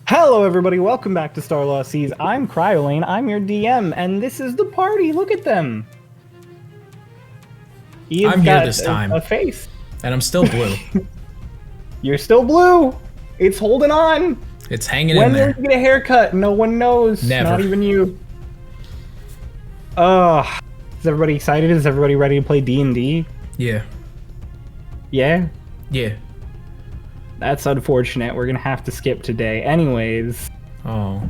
Hello everybody, welcome back to Starlost Seas. I'm Cryolane, I'm your DM, and this is the party, look at them! I'm here this time. A face. And I'm still blue. You're still blue! It's holding on! It's hanging when in there. When will you get a haircut? No one knows. Never. Not even you. Is everybody excited? Is everybody ready to play D&D? Yeah. Yeah? Yeah. That's unfortunate. We're gonna have to skip today. Anyways. Oh.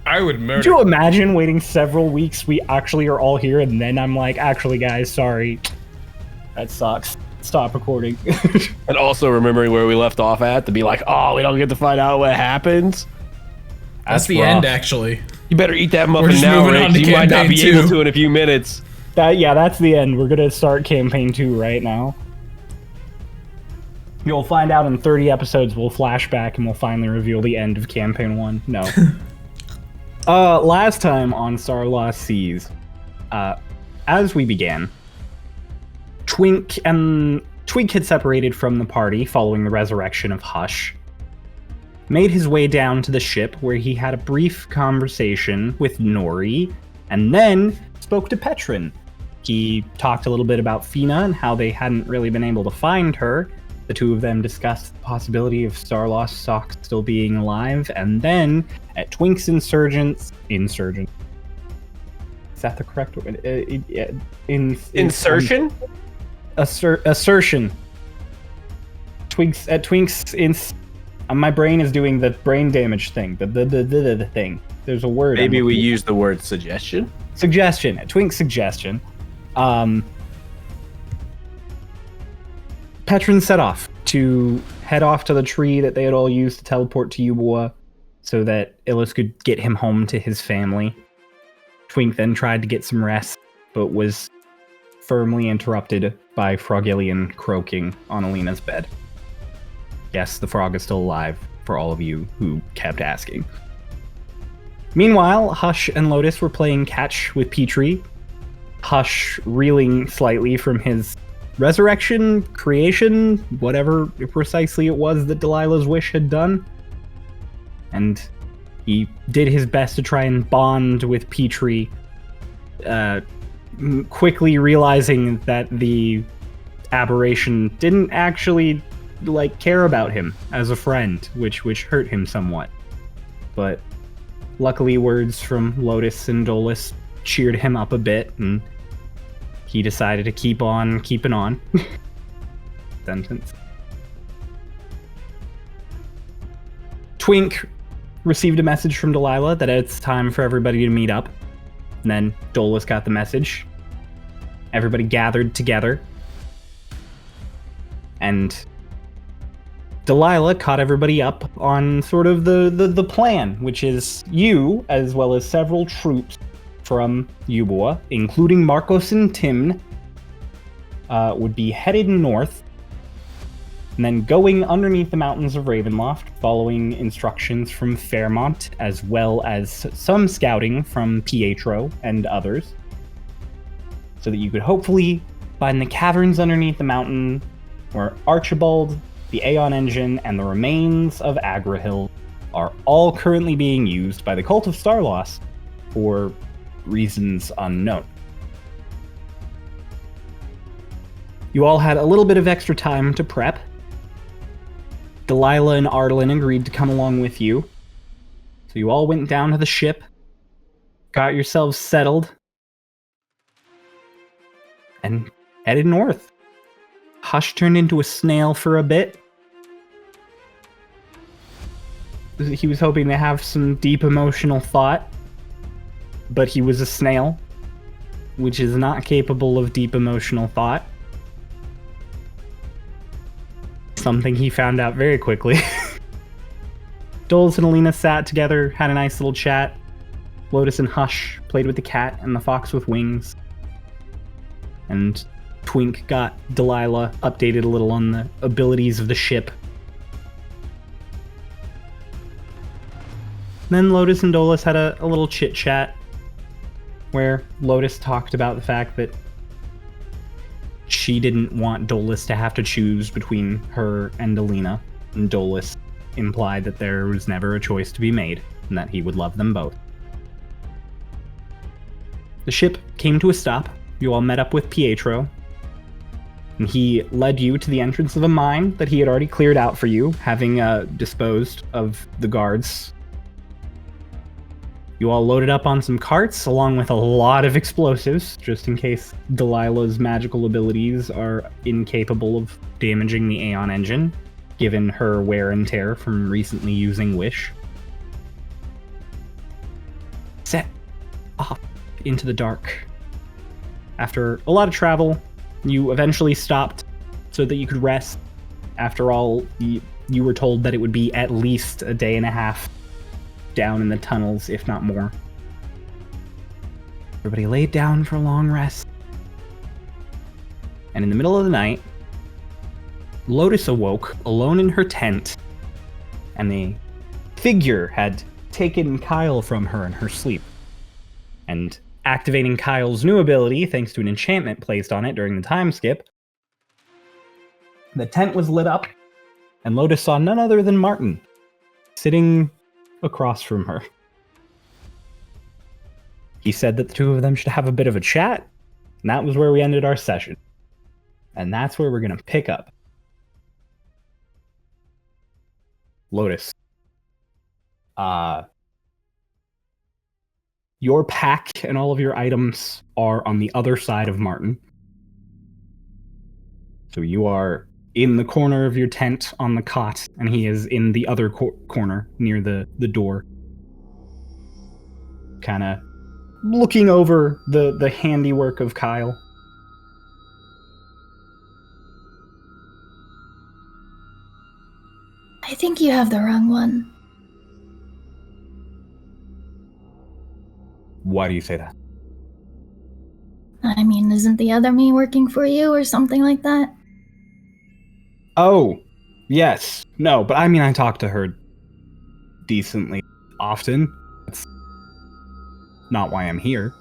I would murder. Could you imagine waiting several weeks? We actually are all here, and then I'm like, actually, guys, sorry. That sucks. Stop recording. And also remembering where we left off at to be like, oh, we don't get to find out what happens. That's the end, actually. You better eat that We're muffin just now, moving on Rick. to You might not be campaign able two. to in a few minutes. That's the end. We're gonna start campaign 2 right now. You'll find out in 30 episodes. We'll flashback and we'll finally reveal the end of campaign 1. No. Last time on Starlost Seas, as we began, Twink had separated from the party following the resurrection of Hush, made his way down to the ship where he had a brief conversation with Nori, and then spoke to Petrin. He talked a little bit about Fina and how they hadn't really been able to find her. The two of them discussed the possibility of Starlost Socks still being alive, and then at Twink's insertion. Is that the correct word? Insertion? Assertion. My brain is doing the brain damage thing. The thing. There's a word. Maybe we use the word suggestion? Suggestion. At Twink's suggestion. Petrin set off to head off to the tree that they had all used to teleport to Yuboa so that Illis could get him home to his family. Twink then tried to get some rest, but was firmly interrupted by Frogillion croaking on Alina's bed. Yes, the frog is still alive, for all of you who kept asking. Meanwhile, Hush and Lotus were playing catch with Petrie. Hush reeling slightly from his resurrection, creation, whatever precisely it was that Delilah's wish had done. And he did his best to try and bond with Petrie, quickly realizing that the aberration didn't actually, care about him as a friend, which hurt him somewhat. But luckily words from Lotus and Dolus cheered him up a bit, and he decided to keep on keeping on. Sentence. Twink received a message from Delilah that it's time for everybody to meet up. And then Dolus got the message. Everybody gathered together. And Delilah caught everybody up on sort of the plan, which is you, as well as several troops from Yuboa, including Marcos and Timn, would be headed north, and then going underneath the mountains of Ravenloft, following instructions from Fairmont, as well as some scouting from Pietro and others, so that you could hopefully find the caverns underneath the mountain where Archibald, the Aeon Engine, and the remains of Agrahill are all currently being used by the Cult of Starloss for reasons unknown. You all had a little bit of extra time to prep. Delilah and Ardalin agreed to come along with you. So you all went down to the ship, got yourselves settled, and headed north. Hush turned into a snail for a bit. He was hoping to have some deep emotional thought, but he was a snail, which is not capable of deep emotional thought. Something he found out very quickly. Dolus and Alina sat together, had a nice little chat. Lotus and Hush played with the cat and the fox with wings. And Twink got Delilah updated a little on the abilities of the ship. Then Lotus and Dolus had a little chit-chat where Lotus talked about the fact that she didn't want Dolus to have to choose between her and Alina. And Dolus implied that there was never a choice to be made, and that he would love them both. The ship came to a stop. You all met up with Pietro, and he led you to the entrance of a mine that he had already cleared out for you, having disposed of the guards. You all loaded up on some carts, along with a lot of explosives, just in case Delilah's magical abilities are incapable of damaging the Aeon engine, given her wear and tear from recently using Wish. Set off into the dark. After a lot of travel, you eventually stopped so that you could rest. After all, you were told that it would be at least a day and a half down in the tunnels, if not more. Everybody laid down for a long rest. And in the middle of the night, Lotus awoke alone in her tent, and the figure had taken Kyle from her in her sleep. And activating Kyle's new ability, thanks to an enchantment placed on it during the time skip, the tent was lit up, and Lotus saw none other than Martin, sitting across from her. He said that the two of them should have a bit of a chat, and that was where we ended our session. And that's where we're going to pick up. Lotus. Your pack and all of your items are on the other side of Martin. So you are in the corner of your tent on the cot, and he is in the other corner near the door. Kind of looking over the handiwork of Kyle. I think you have the wrong one. Why do you say that? I mean, isn't the other me working for you or something like that? Oh, yes. No, but I mean, I talk to her decently often. That's not why I'm here.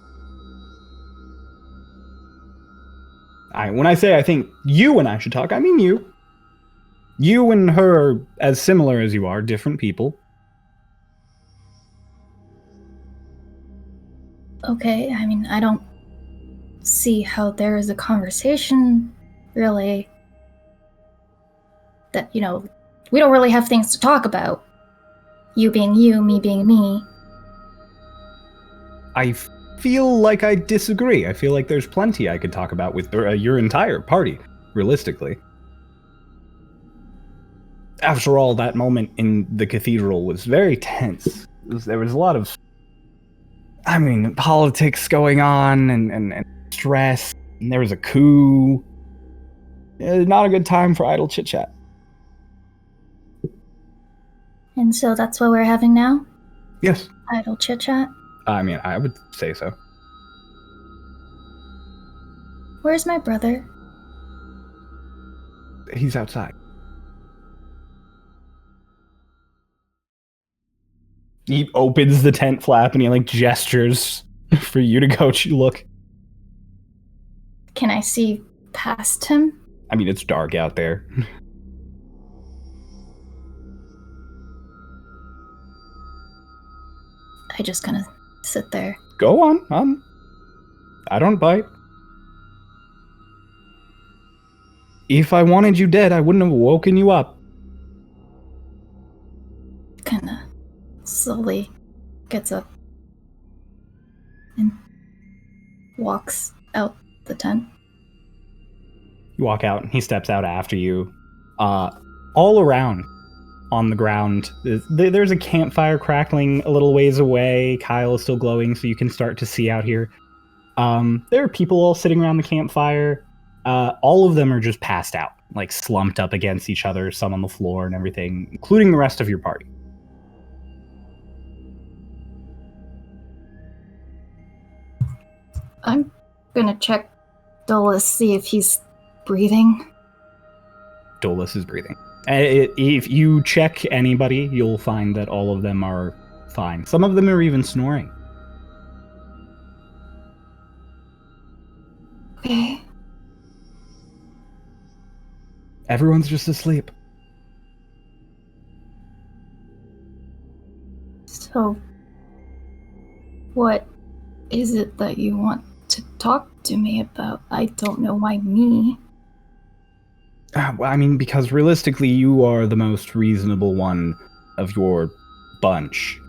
When I say I think you and I should talk, I mean you. You and her are as similar as you are, different people. Okay, I mean, I don't see how there is a conversation, really. That, we don't really have things to talk about. You being you, me being me. I feel like I disagree. I feel like there's plenty I could talk about with your entire party, realistically. After all, that moment in the cathedral was very tense. There was a lot of, politics going on and stress, and there was a coup. Not a good time for idle chit-chat. And so that's what we're having now? Yes. Idle chit-chat? I would say so. Where's my brother? He's outside. He opens the tent flap and he gestures for you to go look. Can I see past him? It's dark out there. I just kind of sit there. Go on. I don't bite. If I wanted you dead, I wouldn't have woken you up. Kind of slowly gets up and walks out the tent. You walk out, and he steps out after you. All around, on the ground, there's a campfire crackling a little ways away. Kyle is still glowing, so you can start to see out here. There are people all sitting around the campfire. All of them are just passed out, slumped up against each other, some on the floor and everything, including the rest of your party. I'm gonna check Dolus, see if he's breathing. Dolus is breathing. If you check anybody, you'll find that all of them are fine. Some of them are even snoring. Okay. Everyone's just asleep. So, what is it that you want to talk to me about? I don't know why me. I mean, because realistically, you are the most reasonable one of your bunch.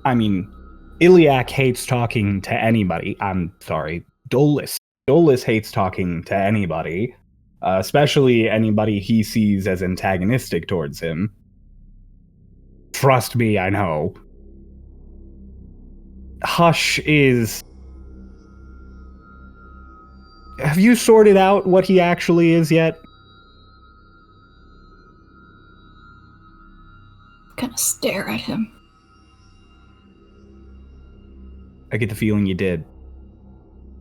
I mean, Iliac hates talking to anybody. I'm sorry, Dolus. Dolus hates talking to anybody, especially anybody he sees as antagonistic towards him. Trust me, I know. Hush is... Have you sorted out what he actually is yet? Kind of stare at him. I get the feeling you did.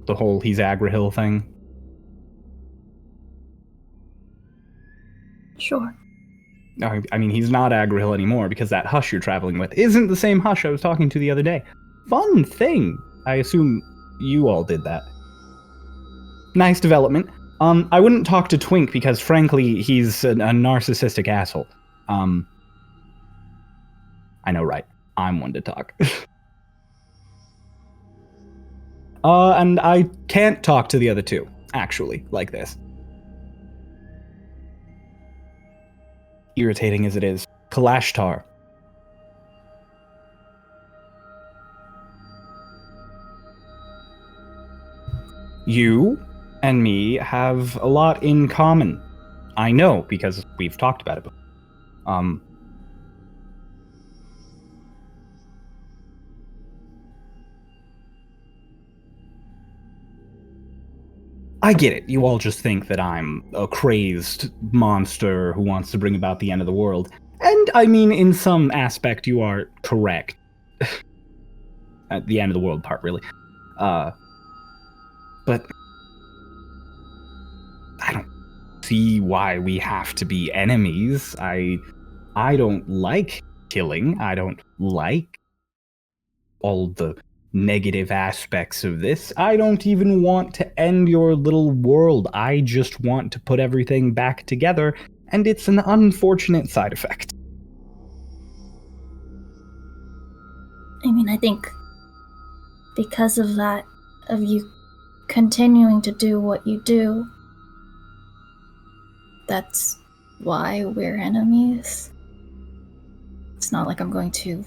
The whole he's Agrahil thing. Sure. I mean, he's not Agrahil anymore because that Hush you're traveling with isn't the same Hush I was talking to the other day. Fun thing. I assume you all did that. Nice development. I wouldn't talk to Twink because, frankly, he's a narcissistic asshole. I know, right? I'm one to talk. And I can't talk to the other two, actually, like this. Irritating as it is. Kalashtar. You and me have a lot in common. I know, because we've talked about it before. I get it. You all just think that I'm a crazed monster who wants to bring about the end of the world. And, I mean, in some aspect, you are correct. At the end of the world part, really. But I don't see why we have to be enemies. I don't like killing. I don't like all the negative aspects of this. I don't even want to end your little world. I just want to put everything back together, and it's an unfortunate side effect. I mean, I think because of that, of you continuing to do what you do, that's why we're enemies. It's not like I'm going to,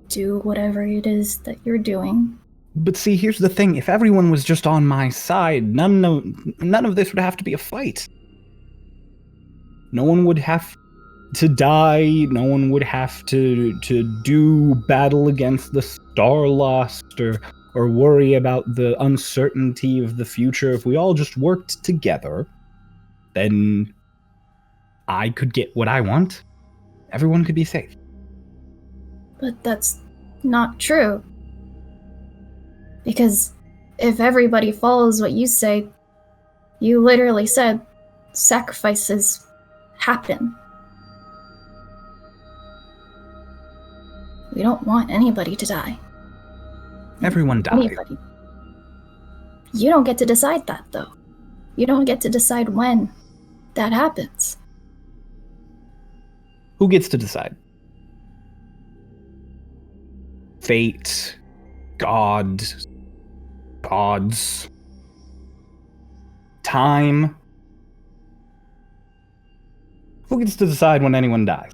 do whatever it is that you're doing. But see, here's the thing. If everyone was just on my side, none of this would have to be a fight. No one would have to die. No one would have to do battle against the Starlost or worry about the uncertainty of the future. If we all just worked together, then I could get what I want. Everyone could be safe. But that's not true. Because if everybody follows what you say, you literally said sacrifices happen. We don't want anybody to die. Everyone dies. Anybody. You don't get to decide that, though. You don't get to decide when that happens. Who gets to decide? Fate, gods, time. Who gets to decide when anyone dies?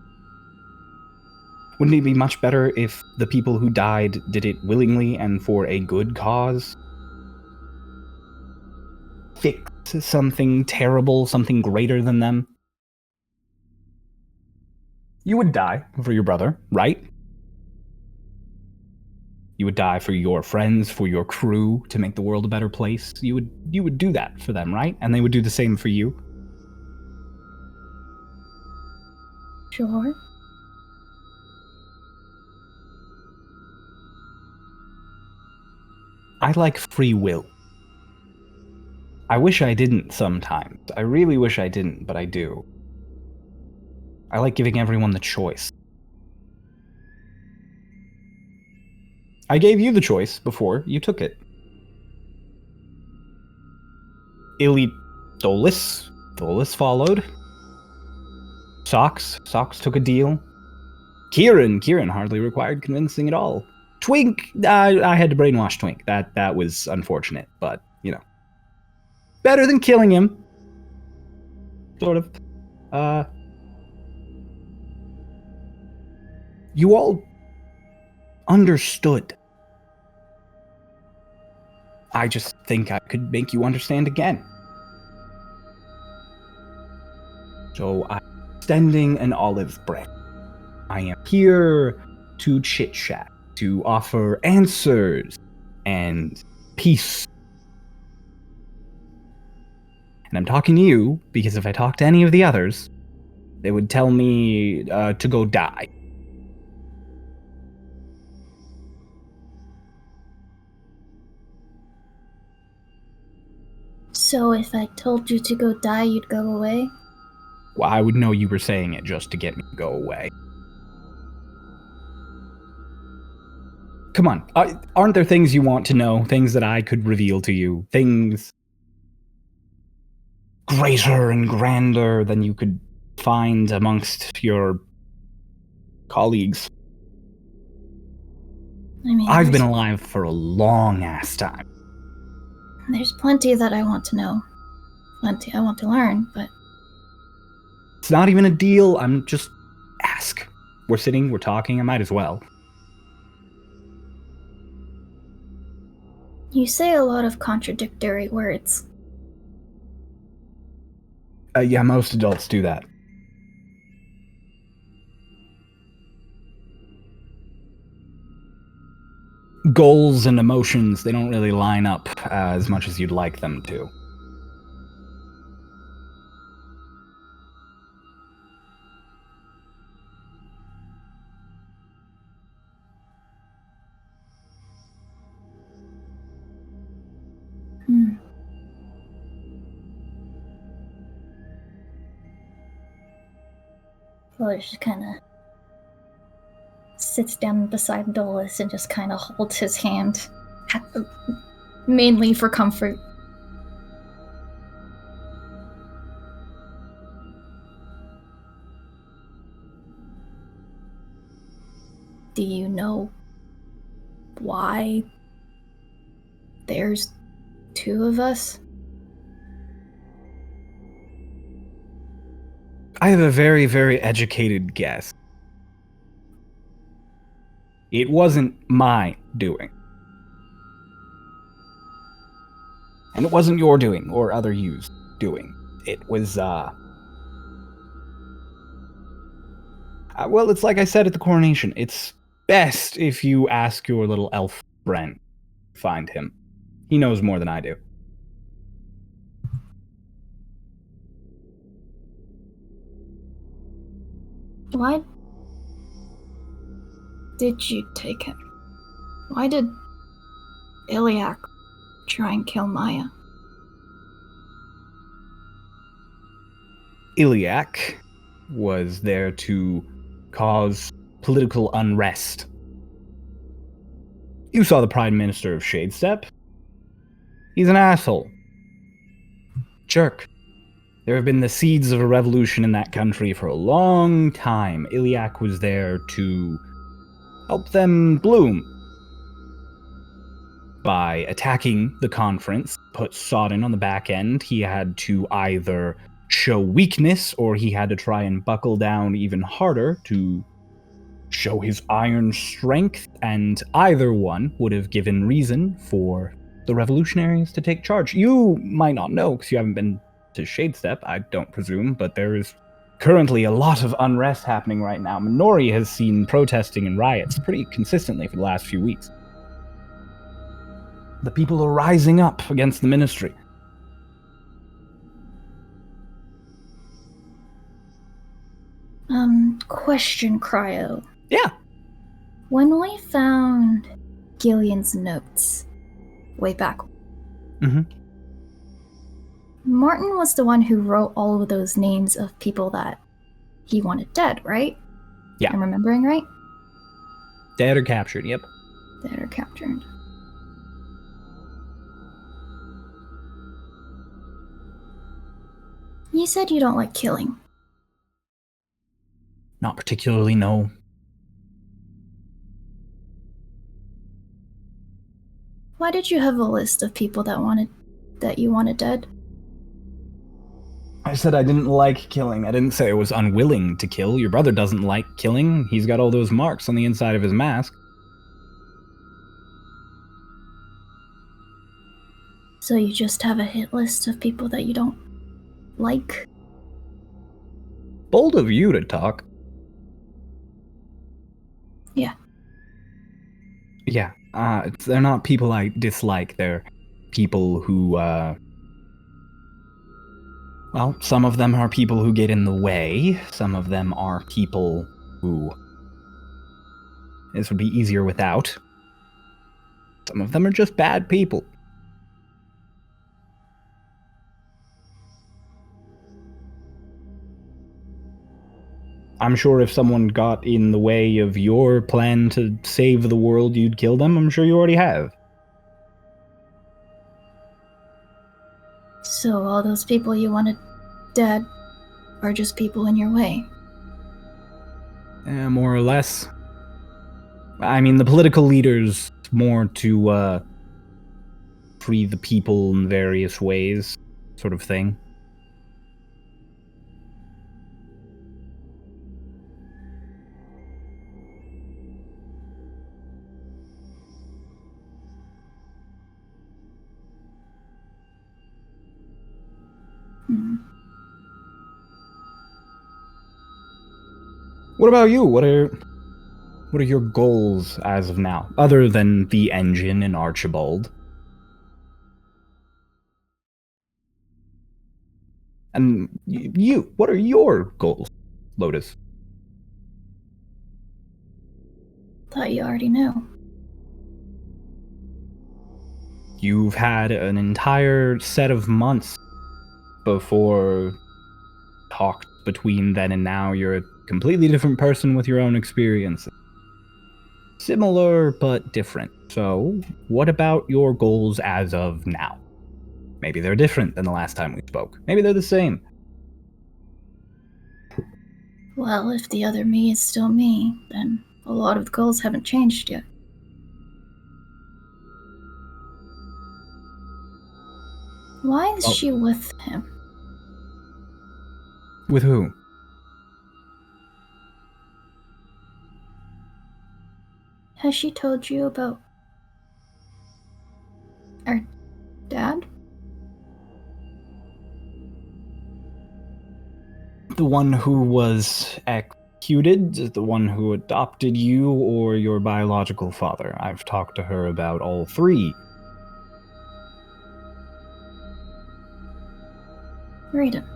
Wouldn't it be much better if the people who died did it willingly and for a good cause? Fix something terrible, something greater than them? You would die for your brother, right? You would die for your friends, for your crew, to make the world a better place. You would do that for them, right? And they would do the same for you. Sure. I like free will. I wish I didn't sometimes. I really wish I didn't, but I do. I like giving everyone the choice. I gave you the choice before you took it. Dolus followed. Socks took a deal. Kieran hardly required convincing at all. Twink, I had to brainwash Twink. That was unfortunate, but, better than killing him. Sort of. You all understood. I just think I could make you understand again. So I'm extending an olive branch. I am here to chit-chat, to offer answers and peace. And I'm talking to you because if I talk to any of the others, they would tell me to go die. So if I told you to go die, you'd go away? Well, I would know you were saying it just to get me to go away. Come on, aren't there things you want to know? Things that I could reveal to you? Things greater and grander than you could find amongst your colleagues? I mean, I've been alive for a long-ass time. There's plenty that I want to know. Plenty I want to learn, but... It's not even a deal, I'm just... ask. We're sitting, we're talking, I might as well. You say a lot of contradictory words. Yeah, most adults do that. Goals and emotions, they don't really line up as much as you'd like them to. Lotus just kind of sits down beside Dolus and just kind of holds his hand, mainly for comfort. Do you know why there's two of us? I have a very, very educated guess. It wasn't my doing. And it wasn't your doing, or other you's doing. It was, well, it's like I said at the coronation. It's best if you ask your little elf friend to find him. He knows more than I do. Why did you take him? Why did Iliac try and kill Maya? Iliac was there to cause political unrest. You saw the Prime Minister of Shadestep. He's an asshole. Jerk. There have been the seeds of a revolution in that country for a long time. Iliac was there to help them bloom. By attacking the conference, put Sodden on the back end, he had to either show weakness or he had to try and buckle down even harder to show his iron strength, and either one would have given reason for the revolutionaries to take charge. You might not know because you haven't been to Shadestep, I don't presume, but there is currently a lot of unrest happening right now. Minori has seen protesting and riots pretty consistently for the last few weeks. The people are rising up against the ministry. Question, Cryo. Yeah. When we found Gillian's notes way back, Martin was the one who wrote all of those names of people that he wanted dead, right? Yeah. I'm remembering right? Dead or captured, yep. Dead or captured. You said you don't like killing. not particularly know. Why did you have a list of people that you wanted dead? I said I didn't like killing. I didn't say I was unwilling to kill. Your brother doesn't like killing. He's got all those marks on the inside of his mask. So you just have a hit list of people that you don't like? Bold of you to talk. Yeah. Yeah, they're not people I dislike. They're people who, well, some of them are people who get in the way. Some of them are people who this would be easier without. Some of them are just bad people. I'm sure if someone got in the way of your plan to save the world, you'd kill them. I'm sure you already have. So all those people you wanted dead are just people in your way? More or less. I mean, the political leaders more to, free the people in various ways, sort of thing. What about you? What are your goals as of now, other than the engine and Archibald? And you, what are your goals, Lotus? Thought you already knew. You've had an entire set of months before talked between then and now. You're a completely different person with your own experiences. Similar, but different. So, what about your goals as of now? Maybe they're different than the last time we spoke. Maybe they're the same. Well, if the other me is still me, then a lot of the goals haven't changed yet. Why is she with him? With who? Has she told you about our dad? The one who was executed, the one who adopted you, or your biological father? I've talked to her about all three. Raiden.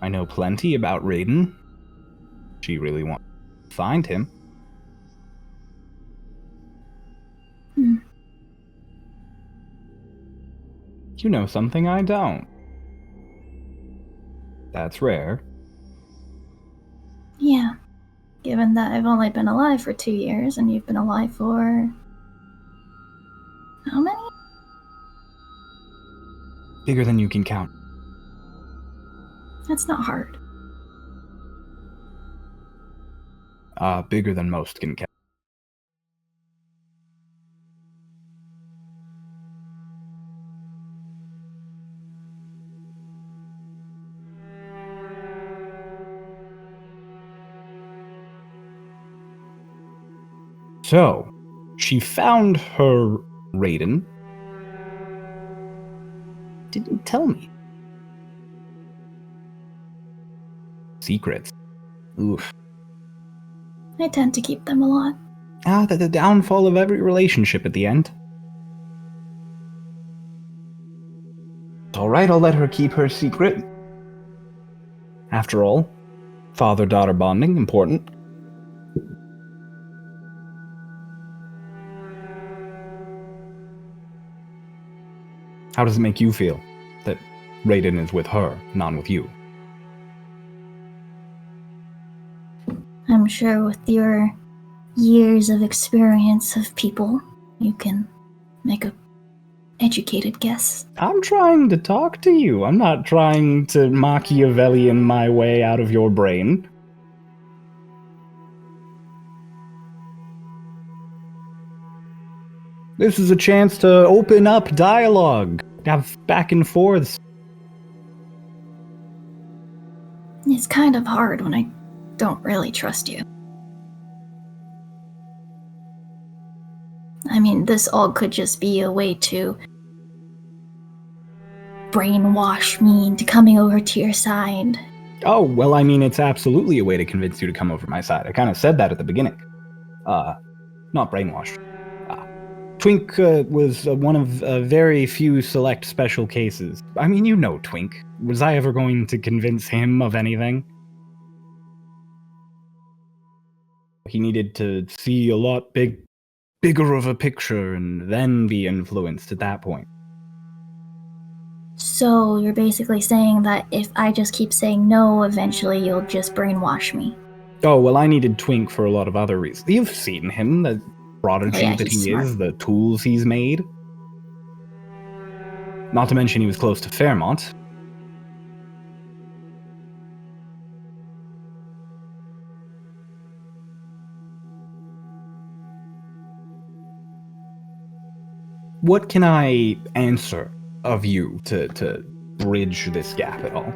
I know plenty about Raiden. She really wants to find him. You know something I don't. That's rare. Yeah. Given that I've only been alive for 2 years and you've been alive for... how many? Bigger than you can count. That's not hard. Bigger than most can count. So, she found her Raiden. Didn't tell me. Secrets. Oof. I tend to keep them a lot. The downfall of every relationship at the end. Alright, I'll let her keep her secret. After all, father-daughter bonding, important. How does it make you feel that Raiden is with her, not with you? I'm sure with your years of experience of people, you can make a educated guess. I'm trying to talk to you. I'm not trying to Machiavellian my way out of your brain. This is a chance to open up dialogue, have back and forths. It's kind of hard when I don't really trust you. I mean, this all could just be a way to brainwash me into coming over to your side. Oh, well, I mean, it's absolutely a way to convince you to come over my side. I kind of said that at the beginning. Not brainwashed. Twink was one of very few select special cases. I mean, you know Twink. Was I ever going to convince him of anything? He needed to see a lot bigger of a picture and then be influenced at that point. So you're basically saying that if I just keep saying no, eventually you'll just brainwash me. Oh, well, I needed Twink for a lot of other reasons. You've seen him, the prodigy Yeah, that he's he smart. is, the tools he's made. Not to mention he was close to Fairmont. What can I answer of you to bridge this gap at all?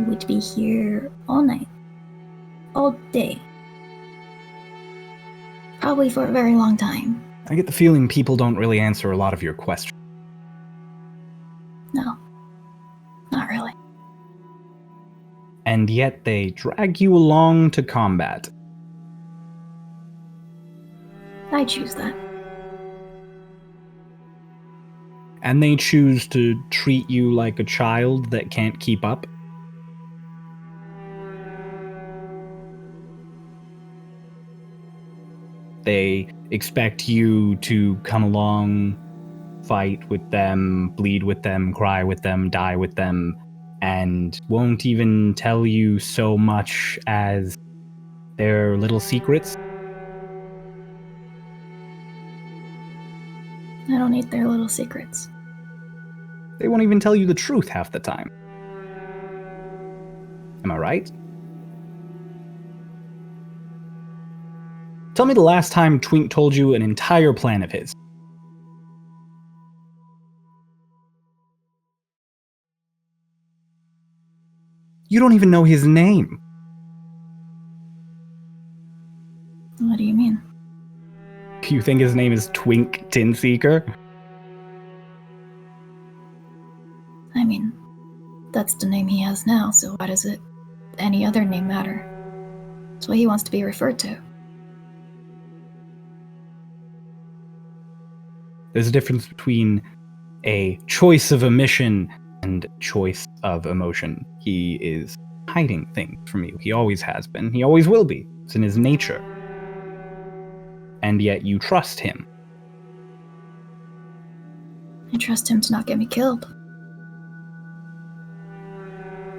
We'd be here all night. All day. Probably for a very long time. I get the feeling people don't really answer a lot of your questions. No. Not really. And yet they drag you along to combat. I choose that. And they choose to treat you like a child that can't keep up. They expect you to come along, fight with them, bleed with them, cry with them, die with them, and won't even tell you so much as their little secrets. I don't need their little secrets. They won't even tell you the truth half the time. Am I right? Tell me the last time Twink told you an entire plan of his. You don't even know his name. What do you mean? You think his name is Twink Tinseeker? I mean, that's the name he has now, so why does any other name matter? It's what he wants to be referred to. There's a difference between a choice of omission and choice of emotion. He is hiding things from you. He always has been. He always will be. It's in his nature. And yet you trust him. I trust him to not get me killed.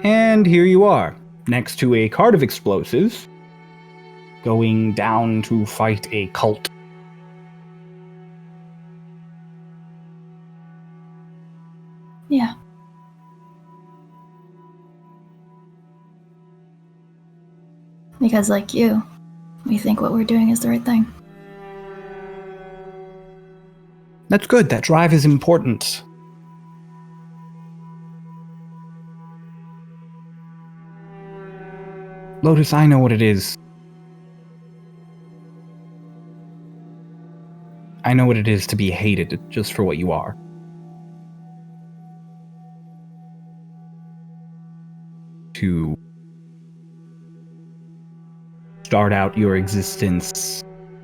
And here you are, next to a cart of explosives, going down to fight a cult. Yeah. Because like you, we think what we're doing is the right thing. That's good. That drive is important. Lotus, I know what it is. I know what it is to be hated just for what you are. To start out your existence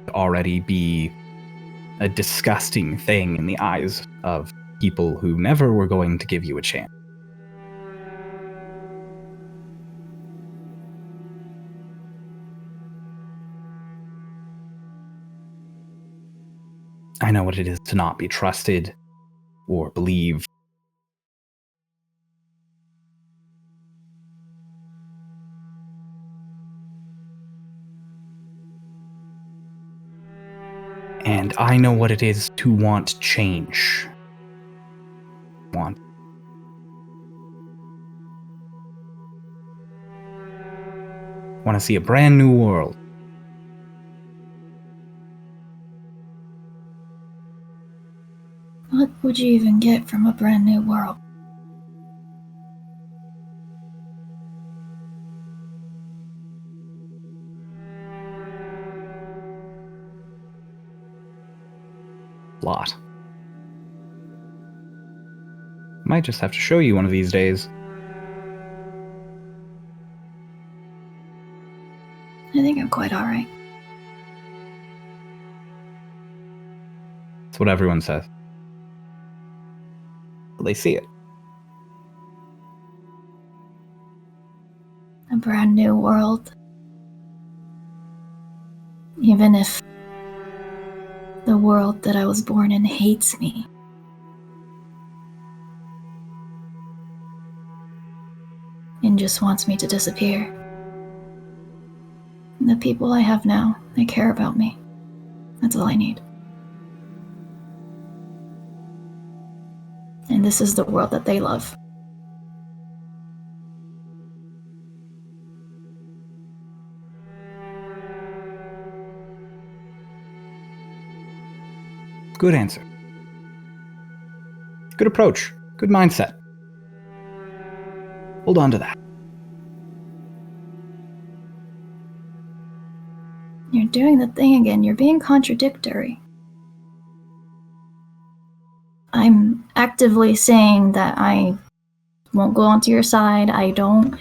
already be a disgusting thing in the eyes of people who never were going to give you a chance. I know what it is to not be trusted or believe. And I know what it is to want change. Want to see a brand new world. What would you even get from a brand new world? Lot. Might just have to show you one of these days. I think I'm quite alright. That's what everyone says. Well, they see it. A brand new world. Even if the world that I was born in hates me. And just wants me to disappear. And the people I have now, they care about me. That's all I need. And this is the world that they love. Good answer. Good approach. Good mindset. Hold on to that. You're doing the thing again. You're being contradictory. I'm actively saying that I won't go onto your side. I don't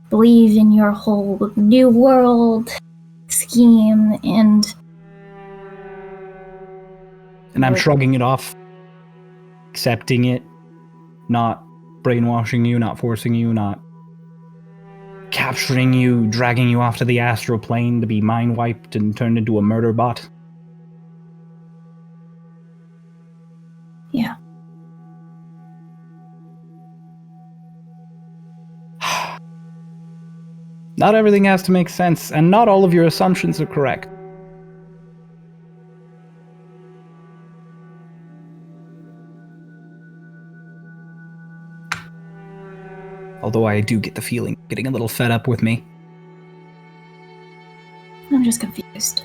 believe in your whole new world scheme, and I'm shrugging it off, accepting it, not brainwashing you, not forcing you, not capturing you, dragging you off to the astral plane to be mind wiped and turned into a murder bot. Yeah. Not everything has to make sense, and not all of your assumptions are correct. Although I do get the feeling you're getting a little fed up with me. I'm just confused.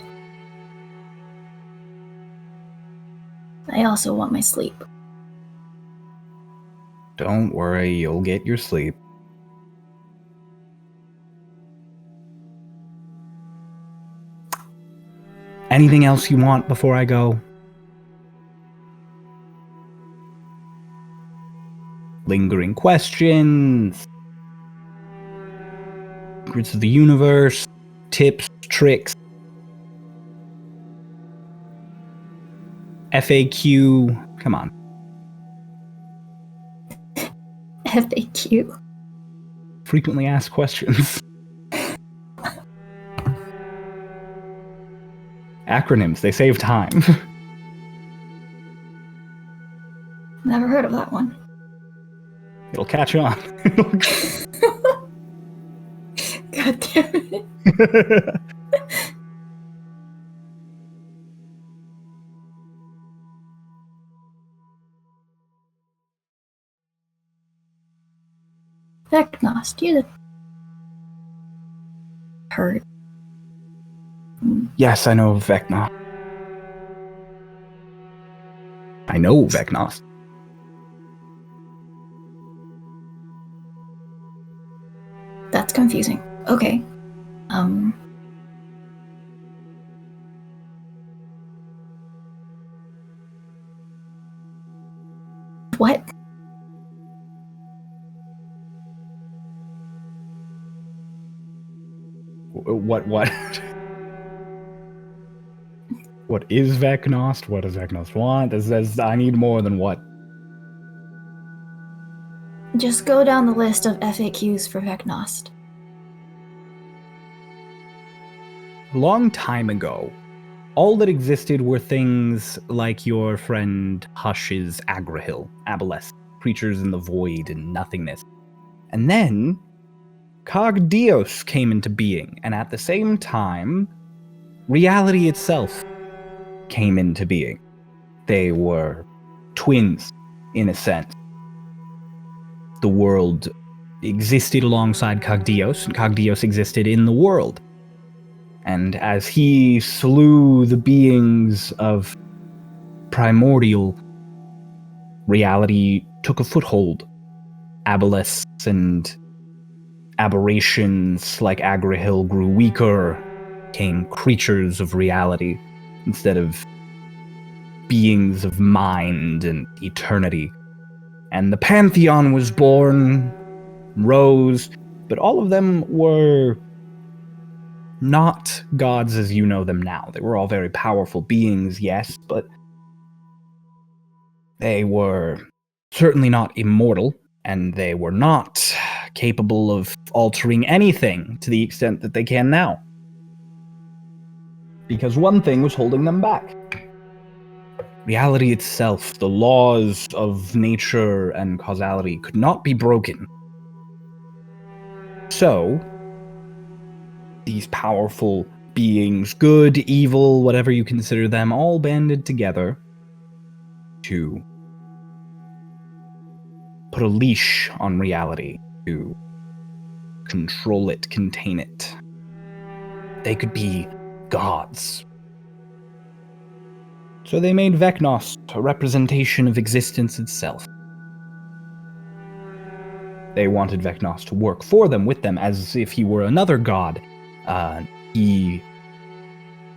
I also want my sleep. Don't worry, you'll get your sleep. Anything else you want before I go? Lingering questions? Secrets of the universe? Tips, tricks? FAQ? Come on. FAQ. Frequently asked questions. Acronyms, they save time. Never heard of that one. It'll catch on. God damn it. Vecnost, you heard. Yes, I know Vecna. I know Vecnost. That's confusing. Okay. What? What? What is Vecnost? What does Vecnost want? I need more than what. Just go down the list of FAQs for Vecnost. A long time ago, all that existed were things like your friend Hush's Agrahil, Aboleth, creatures in the void and nothingness. And then, Cogdios came into being, and at the same time, reality itself. came into being. They were twins, in a sense. The world existed alongside Cogdios, and Cogdios existed in the world. And as he slew the beings of primordial, reality took a foothold. Aboleths and aberrations like Agrahil grew weaker, became creatures of reality instead of beings of mind and eternity. And the Pantheon was born, rose, but all of them were not gods as you know them now. They were all very powerful beings, yes, but they were certainly not immortal, and they were not capable of altering anything to the extent that they can now. Because one thing was holding them back. Reality itself, the laws of nature and causality, could not be broken. So, these powerful beings, good, evil, whatever you consider them, all banded together to put a leash on reality, to control it, contain it. They could be gods. So they made Vecnos a representation of existence itself. They wanted Vecnos to work for them, with them, as if he were another god. He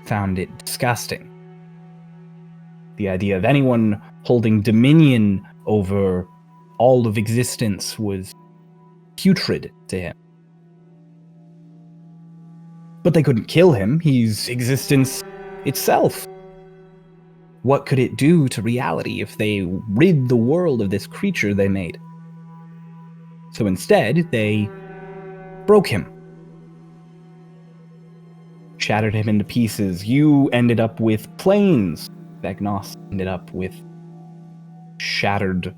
found it disgusting. The idea of anyone holding dominion over all of existence was putrid to him. But they couldn't kill him. He's existence itself. What could it do to reality if they rid the world of this creature they made? So instead, they broke him. Shattered him into pieces. You ended up with planes. Vecnos ended up with shattered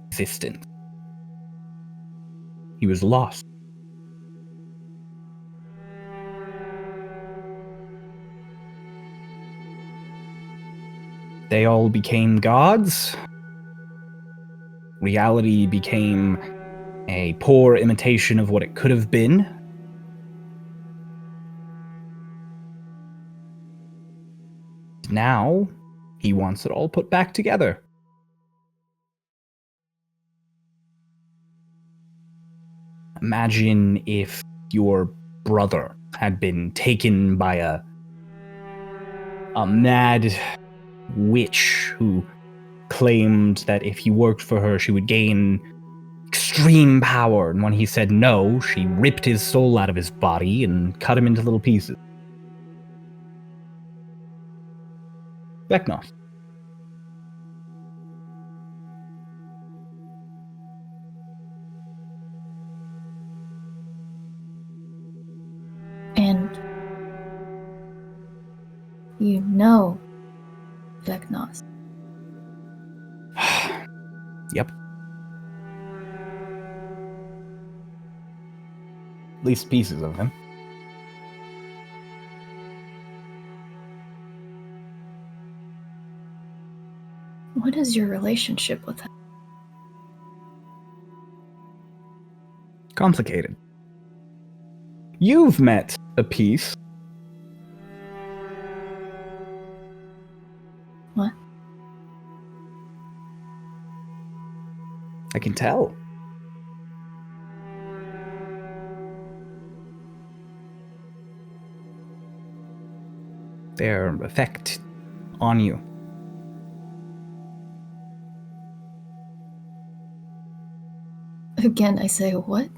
existence. He was lost. They all became gods. Reality became a poor imitation of what it could have been. Now, he wants it all put back together. Imagine if your brother had been taken by a mad witch who claimed that if he worked for her, she would gain extreme power. And when he said no, she ripped his soul out of his body and cut him into little pieces. Vecnos. And you know Vecnos. Yep. At least pieces of him. What is your relationship with him? Complicated. You've met a piece. What? I can tell. Their effect on you. Again, I say what?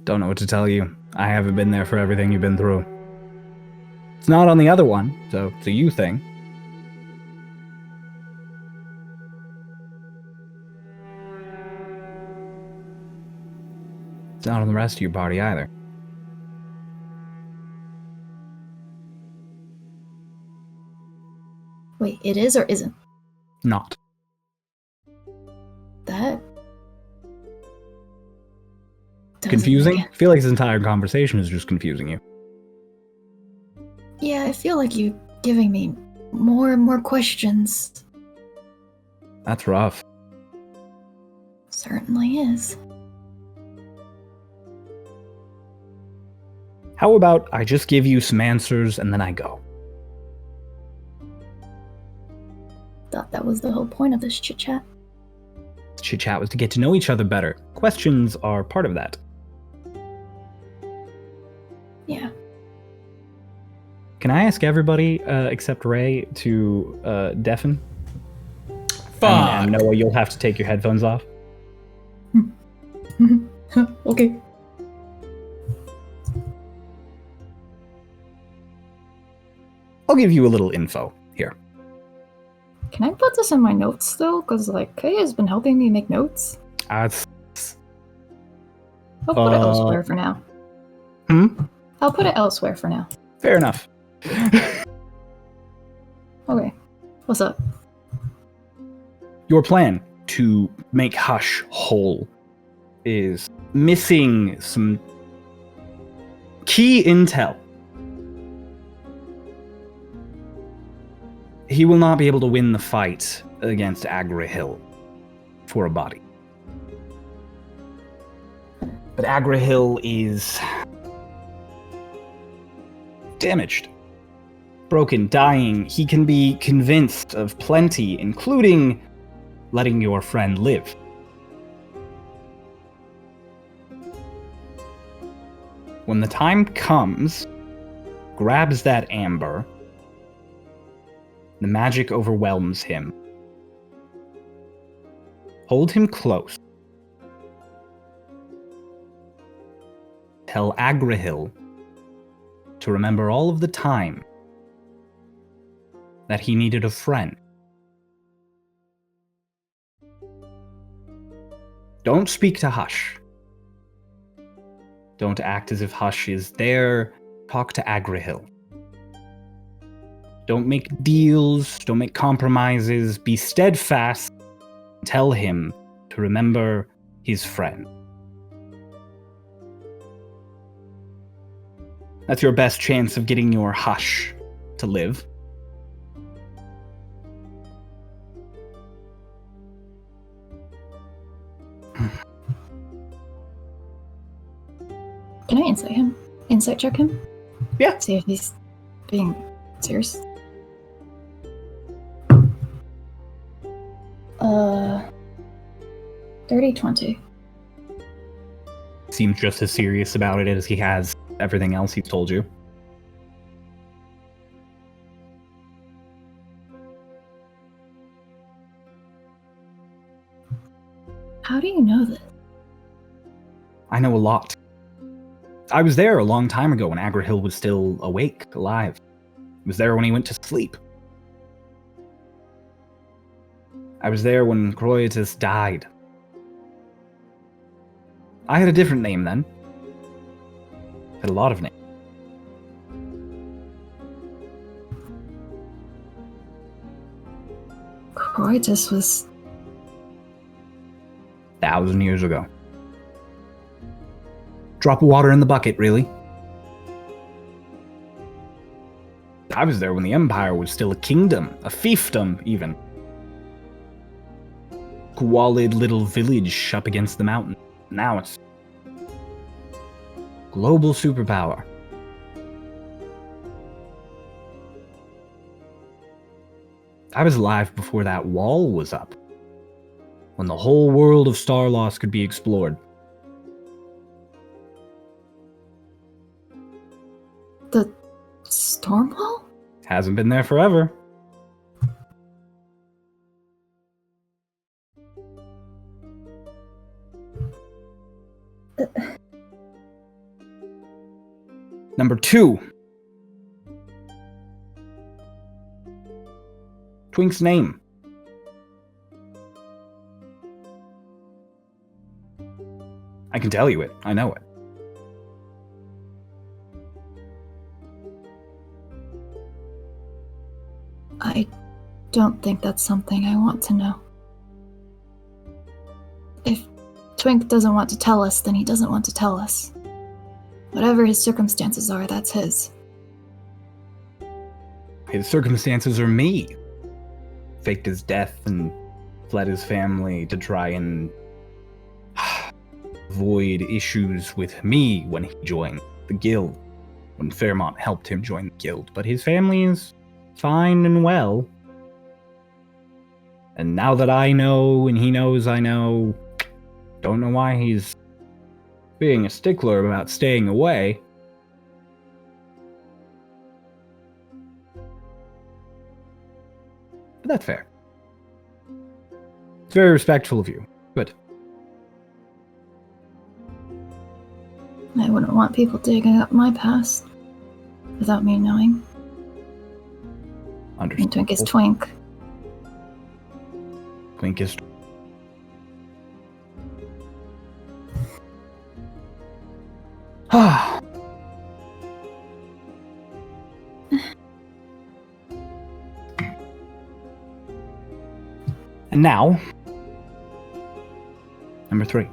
Don't know what to tell you. I haven't been there for everything you've been through. It's not on the other one, so it's a you thing. It's not on the rest of your party either. Wait, it is or isn't? Not. That doesn't Confusing? make I feel like this entire conversation is just confusing you. Yeah, I feel like you're giving me more and more questions. That's rough. Certainly is. How about I just give you some answers and then I go? Thought that was the whole point of this chit-chat. Chit-chat was to get to know each other better. Questions are part of that. Yeah. Can I ask everybody except Ray to deafen? Fuck. And Noah, you'll have to take your headphones off. Okay. I'll give you a little info here. Can I put this in my notes still? Because, like, Kay has been helping me make notes. It's- I'll put it elsewhere for now. I'll put it elsewhere for now. Fair enough. Okay. What's up? Your plan to make Hush whole is missing some key intel. He will not be able to win the fight against Agra Hill for a body. But Agra Hill is damaged, broken, dying. He can be convinced of plenty, including letting your friend live. When the time comes, grabs that amber, the magic overwhelms him. Hold him close. Tell Agrahil to remember all of the time that he needed a friend. Don't speak to Hush. Don't act as if Hush is there. Talk to Agrahil. Don't make deals, don't make compromises. Be steadfast. Tell him to remember his friend. That's your best chance of getting your Hush to live. Can I insight him? Insight check him? Yeah. See if he's being serious. 30-20. Seems just as serious about it as he has everything else he's told you. How do you know this? I know a lot. I was there a long time ago when Agrahil was still awake, alive. I was there when he went to sleep. I was there when Croitus died. I had a different name then. Had a lot of names. Croitus was 1,000 years ago. Drop of water in the bucket, really. I was there when the Empire was still a kingdom, a fiefdom, even. Squalid little village up against the mountain. Now it's global superpower. I was alive before that wall was up, when the whole world of Starloss could be explored. the storm wall? Hasn't been there forever. Number 2. Twink's name. I can tell you it. I know it. I don't think that's something I want to know. If Twink doesn't want to tell us, then he doesn't want to tell us. Whatever his circumstances are, that's his. his circumstances are me. Faked his death and fled his family to try and avoid issues with me when he joined the guild, when Fairmont helped him join the guild. But his family is fine and well. And now that I know, and he knows I know, don't know why he's being a stickler about staying away. But that's fair. It's very respectful of you. Good. I wouldn't want people digging up my past without me knowing. And Understand. Twink is Twink. Twink is... Ah. And now, number 3.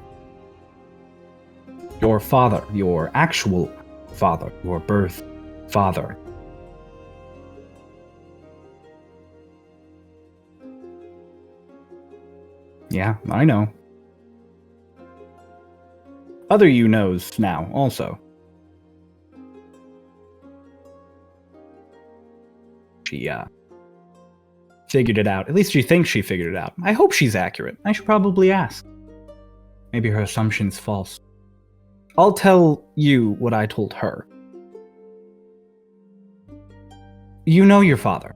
Your father, your actual father, your birth father. Yeah, I know. Other you knows now, also. She, figured it out. At least she thinks she figured it out. I hope she's accurate. I should probably ask. Maybe her assumption's false. I'll tell you what I told her. You know your father.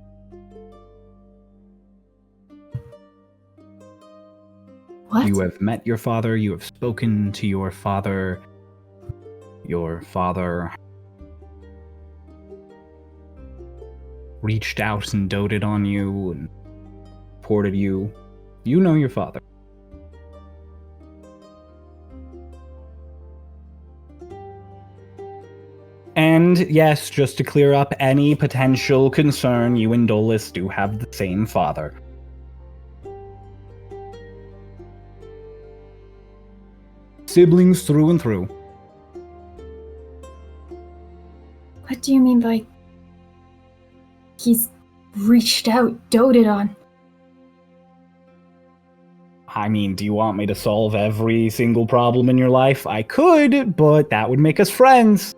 What? You have met your father. You have spoken to your father. Your father reached out and doted on you and supported you. You know your father. And yes, just to clear up any potential concern, you and Dolus do have the same father. Siblings through and through. What do you mean by he's reached out, doted on? I mean, do you want me to solve every single problem in your life? I could, but that would make us friends.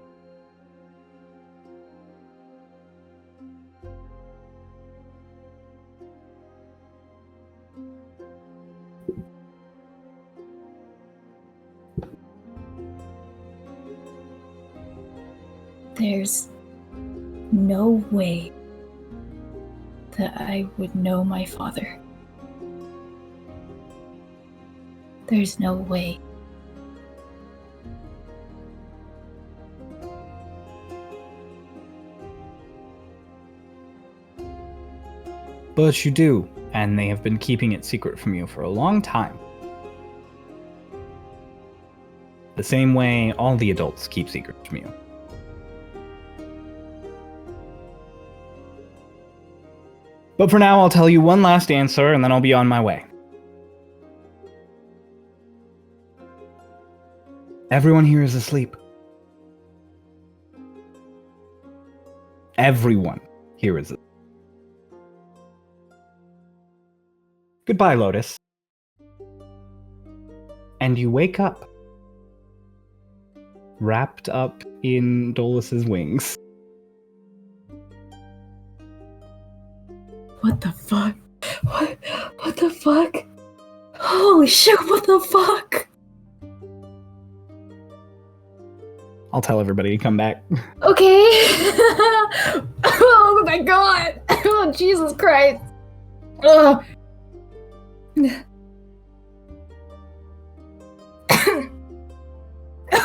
There's no way that I would know my father. There's no way. But you do, and they have been keeping it secret from you for a long time. The same way all the adults keep secrets from you. But for now, I'll tell you one last answer, and then I'll be on my way. Everyone here is asleep. Everyone here is asleep. Goodbye, Lotus. And you wake up, wrapped up in Dolus's wings. What the fuck? What the fuck? Holy shit, what the fuck? I'll tell everybody to come back. Okay. Oh my god. Oh, Jesus Christ. Ugh.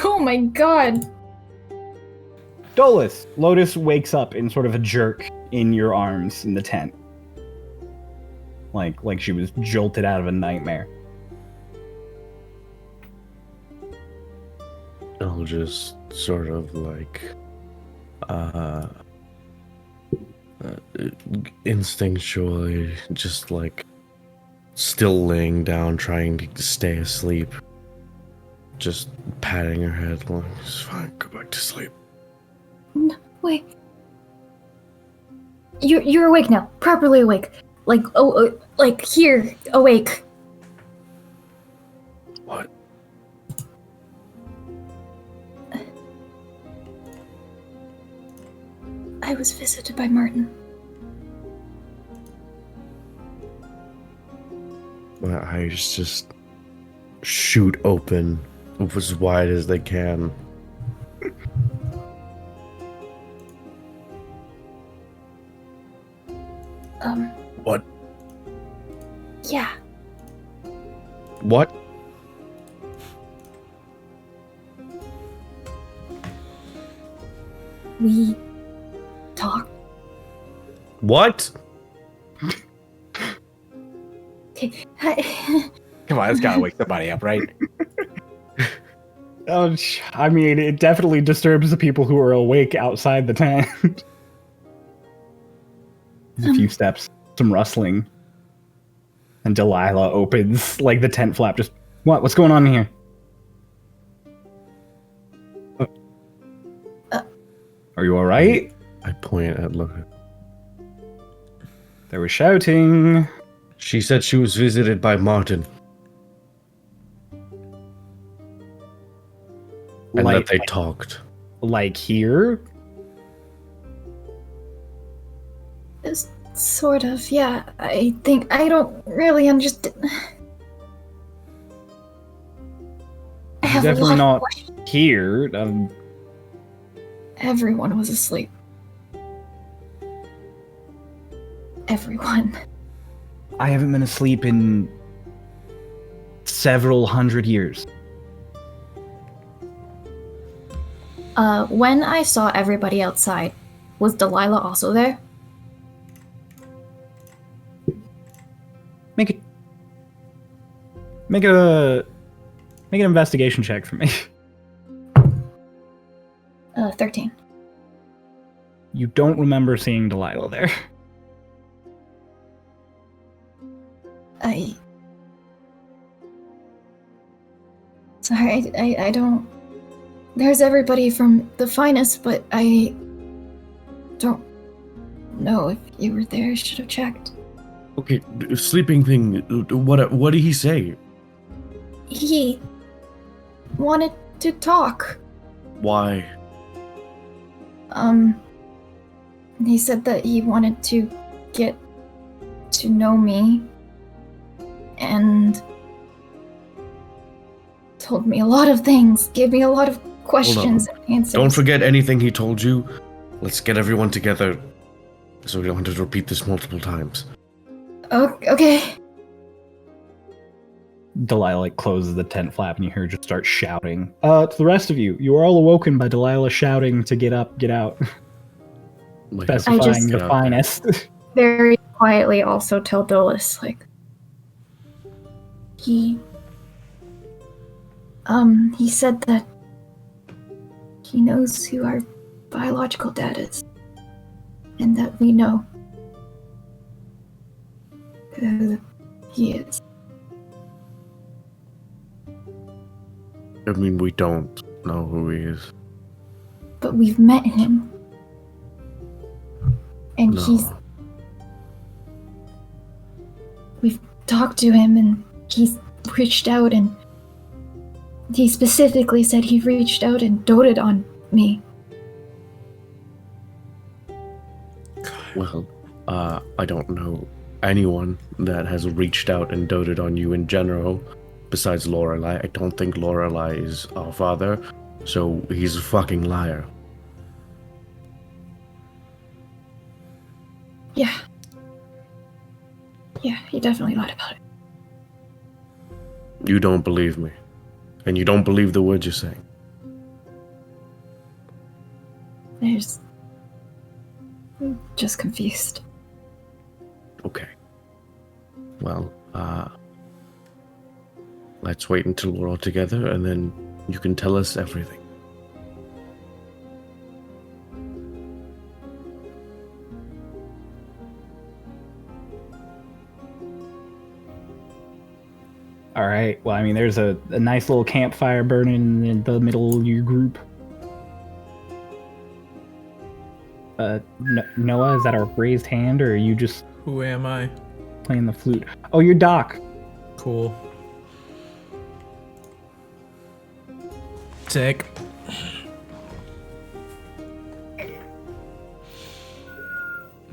Oh my god. Dolus! Lotus wakes up in sort of a jerk in your arms in the tent. Like she was jolted out of a nightmare. I'll just sort of like instinctually just like still laying down trying to stay asleep, just patting her head like, it's fine, go back to sleep. No, wait. You're awake now. Properly awake. Like here, awake. What? I was visited by Martin. My eyes just shoot open as wide as they can. What? Yeah. What? We talked. What? Okay. Come on, that's gotta wake somebody up, right? I mean, it definitely disturbs the people who are awake outside the tent. There's a few steps, some rustling, and Delilah opens like the tent flap. Just what's going on here? Are you all right? I point at Lotus. They were shouting. She said she was visited by Martin. And that they talked. Like here? Sort of, yeah. I think I don't really understand. I have a Definitely lot not of questions. here. Everyone was asleep. Everyone. I haven't been asleep in several hundred years. When I saw everybody outside, was Delilah also there? Make an investigation check for me. 13. You don't remember seeing Delilah there. Sorry, I don't... There's everybody from the finest, but I don't know if you were there. I should have checked. Okay, sleeping thing. What did he say? He wanted to talk. Why? He said that he wanted to get to know me and told me a lot of things, gave me a lot of questions and answers. Don't forget anything he told you. Let's get everyone together so we don't have to repeat this multiple times. Oh, okay. Delilah closes the tent flap and you hear her just start shouting. To the rest of you, you are all awoken by Delilah shouting to get up, get out. Specifying the finest. Very quietly also tell Dolus, like, he said that he knows who our biological dad is, and that we know who he is. I mean, we don't know who he is. But we've met him. And No. we've talked to him, and he's reached out, and he specifically said he reached out and doted on me. Well, I don't know anyone that has reached out and doted on you in general, besides Lorelei. I don't think Lorelei is our father, so he's a fucking liar. Yeah. Yeah, he definitely lied about it. You don't believe me. And you don't believe the words you're saying. I'm just confused. Okay. Well, let's wait until we're all together, and then you can tell us everything. All right. Well, I mean, there's a nice little campfire burning in the middle of your group. Noah, is that a raised hand, or are you just Who am I? playing the flute? Oh, you're Doc. Cool. Sick.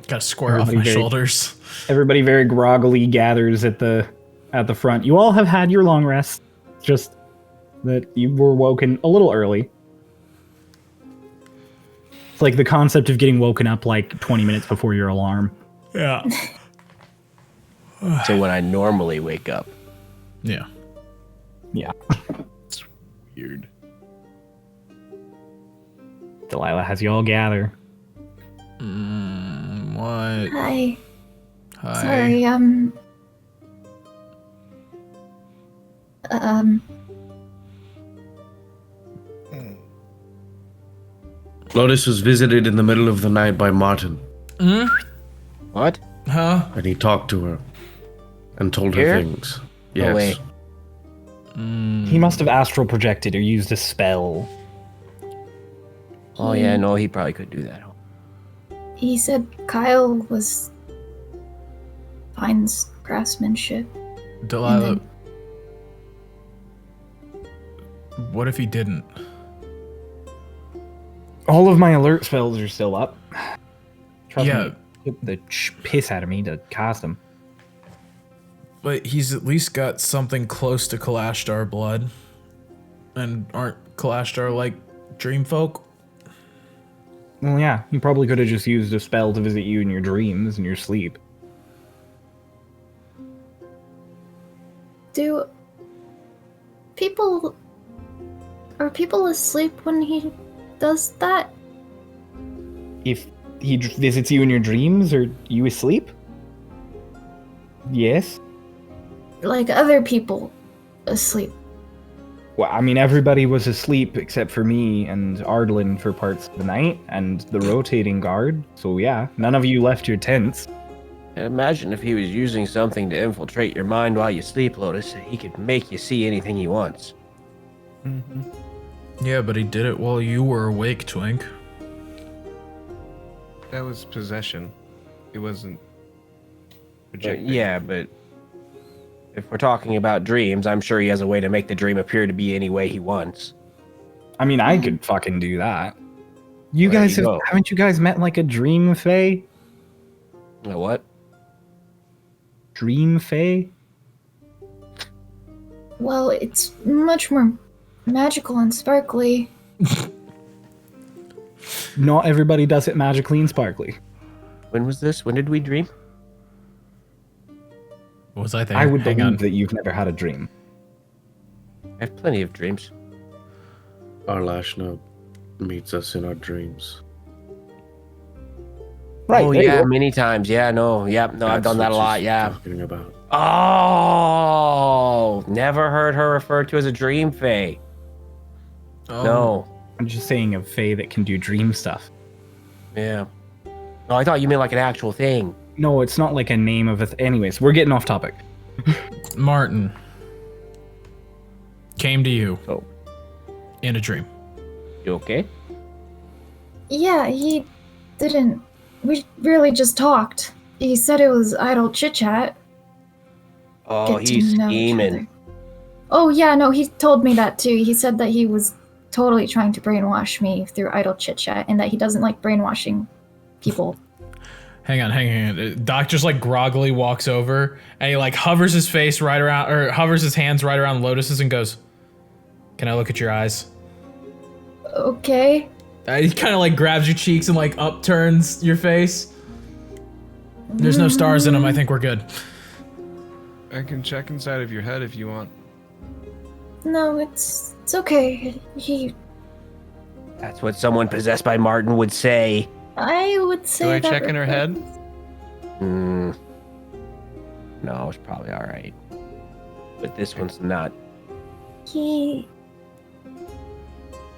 Got to square off my shoulders. Everybody very groggily gathers at the front. You all have had your long rest, just that you were woken a little early. It's like the concept of getting woken up like 20 minutes before your alarm. Yeah. So when I normally wake up. Yeah. Yeah. It's weird. Delilah has you all gather. What? Hi. Hi. Sorry, Lotus was visited in the middle of the night by Martin, What? Huh? and he talked to her and told her Here? things. No way. He must have astral projected or used a spell. Oh yeah, no, he probably could do that. he said Kyle was finds craftsmanship. Delilah. What if he didn't? All of my alert spells are still up. Trust Yeah. me, it took the piss out of me to cast them. But he's at least got something close to Kalashtar blood. And aren't Kalashtar like dream folk? Well, yeah, you probably could have just used a spell to visit you in your dreams and your sleep. Are people asleep when he does that? If he visits you in your dreams, are you asleep? Yes. Like other people asleep? Well, I mean, everybody was asleep except for me and Ardlin for parts of the night, and the rotating guard. So yeah, none of you left your tents. Imagine if he was using something to infiltrate your mind while you sleep, Lotus. He could make you see anything he wants. Yeah, but he did it while you were awake, Twink. That was possession. It wasn't But, projecting. yeah, but if we're talking about dreams, I'm sure he has a way to make the dream appear to be any way he wants. I mean, I could fucking do that. You There guys you go. haven't you guys met like a dream fae? You know what? Dream fae? Well, it's much more magical and sparkly. Not everybody does it magically and sparkly. When was this? When did we dream? What was I thinking? I would Hang believe on. that you've never had a dream. I have plenty of dreams. Our Lashna meets us in our dreams. Right. Oh there you yeah, go. many times. Yeah, no, I've done That's that a what lot. she's Yeah. Talking about. Oh, never heard her referred to as a dream fae. Oh, No. I'm just saying a fae that can do dream stuff. Yeah. Oh, I thought you meant like an actual thing. No, it's not like a name of a. Anyways, we're getting off topic. Martin came to you Oh, in a dream. you okay? Yeah, he didn't. We really just talked. He said it was idle chit chat. Oh, he's scheming. Oh yeah, no, he told me that too. He said that he was totally trying to brainwash me through idle chit chat, and that he doesn't like brainwashing people. Hang on. Doc just like groggily walks over and he like hovers his face right around, or hovers his hands right around Lotus's and goes, "Can I look at your eyes?" Okay. He kind of like grabs your cheeks and like upturns your face. There's no stars in them. I think we're good. I can check inside of your head if you want. No, it's okay. That's what someone possessed by Martin would say. I would say Do I that check in her head? No, it's probably all right. But this one's not. He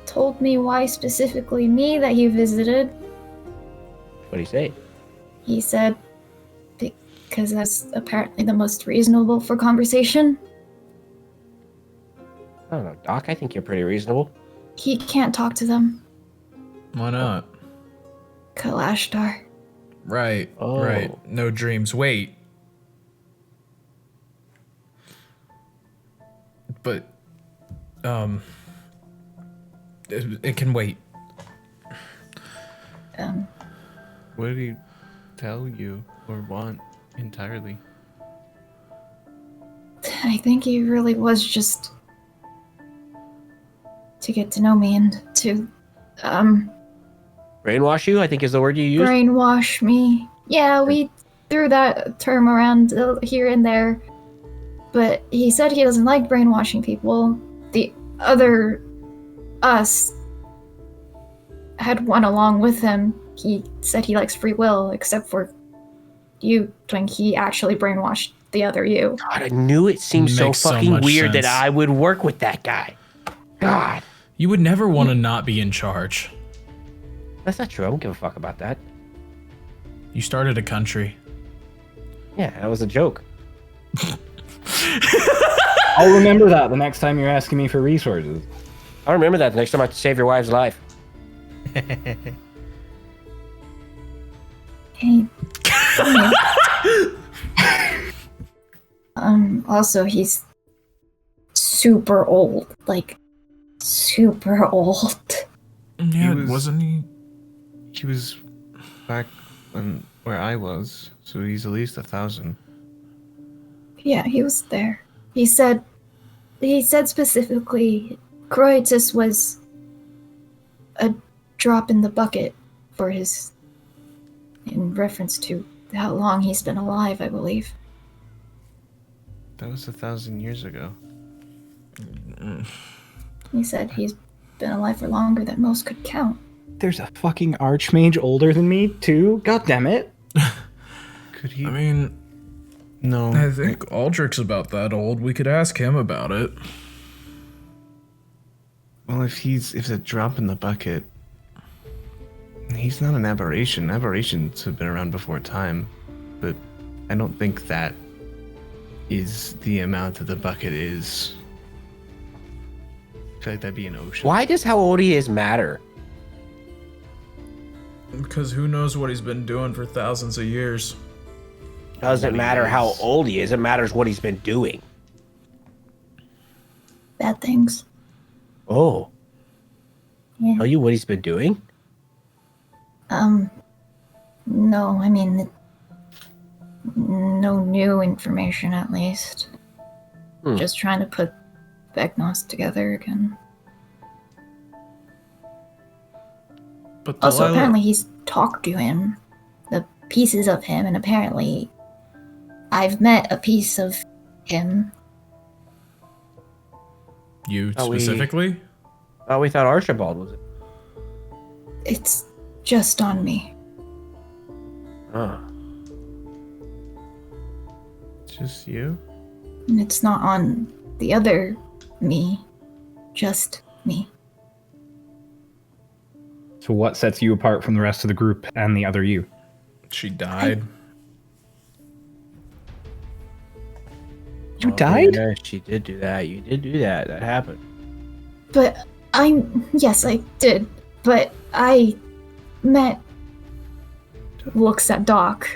told me why specifically me that he visited. What'd he say? He said because that's apparently the most reasonable for conversation. I don't know, Doc. I think you're pretty reasonable. He can't talk to them Why not? Kalashtar. Right. Oh. Right. No dreams. Wait. But, it can wait. What did he tell you or want entirely? I think he really was just to get to know me and to, Brainwash you, I think is the word you used. brainwash me. Yeah, we threw that term around here and there, but he said he doesn't like brainwashing people. The other us had one along with him. He said he likes free will, except for you, Twink. He actually brainwashed the other you. God, I knew it seemed so Makes so fucking much weird sense. that I would work with that guy. God. You would never want to not be in charge. That's not true. I don't give a fuck about that. You started a country. Yeah, that was a joke. I'll remember that the next time you're asking me for resources. I'll remember that the next time I have to save your wife's life. Hey. Also, he's super old. Like, super old. Yeah, was- wasn't he? He was back when where I was, so he's at least 1,000. Yeah, he was there. He said specifically, Croetus was a drop in the bucket for his, in reference to how long he's been alive, I believe. That was 1,000 years ago. He said he's been alive for longer than most could count. There's a fucking archmage older than me, too? God damn it. Could he? I mean, No. I think Aldrich's about that old. We could ask him about it. Well, if it's a drop in the bucket, he's not an aberration. Aberrations have been around before time, but I don't think that is the amount that the bucket is. I feel like that'd be an ocean. Why does how old he is matter? Because who knows what he's been doing for thousands of years. Doesn't What he matter how is. old he is. It matters what he's been doing. Bad things. Oh, Yeah. tell you what he's been doing? No, I mean, no new information at least. Just trying to put Vecnos together again. But Also, Delilah- apparently he's talked to him, the pieces of him, and apparently I've met a piece of him. You Oh, specifically? Oh, we thought Archibald was it. It's just on me. Oh. Just you? And it's not on the other me, just me. So what sets you apart from the rest of the group and the other you? She died. You died? Yeah, she did do that. You did do that. That happened. But yes, I did. But I met, looks at Doc,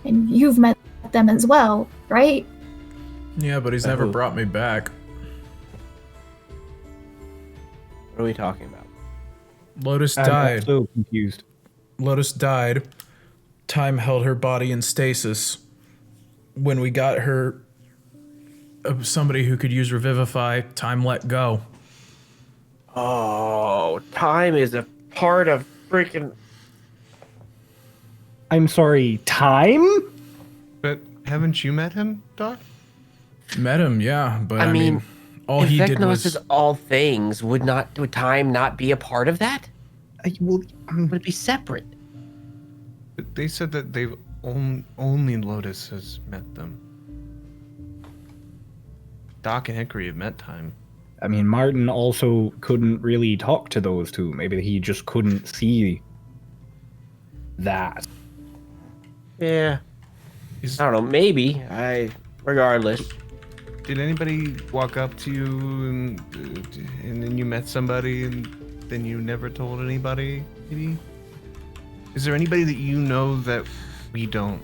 and you've met them as well, right? Yeah, but he's never brought me back. What are we talking about? Lotus I'm died. so confused. Lotus died. Time held her body in stasis. When we got her somebody who could use Revivify, time let go. Oh, time is a part of freaking. I'm sorry, time? But haven't you met him, Doc? Met him, yeah, but I mean, all if he did Vecnos was is all things, would time not be a part of that? Would it be separate? But they said that they've only Lotus has met them. Doc and Hickory have met time. I mean, Martin also couldn't really talk to those two. Maybe he just couldn't see that. Yeah. I don't know. Maybe. Regardless. Did anybody walk up to you and then you met somebody and then you never told anybody? Maybe. Is there anybody that you know that we don't?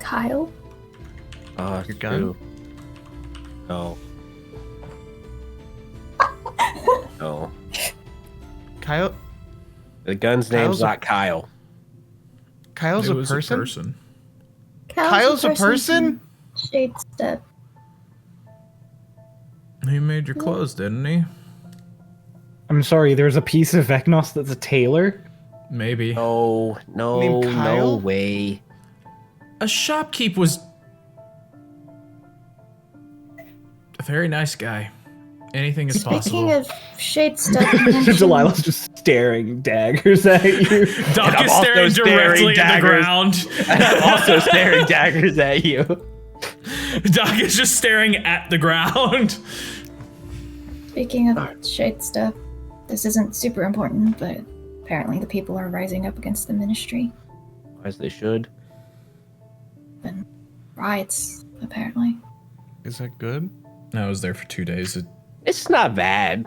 Kyle? Your gun? No. No. Kyle? The gun's name's not Kyle. Kyle's It a was person? Kyle's a person? Shade step. He made your clothes, didn't he? I'm sorry, there's a piece of Vecnos that's a tailor? Maybe. No, Named no Kyle? way. A shopkeep was a very nice guy. Anything is possible. Speaking of shade step, Delilah's just staring daggers at you. Doc I'm is also staring staring directly at the daggers. ground. And I'm also staring daggers at you. Doc is just staring at the ground. Speaking of shade stuff, this isn't super important, but apparently the people are rising up against the ministry. As they should. Been riots, apparently. Is that good? I was there for 2 days. It's not bad.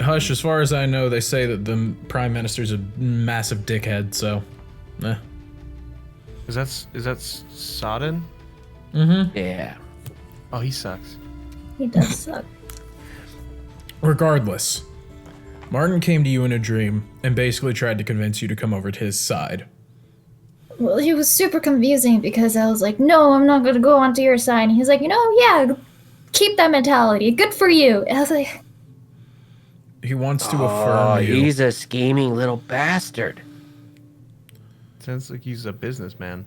Hush, as far as I know, they say that the prime minister's a massive dickhead, so Is that Sodden? Yeah. Oh, he sucks. He does suck. Regardless, Martin came to you in a dream and basically tried to convince you to come over to his side. Well, he was super confusing because I was like, no, I'm not gonna go onto your side. And he's like, yeah, keep that mentality. Good for you. And I was like, He wants to affirm you. He's a scheming little bastard. Sounds like he's a businessman.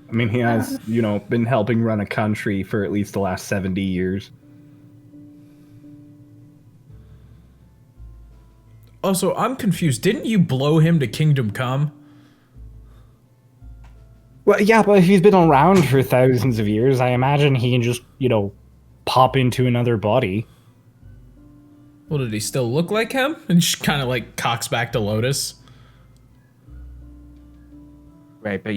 I mean, he has, been helping run a country for at least the last 70 years. Also, I'm confused. Didn't you blow him to Kingdom Come? Well, yeah, but if he's been around for thousands of years, I imagine he can just, pop into another body. Well, did he still look like him? And just kind of like cocks back to Lotus. Right, but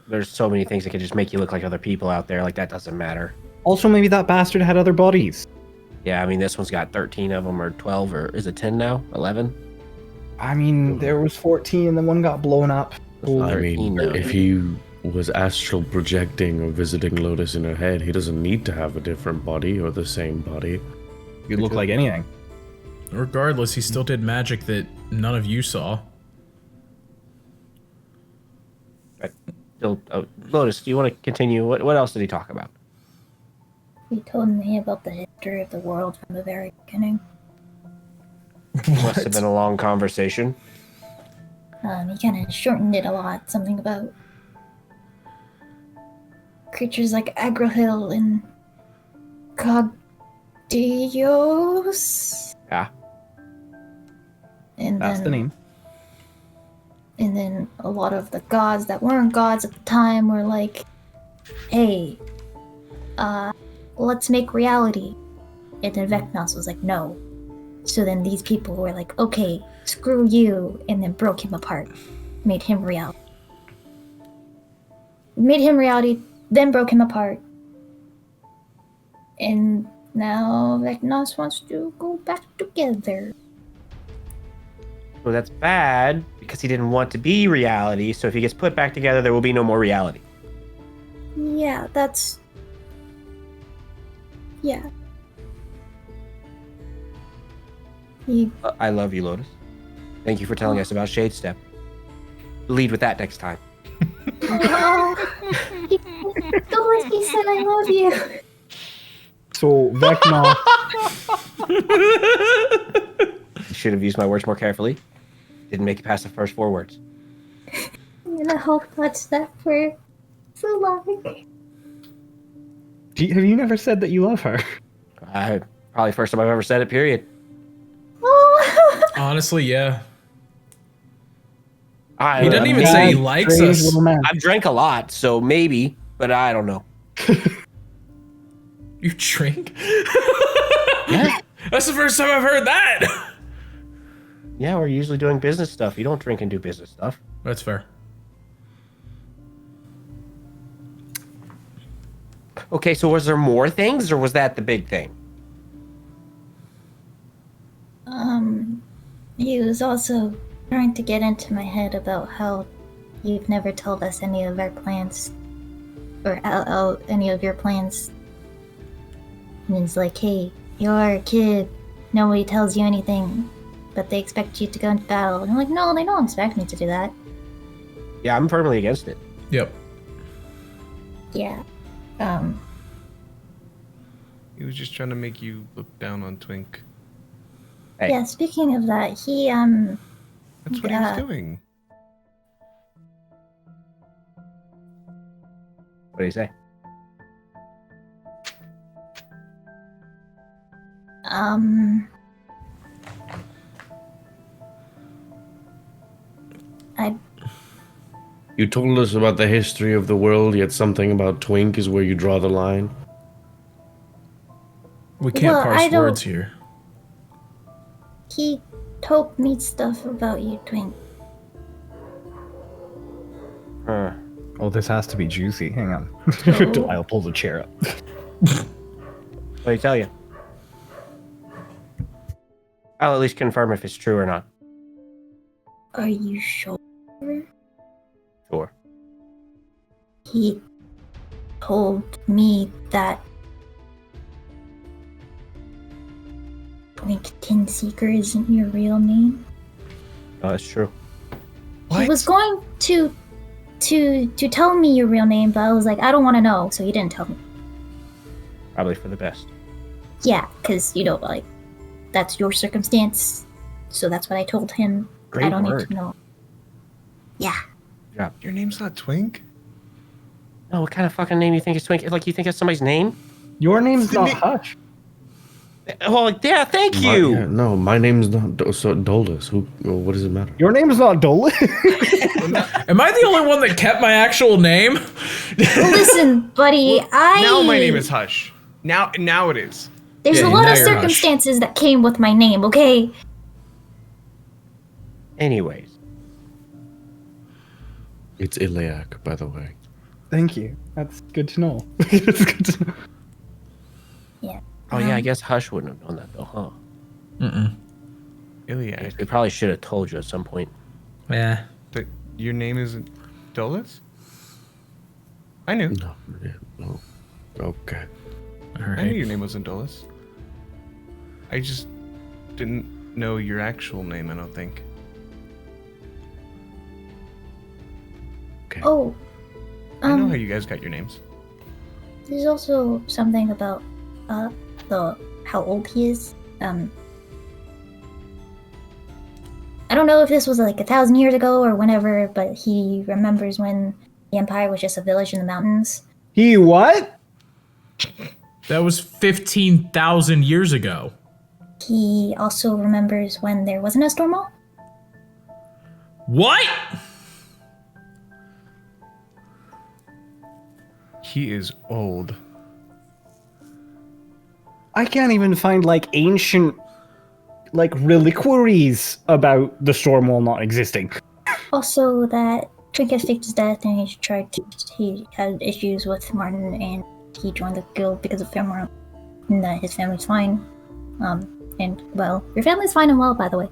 there's so many things that could just make you look like other people out there. Like, that doesn't matter. Also, maybe that bastard had other bodies. Yeah, I mean, this one's got 13 of them, or 12, or is it 10 now? 11? I mean, there was 14 and then one got blown up. I 13 mean, now. if he was astral projecting or visiting Lotus in her head, he doesn't need to have a different body or the same body. You look like anything. Regardless, he still did magic that none of you saw. Still, Lotus, do you want to continue? What else did he talk about? he told me about the history of the world from the very beginning. Must have been a long conversation. He kind of shortened it a lot. Something about creatures like Agrohill and Cogdios. Yeah. And That's then, the name. And then a lot of the gods that weren't gods at the time were like, hey, let's make reality. And then Vecnos was like, no. So then these people were like, okay, screw you, and then broke him apart. Made him reality. Made him reality, then broke him apart. And now Vecnos wants to go back together. So that's bad, because he didn't want to be reality, so if he gets put back together, there will be no more reality. Yeah, that's... Yeah. He... I love you, Lotus. Thank you for telling us about Shade Step. Lead with that next time. Dorothy said I love you. So, Vecna... I should have used my words more carefully. Didn't make it past the first 4 words. I'm gonna hold watch that for so long. have you never said that you love her? Probably first time I've ever said it, period. Oh. Honestly, yeah. He He doesn't even say he likes Strange us. little man. I've drank a lot, so maybe, but I don't know. You drink? Yeah. That's the first time I've heard that. Yeah, we're usually doing business stuff. You don't drink and do business stuff. That's fair. Okay, so was there more things, or was that the big thing? He was also trying to get into my head about how you've never told us any of our plans, or any of your plans. And it's like, hey, you're a kid, nobody tells you anything, but they expect you to go into battle. And I'm like, no, they don't expect me to do that. Yeah, I'm firmly against it. Yep. Yeah. He was just trying to make you look down on Twink. Hey. Yeah, speaking of that, he, That's what he was doing. What do you say? You told us about the history of the world, yet something about Twink is where you draw the line. We can't Well, parse I don't- words here. He told me stuff about you, Twink. Huh. Oh, this has to be juicy. Hang on. Oh. Delilah pulls a chair up. What did he tell you? I'll at least confirm if it's true or not. Are you sure? Sure. He told me that Twink Tinseeker isn't your real name. No, that's true. He was going to tell me your real name, but I was like, I don't want to know, so he didn't tell me. Probably for the best. Yeah, because, like, that's your circumstance, so that's what I told him. Great I don't word. need to know. Yeah. Yeah. Your name's not Twink? No, what kind of fucking name you think is Twink? Like, you think that's somebody's name? Your name's not Hush. Well, yeah, thank you. No, my name's not Dolus. What does it matter? Your name's not Dolan. Am I the only one that kept my actual name? Listen, buddy, Now my name is Hush. Now it is. There's Yeah, a lot now of you're Hush. circumstances that came with my name, okay? Anyways. It's Iliac, by the way. Thank you. That's good to know. That's good to know. Yeah. Oh, yeah, I guess Hush wouldn't have known that, though, huh? Iliac. We probably should have told you at some point. Yeah. But your name isn't Dolus? I knew. No. Yeah, no. Okay. All I knew right. your name wasn't Dolus. I just didn't know your actual name, I don't think. Okay. Oh, I know how you guys got your names. there's also something about how old he is. I don't know if this was like 1,000 years ago or whenever, but he remembers when the Empire was just a village in the mountains. He what? That was 15,000 years ago. He also remembers when there wasn't a storm wall. What? He is old. I can't even find like ancient like reliquaries about the storm wall not existing. Also, that Twink has faked his death, and he had issues with Martin, and he joined the guild because of Fairmore, and that his family's fine. And well, your family's fine and well, by the way.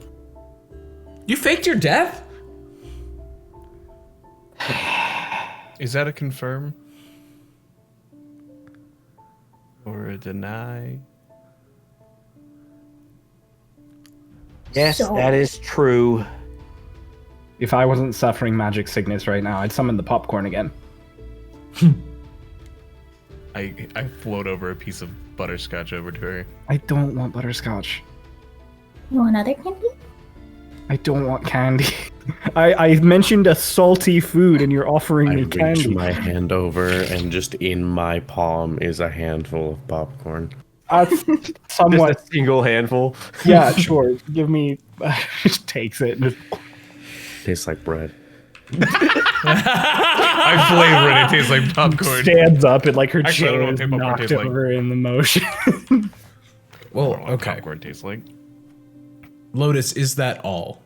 You faked your death? Is that a confirm? Or a deny? Yes, So- that is true. If I wasn't suffering magic sickness right now, I'd summon the popcorn again. I float over a piece of butterscotch over to her. I don't want butterscotch. You want another candy? I don't want candy. I mentioned a salty food and you're offering I me reach candy. my hand over, and just in my palm is a handful of popcorn. That's somewhat. Just a single handful. Yeah, sure. Give me. Just takes it. And just, Tastes like bread. I flavor it. It tastes like popcorn. stands up and like her Actually, I don't chair know what is popcorn knocked tastes like. over in the motion. Well, I don't know what okay. popcorn tastes like. Lotus, is that all?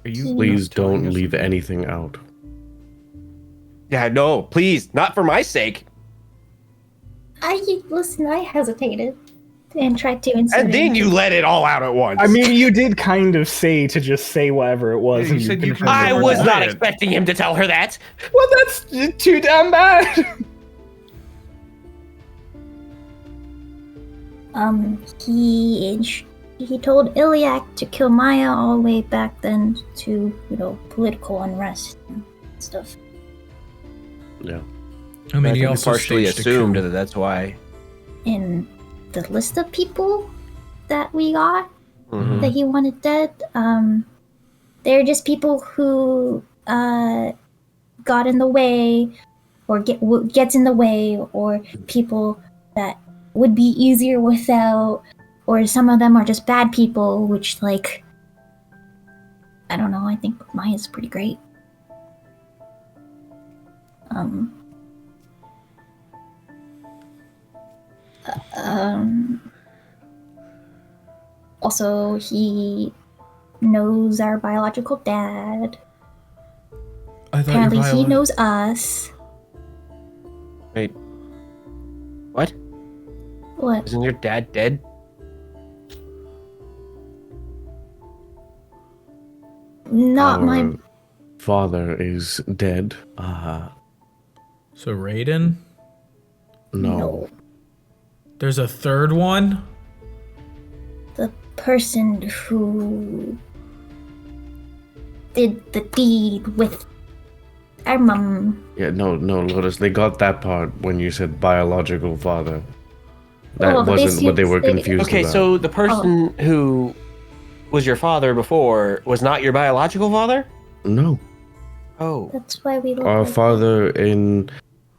Are you Please not telling don't us leave something? anything out. Yeah, no, please, not for my sake. I hesitated and tried to insert And it then into- you let it all out at once. I mean, you did kind of say to just say whatever it was, Yeah, you and said you've been you can trying to I never was deny not it. expecting him to tell her that. Well, that's too damn bad. He told Iliac to kill Maya all the way back then to, political unrest and stuff. Yeah. I mean, I he think we also partially staged a assumed coup. that that's why. In the list of people that we got Mhm. that he wanted dead, they're just people who got in the way or gets in the way, or people that would be easier without, or some of them are just bad people, which, like, I don't know, I think Maya's pretty great. Also, he knows our biological dad. I thought Apparently, your he knows us. Wait. What? What? Isn't your dad dead? Not Our my. father is dead. So Raiden? No. There's a third one? The person who did the deed with our mom. Yeah, no, Lotus. They got that part when you said biological father. That Oh, but they wasn't what they were seem- confused Okay, about. so the person who was your father before was not your biological father? No. Oh. That's why we look Our like father in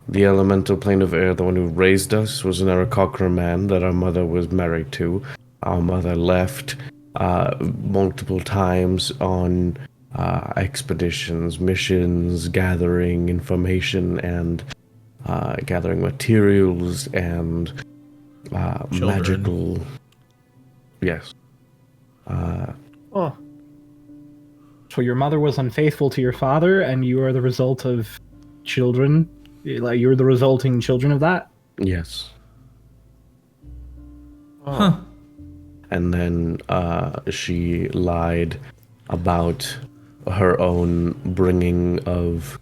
the elemental plane of air, the one who raised us, was an Aarakocra man that our mother was married to. Our mother left multiple times on expeditions, missions, gathering information and gathering materials and Children. magical. Yes. Oh. So your mother was unfaithful to your father, and you are the result of children. Like, you're the resulting children of that. Yes. Huh. And then she lied about her own bringing of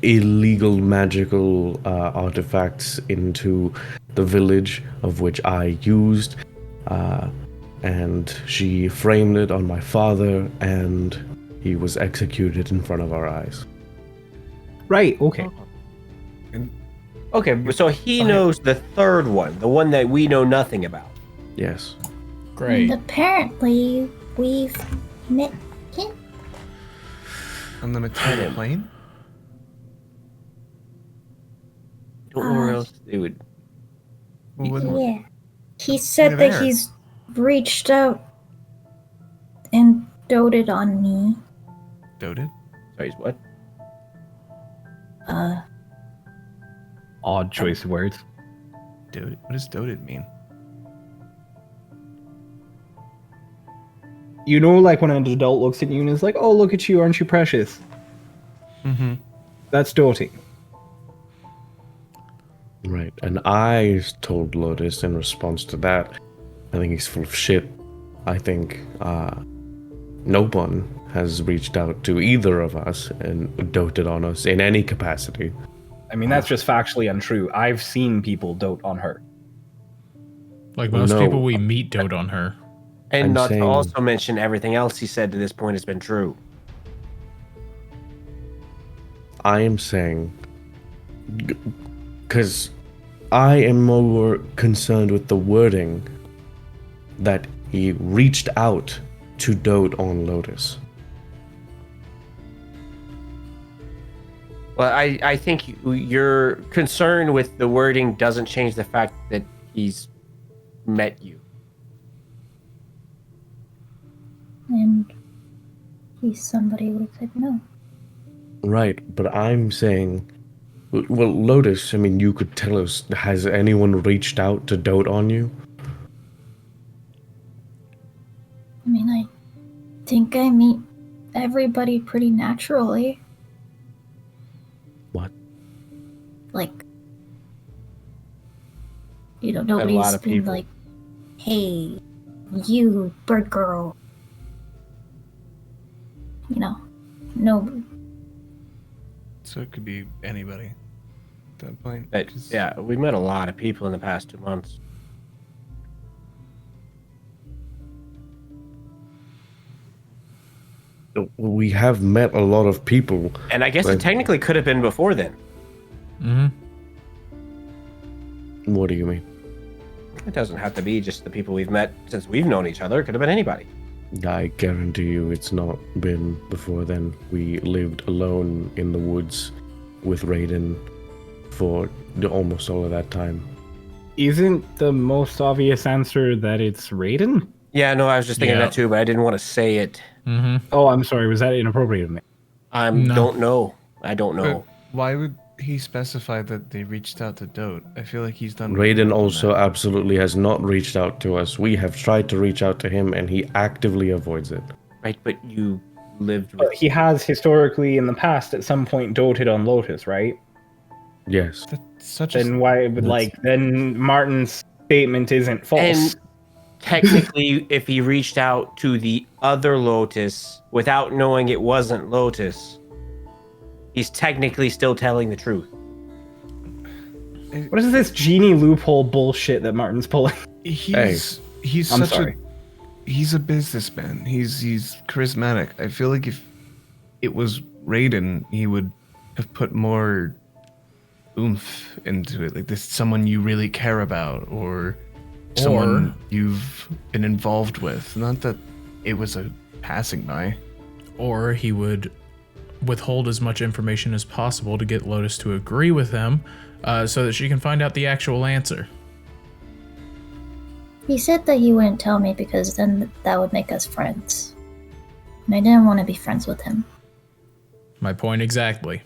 illegal magical artifacts into the village, of which I used, and she framed it on my father, and he was executed in front of our eyes. Right. Okay. Okay, so he knows the third one, the one that we know nothing about. Yes. Great. And apparently, we've met him. On the material plane? I don't know where else they would. Well, wouldn't- Yeah. He said Kind that of air. he's reached out and doted on me. Doted? Sorry, what? Odd choice of words. Doted? What does doted mean? You know, like when an adult looks at you and is like, "Oh, look at you, aren't you precious?" Mm-hmm. That's doting. Right. And I told Lotus in response to that, I think he's full of shit. I think no one has reached out to either of us and doted on us in any capacity. I mean, that's just factually untrue. I've seen people dote on her. Like most No. people we meet dote on her. And I'm not saying- to also mention everything else he said to this point has been true. I am saying, because I am more concerned with the wording that he reached out to dote on Lotus. Well, I think your concern with the wording doesn't change the fact that he's met you. And he's somebody who said no. Right, but I'm saying, well, Lotus, I mean, you could tell us, has anyone reached out to dote on you? I mean, I think I meet everybody pretty naturally. What? Like, you know, lot nobody's of been people. like, hey, you, bird girl. You know, no. So it could be anybody at that point. But, 'cause- yeah, we met a lot of people in the past 2 months. We have met a lot of people. And I guess it Like- technically could have been before then. Mm-hmm. What do you mean? It doesn't have to be just the people we've met since we've known each other. It could have been anybody. I guarantee you it's not been before then. We lived alone in the woods with Raiden for almost all of that time. Isn't the most obvious answer that it's Raiden? Yeah, no, I was just thinking Yeah. that too, but I didn't want to say it. Mm-hmm. Oh, I'm sorry. Was that inappropriate of me? No. Don't know. I don't know. But why would he specify that they reached out to Dote? I feel like he's done. Raiden more than also that. absolutely has not reached out to us. We have tried to reach out to him and he actively avoids it. Right, but you lived But with... he has historically in the past at some point doted on Lotus, right? Yes. That's such a. Then why would then Martin's statement isn't false? And technically, if he reached out to the other Lotus without knowing it wasn't Lotus, he's technically still telling the truth. What is this genie loophole bullshit that Martin's pulling? He's I'm such sorry. he's a businessman. He's charismatic. I feel like if it was Raiden, he would have put more oomph into it. Like this, someone you really care about, or someone you've been involved with. Not that it was a passing by. Or he would withhold as much information as possible to get Lotus to agree with him, so that she can find out the actual answer. He said that you wouldn't tell me because then that would make us friends. And I didn't want to be friends with him. My point exactly.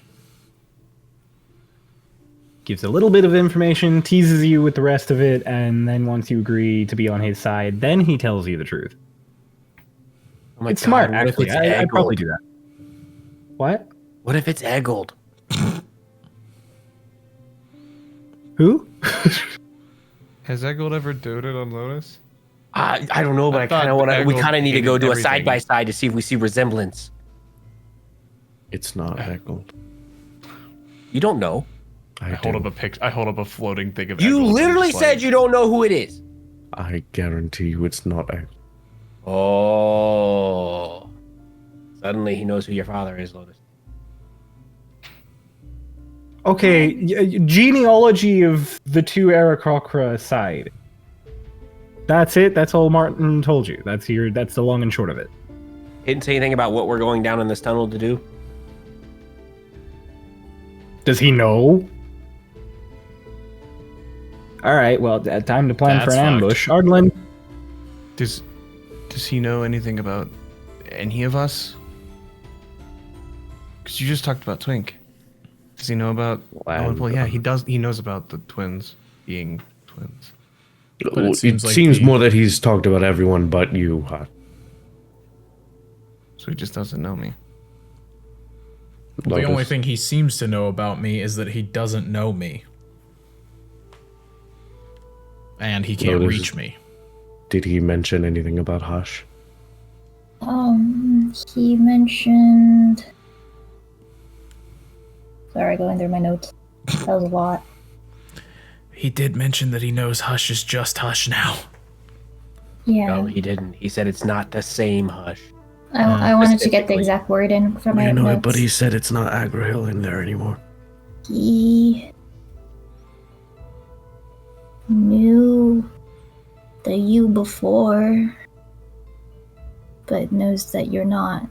Gives a little bit of information, teases you with the rest of it, and then once you agree to be on his side, then he tells you the truth. Oh my It's God, smart, what if actually. it's I'd probably Eggold? do that. What? What if it's Eggold? Who? Has Eggold ever doted on Lotus? I don't know, but I I kind of thought want to. We Eggold kind of need to go hated do a everything. side by side to see if we see resemblance. It's not Heckled. You don't know. I hold up a I hold up a floating thing of. You Eggold and literally just said you don't know who it is. I guarantee you it's not Heckled. Oh. Suddenly he knows who your father is, Lotus. Okay, genealogy of the two Aarakocra aside. That's it. That's all Martin told you. That's the long and short of it. Didn't say anything about what we're going down in this tunnel to do. Does he know? All right. Well, time to plan for That's an fucked. ambush. Ardlin, Does he know anything about any of us? Because you just talked about Twink. Does he know about? Land, Well, yeah, he does. He knows about the twins being twins. But it seems like more that he's talked about everyone but you, Hot. So he just doesn't know me. The only Lotus. thing he seems to know about me is that he doesn't know me. And he can't Lotus. reach me. Did he mention anything about Hush? He mentioned. Sorry, going through my notes. That was a lot. He did mention that he knows Hush is just Hush now. Yeah. No, he didn't. He said it's not the same Hush. I wanted to get the Specifically. exact word in from my I know notes. it, but he said it's not Agrahill in there anymore. He knew the you before, but knows that you're not.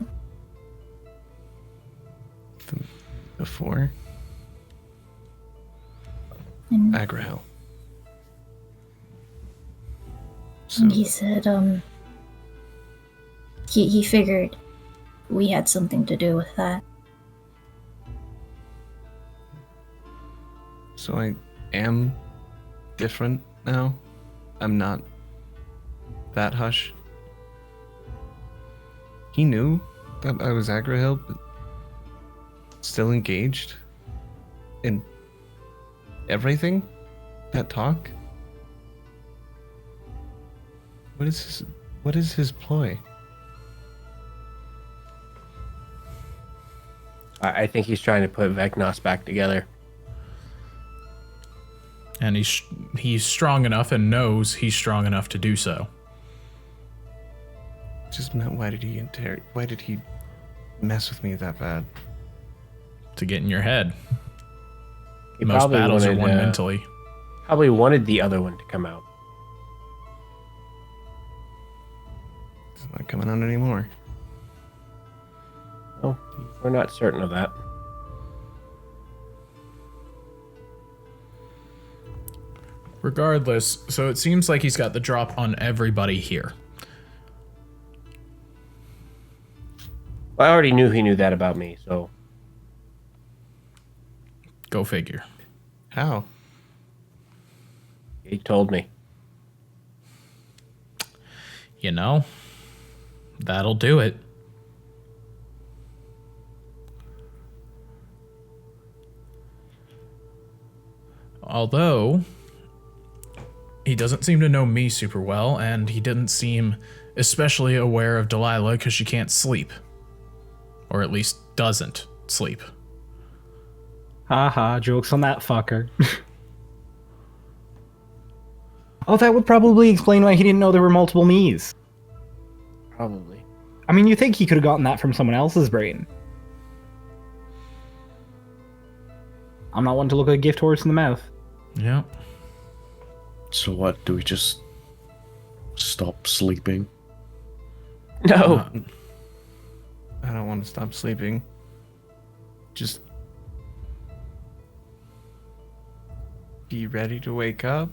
Before And Agrahill. So he said, he figured we had something to do with that. so I am different now. I'm not that Hush. He knew that I was Agrahil, but still engaged in everything? That talk? What is his ploy? I think he's trying to put Vecnos back together. And he's strong enough and knows he's strong enough to do so. Just meant, why did he mess with me that bad? To get in your head. He Most probably battles are wanted, won mentally. Probably wanted the other one to come out. It's not coming out anymore. Oh, we're not certain of that. Regardless, so it seems like he's got the drop on everybody here. Well, I already knew he knew that about me, so... Go figure. How? He told me. You know, that'll do it. Although, he doesn't seem to know me super well, and he didn't seem especially aware of Delilah because she can't sleep. Or at least doesn't sleep. Haha, jokes on that fucker. Oh, that would probably explain why he didn't know there were multiple me's. Probably. I mean, you think he could have gotten that from someone else's brain. I'm not one to look a gift horse in the mouth. Yeah. So what? Do we just stop sleeping? No. I don't want to stop sleeping. Just be ready to wake up.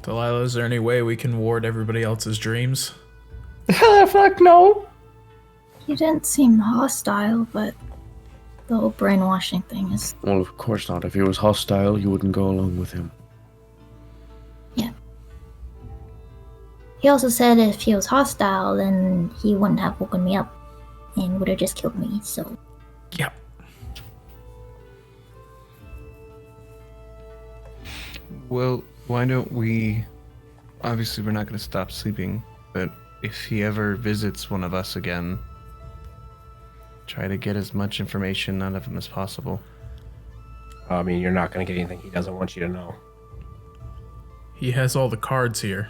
Delilah, is there any way we can ward everybody else's dreams? Fuck no! You didn't seem hostile, but the whole brainwashing thing is... Well, of course not. If he was hostile, you wouldn't go along with him. Yeah. He also said if he was hostile, then he wouldn't have woken me up and would have just killed me, so... Yeah. Well, why don't we... Obviously, we're not going to stop sleeping, but if he ever visits one of us again, try to get as much information out of him as possible. I mean, you're not going to get anything he doesn't want you to know. He has all the cards here.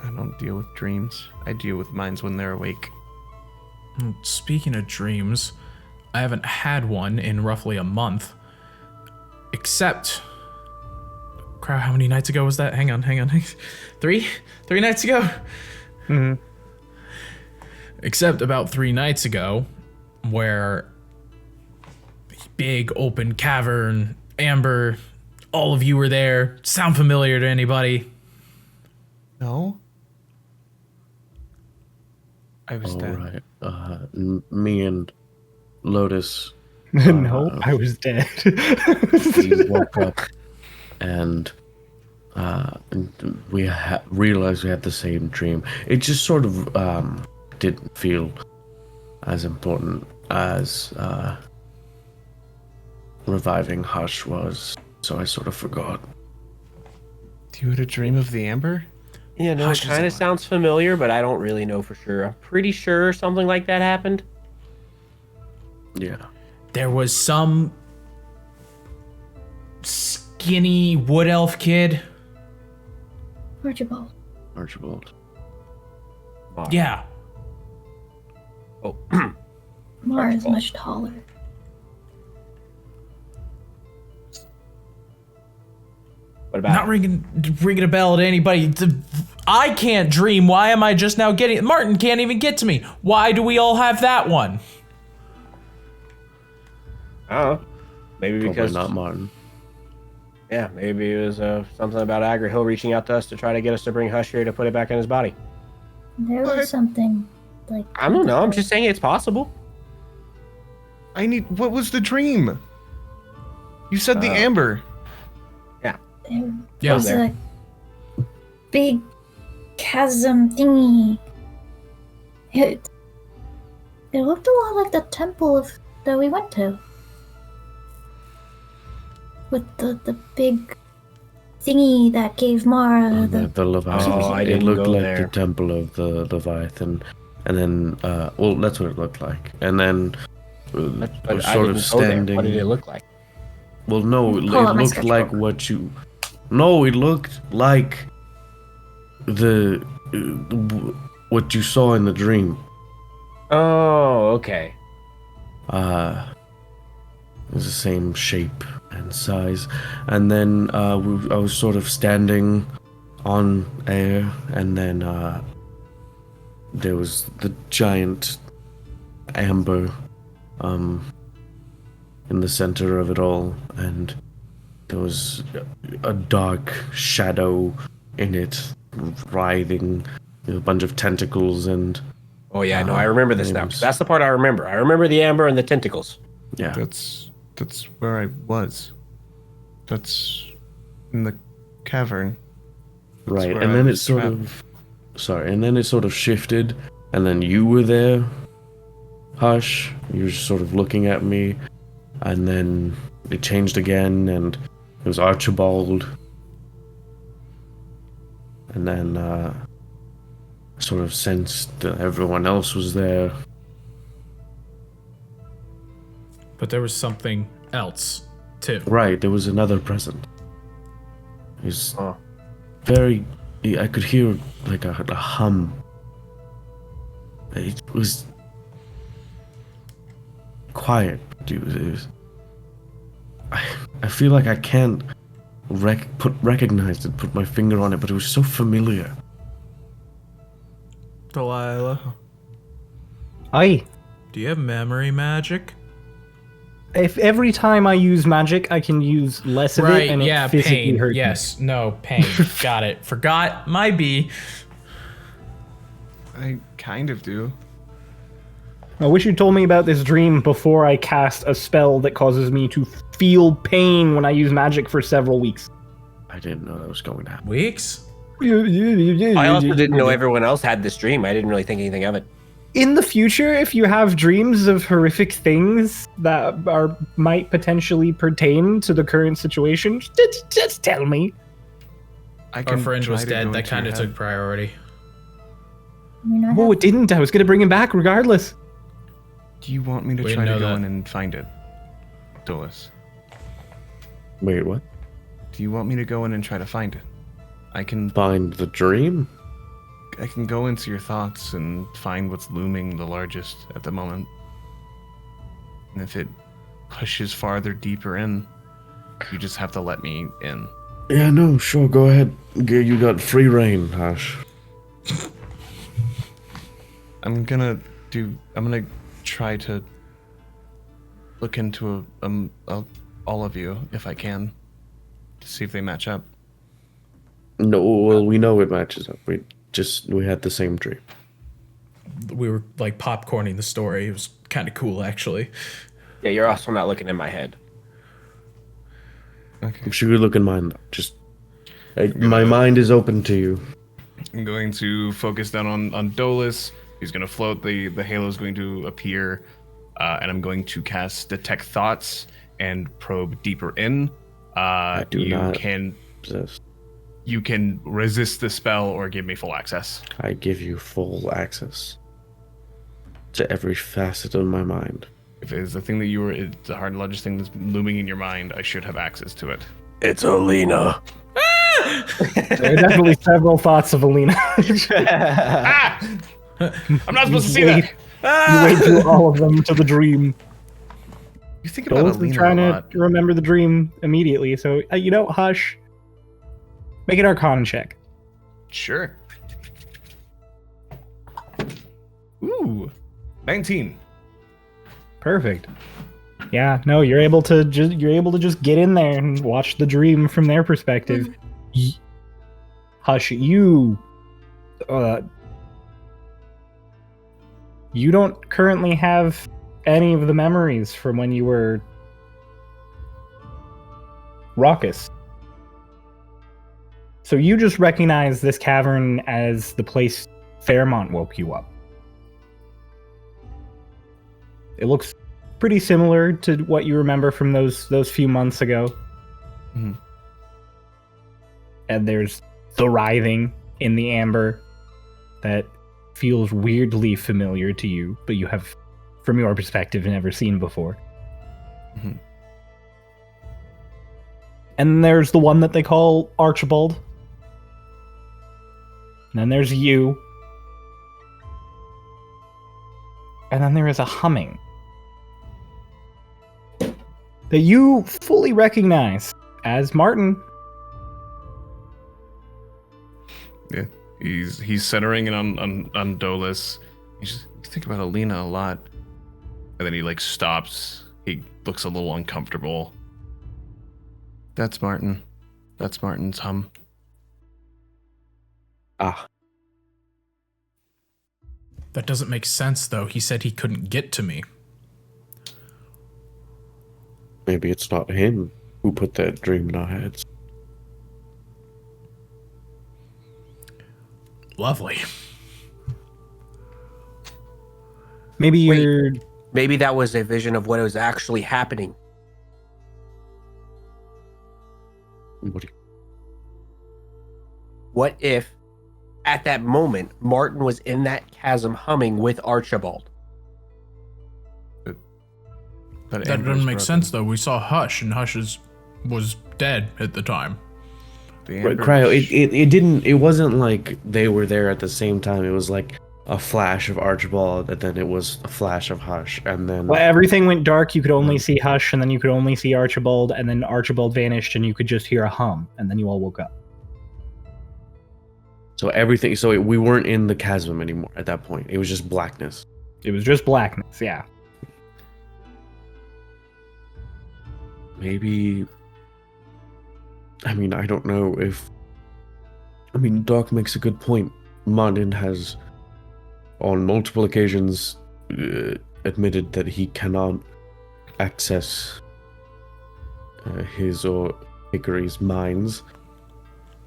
I don't deal with dreams. I deal with minds when they're awake. Speaking of dreams, I haven't had one in roughly a month. Except... Crap, how many nights ago was that? Hang on. 3 nights ago? Mm-hmm. Except about 3 nights ago, where... Big open cavern, amber, all of you were there. Sound familiar to anybody? No? I was All dead. right. Me and Lotus. No, I was dead. We woke up and we realized we had the same dream. It just sort of didn't feel as important as reviving Hush was, so I sort of forgot. You had a dream of the amber? Yeah, no, it kind of sounds familiar, but I don't really know for sure. I'm pretty sure something like that happened. Yeah. There was some skinny wood elf kid. Archibald. Archibald. Yeah. Oh. Mara is much taller. What about Not ringing a bell to anybody. I can't dream. Why am I just now getting... Martin can't even get to me. Why do we all have that one? I don't know. Maybe Probably because not Martin. Yeah, maybe it was something about Agrahil reaching out to us to try to get us to bring Hush here to put it back in his body. There was something like... I don't know. I'm just saying it's possible. What was the dream? You said the amber. There Yeah. was a big chasm thingy. It looked a lot like the temple that we went to. With the big thingy that gave Mara The Leviathan. Oh, I it didn't looked go like there. the temple of the Leviathan, and then well, that's what it looked like. And then But I was I sort didn't of go there. standing. What did it look like? Well, no, it Pull out my looked like sketchbook. what you. No, it looked like the what you saw in the dream. Oh, okay. It was the same shape and size, and then I was sort of standing on air, and then there was the giant amber in the center of it all, and there was a dark shadow in it, writhing, with a bunch of tentacles, and Oh yeah, no, I remember this now. names. That's the part I remember. I remember the amber and the tentacles. yeah. That's where I was. That's in the cavern. Right, where and I then it was sort trapped. of, sorry, and then it sort of shifted, and then you were there, Hush. You were just sort of looking at me, and then it changed again, and it was Archibald, and then sort of sensed that everyone else was there. But there was something else too. Right, there was another present. It was Oh. very. I could hear like a hum. It was quiet. It was, I feel like I can't recognize it, put my finger on it, but it was so familiar. Delilah, Aye. do you have memory magic? If every time I use magic, I can use less of it, Right, and yeah, it physically pain. hurts me. Yes, no, pain. Got it. Forgot my B. I kind of do. I wish you told me about this dream before I cast a spell that causes me to feel pain when I use magic for several weeks. I didn't know that was going to happen. Weeks? I also didn't know everyone else had this dream. I didn't really think anything of it. In the future, if you have dreams of horrific things that might potentially pertain to the current situation, just tell me. Our friend was try to dead. go That into kind your of head. took priority. I mean, I Oh, it didn't. I was going to bring him back regardless. Do you want me to We try to know go that. in and find it, Dolus? Wait, what? Do you want me to go in and try to find it? I can Find the dream? go into your thoughts and find what's looming the largest at the moment. And if it pushes farther deeper in, you just have to let me in. Yeah, no, sure, go ahead. You got free reign, Hush. I'm gonna try to look into all of you if I can, to see if they match up. No, well, we know it matches up. We had the same dream. We were like popcorning the story. It was kind of cool, actually. Yeah, you're also not looking in my head. I'm sure you look in mine, though. Just, my mind is open to you. I'm going to focus down on Dolus. He's going to float. The halo is going to appear, and I'm going to cast Detect Thoughts and probe deeper in. I do you not can possess. you can resist the spell or give me full access. I give you full access to every facet of my mind. If it's the thing that it's the hard largest thing that's looming in your mind, I should have access to it. It's Alina. There are definitely several thoughts of Alina. I'm not supposed to see Wait. that. You wait through all of them to the dream. You think about Dolus is Alina trying a lot. to remember the dream immediately, so, Hush. Make an Arcana check. Sure. Ooh, 19. Perfect. Yeah, no, you're able to just get in there and watch the dream from their perspective. Hush, you don't currently have any of the memories from when you were raucous. So you just recognize this cavern as the place Fairmont woke you up. It looks pretty similar to what you remember from those few months ago. Mm-hmm. And there's the writhing in the amber that feels weirdly familiar to you, but you have, from your perspective, never seen before. Mm-hmm. And there's the one that they call Archibald. And then there's you. And then there is a humming that you fully recognize as Martin. Yeah, he's centering in on Dolus. You think about Alina a lot, and then he like stops. He looks a little uncomfortable. That's Martin. That's Martin's hum. Ah, That doesn't make sense, though. He said he couldn't get to me. maybe it's not him who put that dream in our heads. Lovely. Maybe Wait. you're... Maybe that was a vision of what was actually happening. What if, at that moment, Martin was in that chasm humming with Archibald? But That Amber's doesn't make brother- sense, though. We saw Hush, and Hush was dead at the time. the Right, Amber's- Cryo, it wasn't like they were there at the same time. It was like a flash of Archibald, and then it was a flash of Hush, and then Well, everything went dark. You could only see Hush, and then you could only see Archibald, and then Archibald vanished, and you could just hear a hum, and then you all woke up. so everything. So we weren't in the chasm anymore at that point. It was just blackness. It was just blackness, yeah. Maybe. I mean, I don't know if. I mean, Doc makes a good point. Martin has, on multiple occasions, admitted that he cannot access his or Hickory's minds.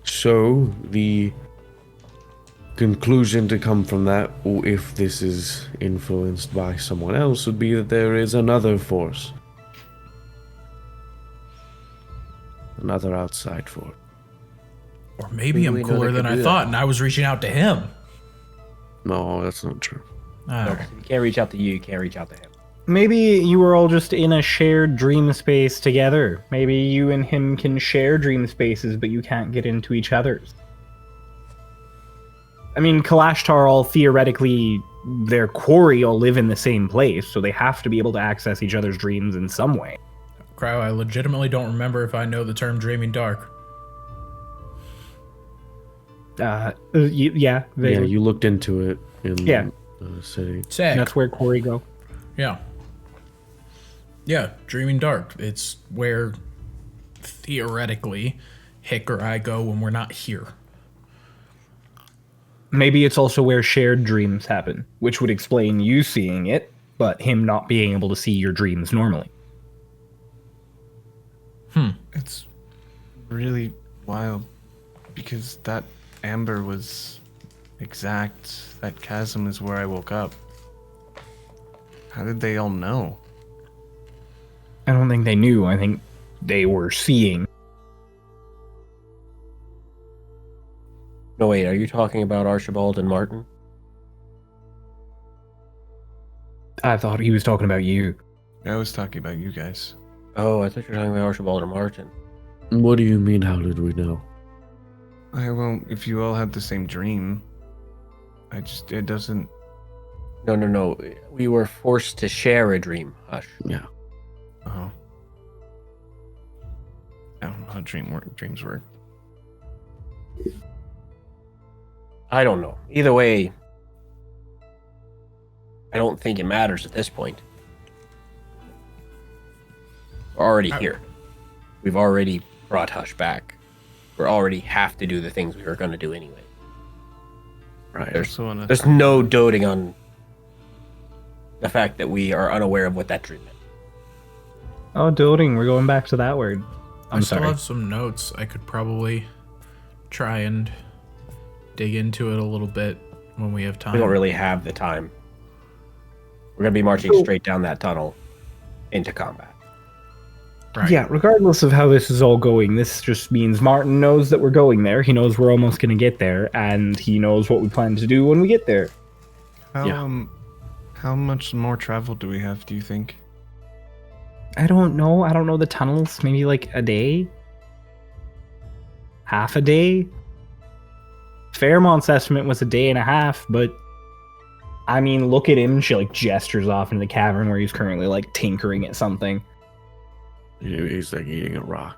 So, the conclusion to come from that, or if this is influenced by someone else, would be that there is another force. Another outside force. Or maybe Maybe I'm we know cooler they than could I do thought, that. and I was reaching out to him. No, that's not true. All No, right. you can't reach out to you. You can't reach out to him. Maybe you were all just in a shared dream space together. Maybe you and him can share dream spaces, but you can't get into each other's. I mean, Kalashtar all theoretically, their quarry all live in the same place, so they have to be able to access each other's dreams in some way. Cryo, I legitimately don't remember if I know the term dreaming dark. Yeah, Yeah, vaguely. you looked into it in Yeah. the city. Sick. That's where quarry go. Yeah. Yeah, dreaming dark. It's where, theoretically, Hick or I go when we're not here. Maybe it's also where shared dreams happen, which would explain you seeing it, but him not being able to see your dreams normally. It's really wild because that amber was exact. That chasm is where I woke up. How did they all know? I don't think they knew. I think they were seeing. No, wait. Are you talking about Archibald and Martin? I thought he was talking about you. I was talking about you guys. Oh, I thought you were talking about Archibald or Martin. What do you mean, how did we know? If you all had the same dream, it doesn't. No. We were forced to share a dream. Hush. Yeah. Oh. I don't know how dreams work. I don't know. Either way, I don't think it matters at this point. We're already here. We've already brought Hush back. We already have to do the things we were going to do anyway. Right. There's So no doting on the fact that we are unaware of what that dream is. Oh, doting. We're going back to that word. I still have some notes. I could probably try and dig into it a little bit when we have time. We don't really have the time. We're going to be marching straight down that tunnel into combat. Right. Yeah, regardless of how this is all going, this just means Martin knows that we're going there. He knows we're almost going to get there, and he knows what we plan to do when we get there. How much more travel do we have, do you think? I don't know. I don't know the tunnels. Maybe like a day? Half a day? Fairmont's estimate was a day and a half, but I mean, look at him. She like gestures off into the cavern where he's currently like tinkering at something. He's like eating a rock.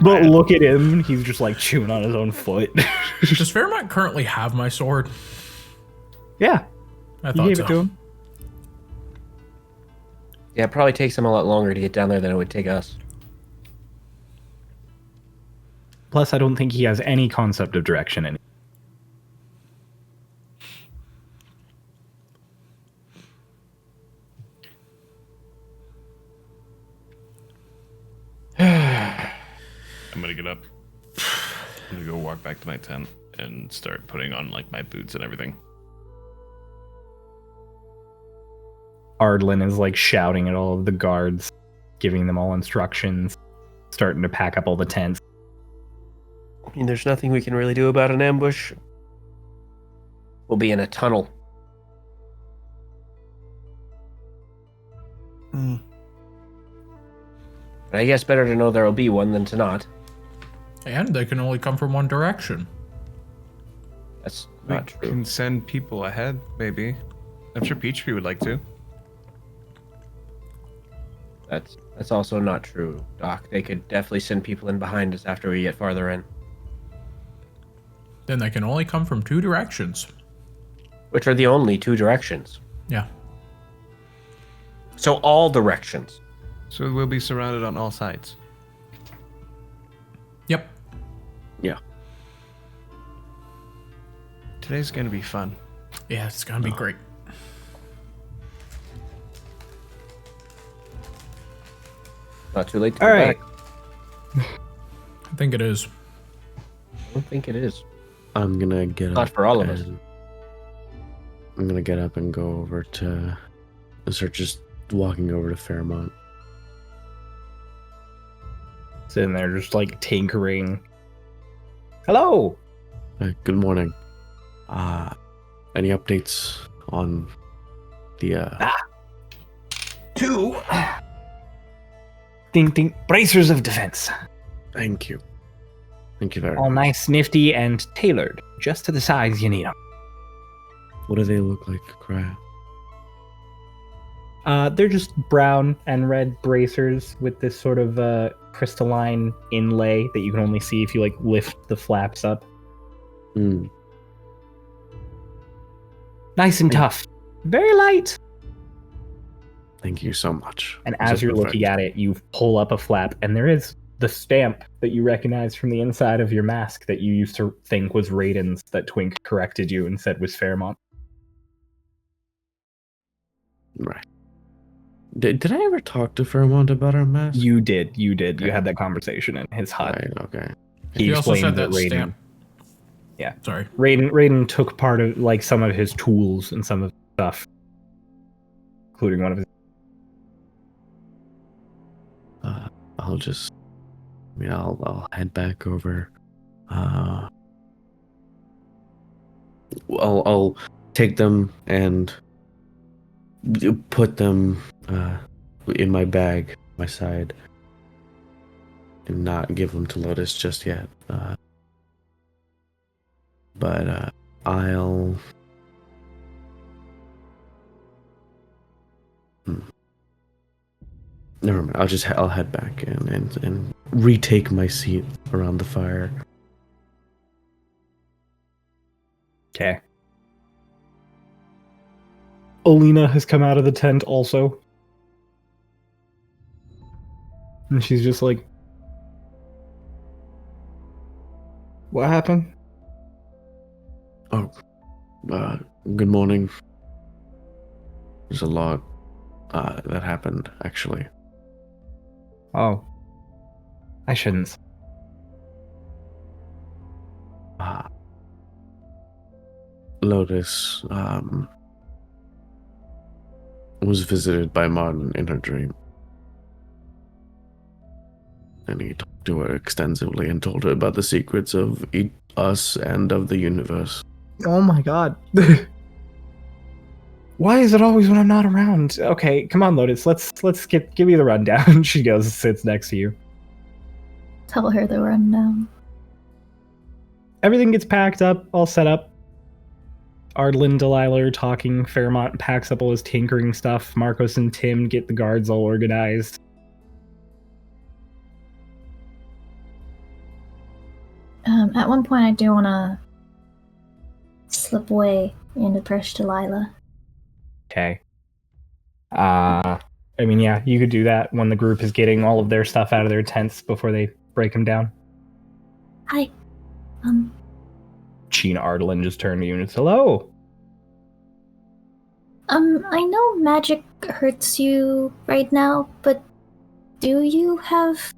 But look at him. He's just like chewing on his own foot. Does Fairmont currently have my sword? Yeah. I You thought gave so. it to him. Yeah, it probably takes him a lot longer to get down there than it would take us. Plus, I don't think he has any concept of direction in it. I'm gonna get up. I'm gonna go walk back to my tent and start putting on like my boots and everything. Ardlin is like shouting at all of the guards, giving them all instructions, starting to pack up all the tents. I mean, there's nothing we can really do about an ambush. We'll be in a tunnel. But I guess better to know there'll be one than to not. And they can only come from one direction. That's We not true. can send people ahead, maybe. I'm sure Peachtree would like to. That's also not true, Doc. They could definitely send people in behind us after we get farther in. Then they can only come from two directions. Which are the only two directions. Yeah. So all directions. So we'll be surrounded on all sides. Yep. Yeah. Today's gonna be fun. Yeah, it's gonna be great. Not too late to All go right. back. I think it is. I don't think it is. I'm gonna get up. Not for all of us. and- I'm gonna get up and go over to start just walking over to Fairmont. Sitting there just like tinkering. Hello! Good morning. Any updates on the Two. Ding ding. Bracers of defense. Thank you. Thank you very All much. nice, nifty, and tailored. Just to the size you need them. What do they look like, Crab? They're just brown and red bracers with this sort of crystalline inlay that you can only see if you like lift the flaps up. Mm. Nice and tough. Very light. Thank you so much. And It's as a you're looking perfect- at it, you pull up a flap, and there is the stamp that you recognize from the inside of your mask that you used to think was Raiden's, that Twink corrected you and said was Fairmont. Right. Did I ever talk to Fairmont about our mask? You did. You Okay. had that conversation in his hut. Right, okay. He also explained said that Raiden, stamp. Yeah. Sorry. Raiden took part of like some of his tools and some of his stuff, including one of his. I'll head back over. I'll take them and put them in my bag, my side, and not give them to Lotus just yet. But I'll. Never mind. I'll head back and retake my seat around the fire. Okay. Alina has come out of the tent also. And she's just like, what happened? Good morning. There's a lot that happened, actually. Oh. I shouldn't. Lotus was visited by Martin in her dream. And he talked to her extensively and told her about the secrets of us and of the universe. Oh my god. Why is it always when I'm not around? Okay, come on, Lotus. Let's give me the rundown. She goes, sits next to you. Tell her the rundown. Everything gets packed up, all set up. Ardlin and Delilah are talking. Fairmont packs up all his tinkering stuff. Marcos and Tim get the guards all organized. At one point, I do want to slip away and approach Delilah. Okay. I mean, yeah, you could do that when the group is getting all of their stuff out of their tents before they break them down. Hi. Gene Ardlin just turned to you and said, hello. I know magic hurts you right now, but do you have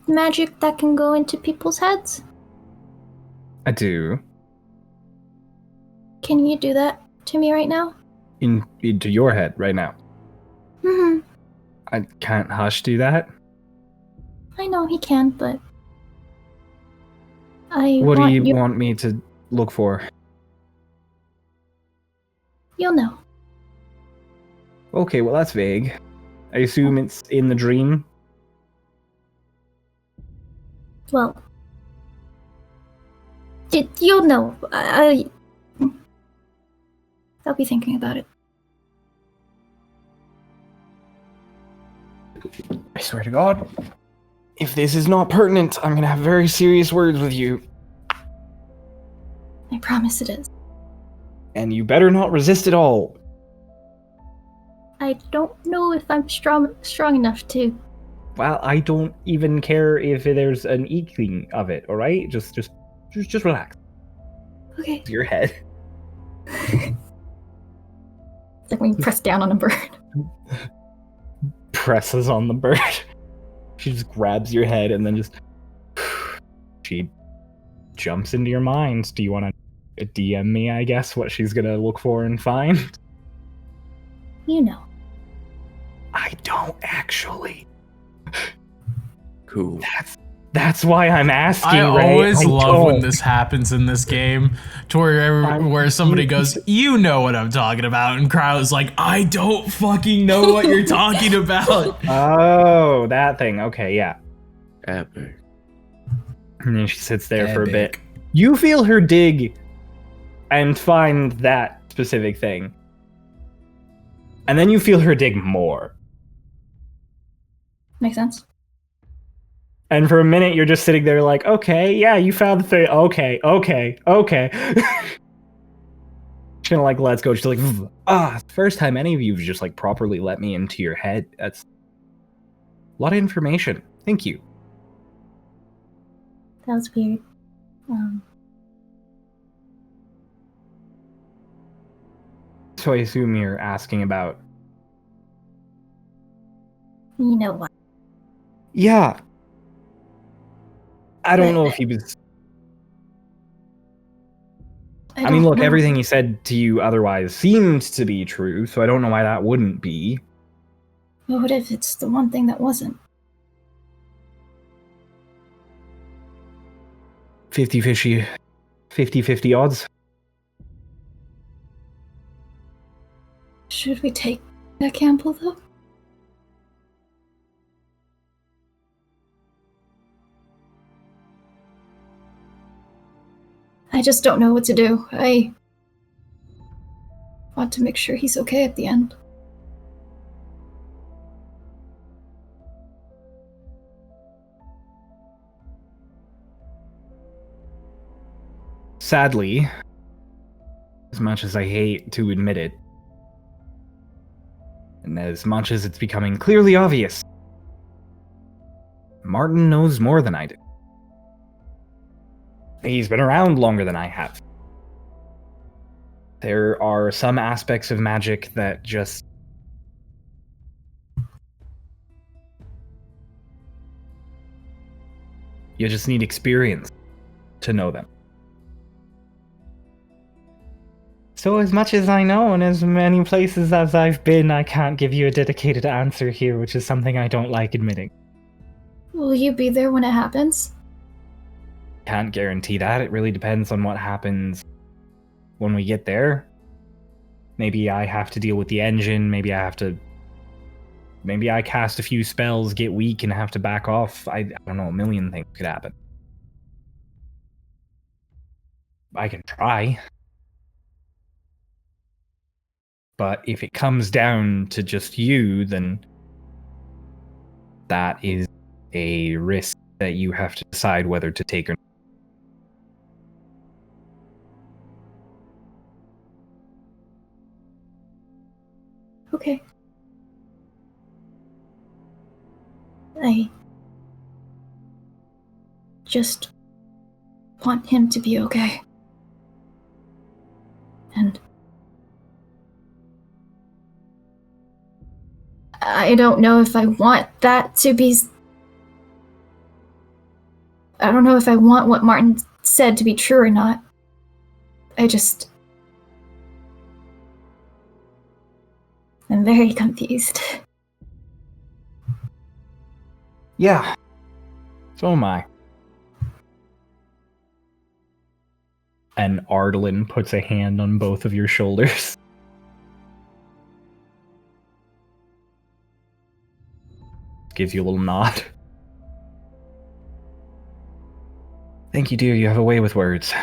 magic that can go into people's heads? I do. Can you do that to me right now? Into your head right now. Mm-hmm. I can't Hush do that. I know he can, but What do you want me to look for? You'll know. Okay, well that's vague. I assume it's in the dream. Well, you'll know. I'll be thinking about it. I swear to God, if this is not pertinent, I'm gonna have very serious words with you. I promise it is. And you better not resist at all. I don't know if I'm strong enough to. Well, I don't even care if there's an inkling of it, alright? Just relax. Okay. Your head. It's like when you press down on a bird. Presses on the bird. She just grabs your head and then just... She jumps into your mind. Do you want to DM me, I guess, what she's gonna look for and find? You know. I don't actually. Cool. That's why I'm asking. I Ray. always love when don't. this happens in this game, to where somebody goes, "You know what I'm talking about," and Crow's like, "I don't fucking know what you're talking about." Oh, that thing. Okay, yeah. Epic. And then she sits there for a bit. Epic. You feel her dig and find that specific thing. And then you feel her dig more. Makes sense. And for a minute, you're just sitting there like, okay, yeah, you found the thing. Okay. She kind of like lets go. She's like, it's the first time any of you have just like properly let me into your head. That's a lot of information. Thank you. That was weird. So I assume you're asking about... You know what? Yeah. I don't know if he was... I mean, look, everything he said to you otherwise seemed to be true, so I don't know why that wouldn't be. What if it's the one thing that wasn't? 50-50 odds. Should we take that gamble, though? I just don't know what to do. I want to make sure he's okay at the end. Sadly, as much as I hate to admit it, and as much as it's becoming clearly obvious, Martin knows more than I do. He's been around longer than I have. There are some aspects of magic that just... You just need experience to know them. So as much as I know, and as many places as I've been, I can't give you a dedicated answer here, which is something I don't like admitting. Will you be there when it happens? Can't guarantee that. It really depends on what happens when we get there. Maybe I have to deal with the engine, maybe I cast a few spells, get weak, and have to back off. I don't know, a million things could happen. I can try. But if it comes down to just you, then that is a risk that you have to decide whether to take or not. Okay. I just want him to be okay. And I don't know if I want that to be... I don't know if I want what Martin said to be true or not. I'm very confused. Yeah. So am I. And Ardlin puts a hand on both of your shoulders. Gives you a little nod. Thank you, dear. You have a way with words.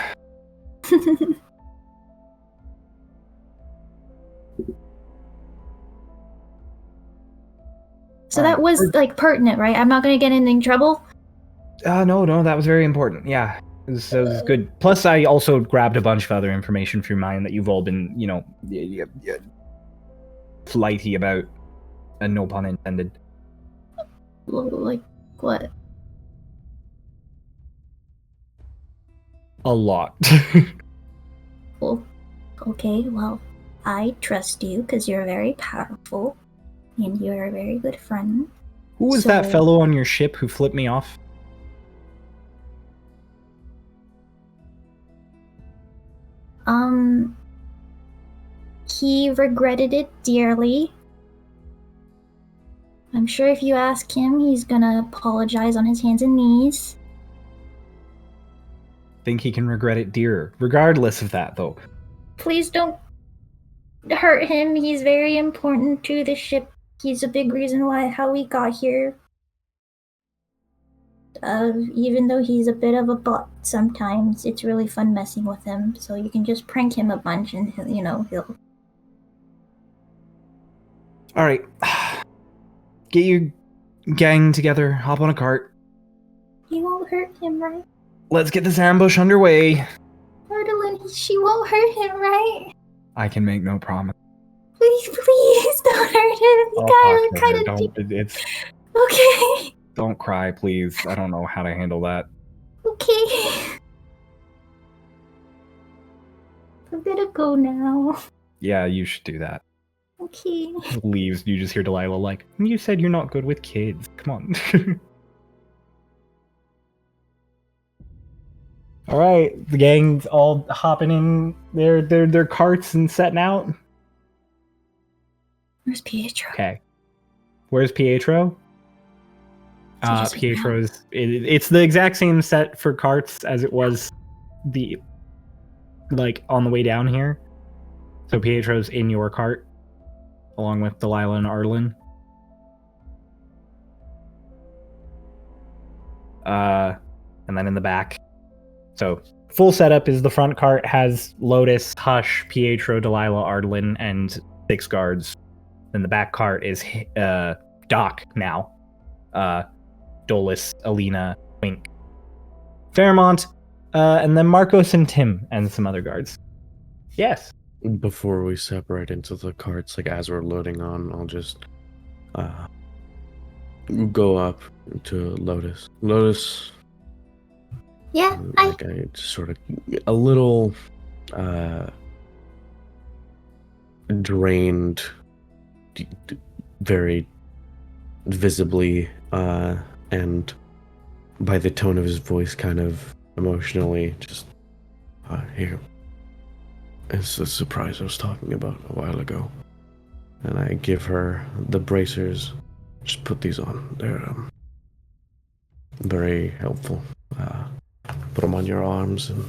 So that was, like, pertinent, right? I'm not gonna get in any trouble? No, that was very important. Yeah, it was good. Plus, I also grabbed a bunch of other information from mine that you've all been, flighty about, and no pun intended. Like, what? A lot. Well, okay, well, I trust you because you're very powerful and you're a very good friend. Who was that fellow on your ship who flipped me off? He regretted it dearly. I'm sure if you ask him, he's gonna apologize on his hands and knees. Think he can regret it dearer. Regardless of that, though. Please don't hurt him. He's very important to the ship. He's a big reason how we got here. Even though he's a bit of a butt sometimes, it's really fun messing with him. So you can just prank him a bunch and he'll... Alright. Get your gang together, hop on a cart. You won't hurt him, right? Let's get this ambush underway. Ardlin, she won't hurt him, right? I can make no promise. Please don't hurt him. You gotta kind of... Okay. Don't cry, please. I don't know how to handle that. Okay. I'm gonna go now. Yeah, you should do that. Okay. Leaves. You just hear Delilah like, you said you're not good with kids. Come on. All right, the gang's all hopping in their carts and setting out. Where's Pietro? Okay. Where's Pietro? Pietro's... It's the exact same set for carts as it was on the way down here. So Pietro's in your cart, along with Delilah and Ardlin. And then in the back. So full setup is the front cart has Lotus, Hush, Pietro, Delilah, Ardlin, and 6 guards. Then the back cart is Doc now. Dolus, Alina, Wink, Fairmont, and then Marcos and Tim and some other guards. Yes. Before we separate into the carts, like as we're loading on, I'll just go up to Lotus. Lotus. Yeah, I just sort of a little drained, very visibly, and by the tone of his voice, kind of emotionally, just here. It's the surprise I was talking about a while ago. And I give her the bracers. Just put these on. They're very helpful. Put them on your arms, and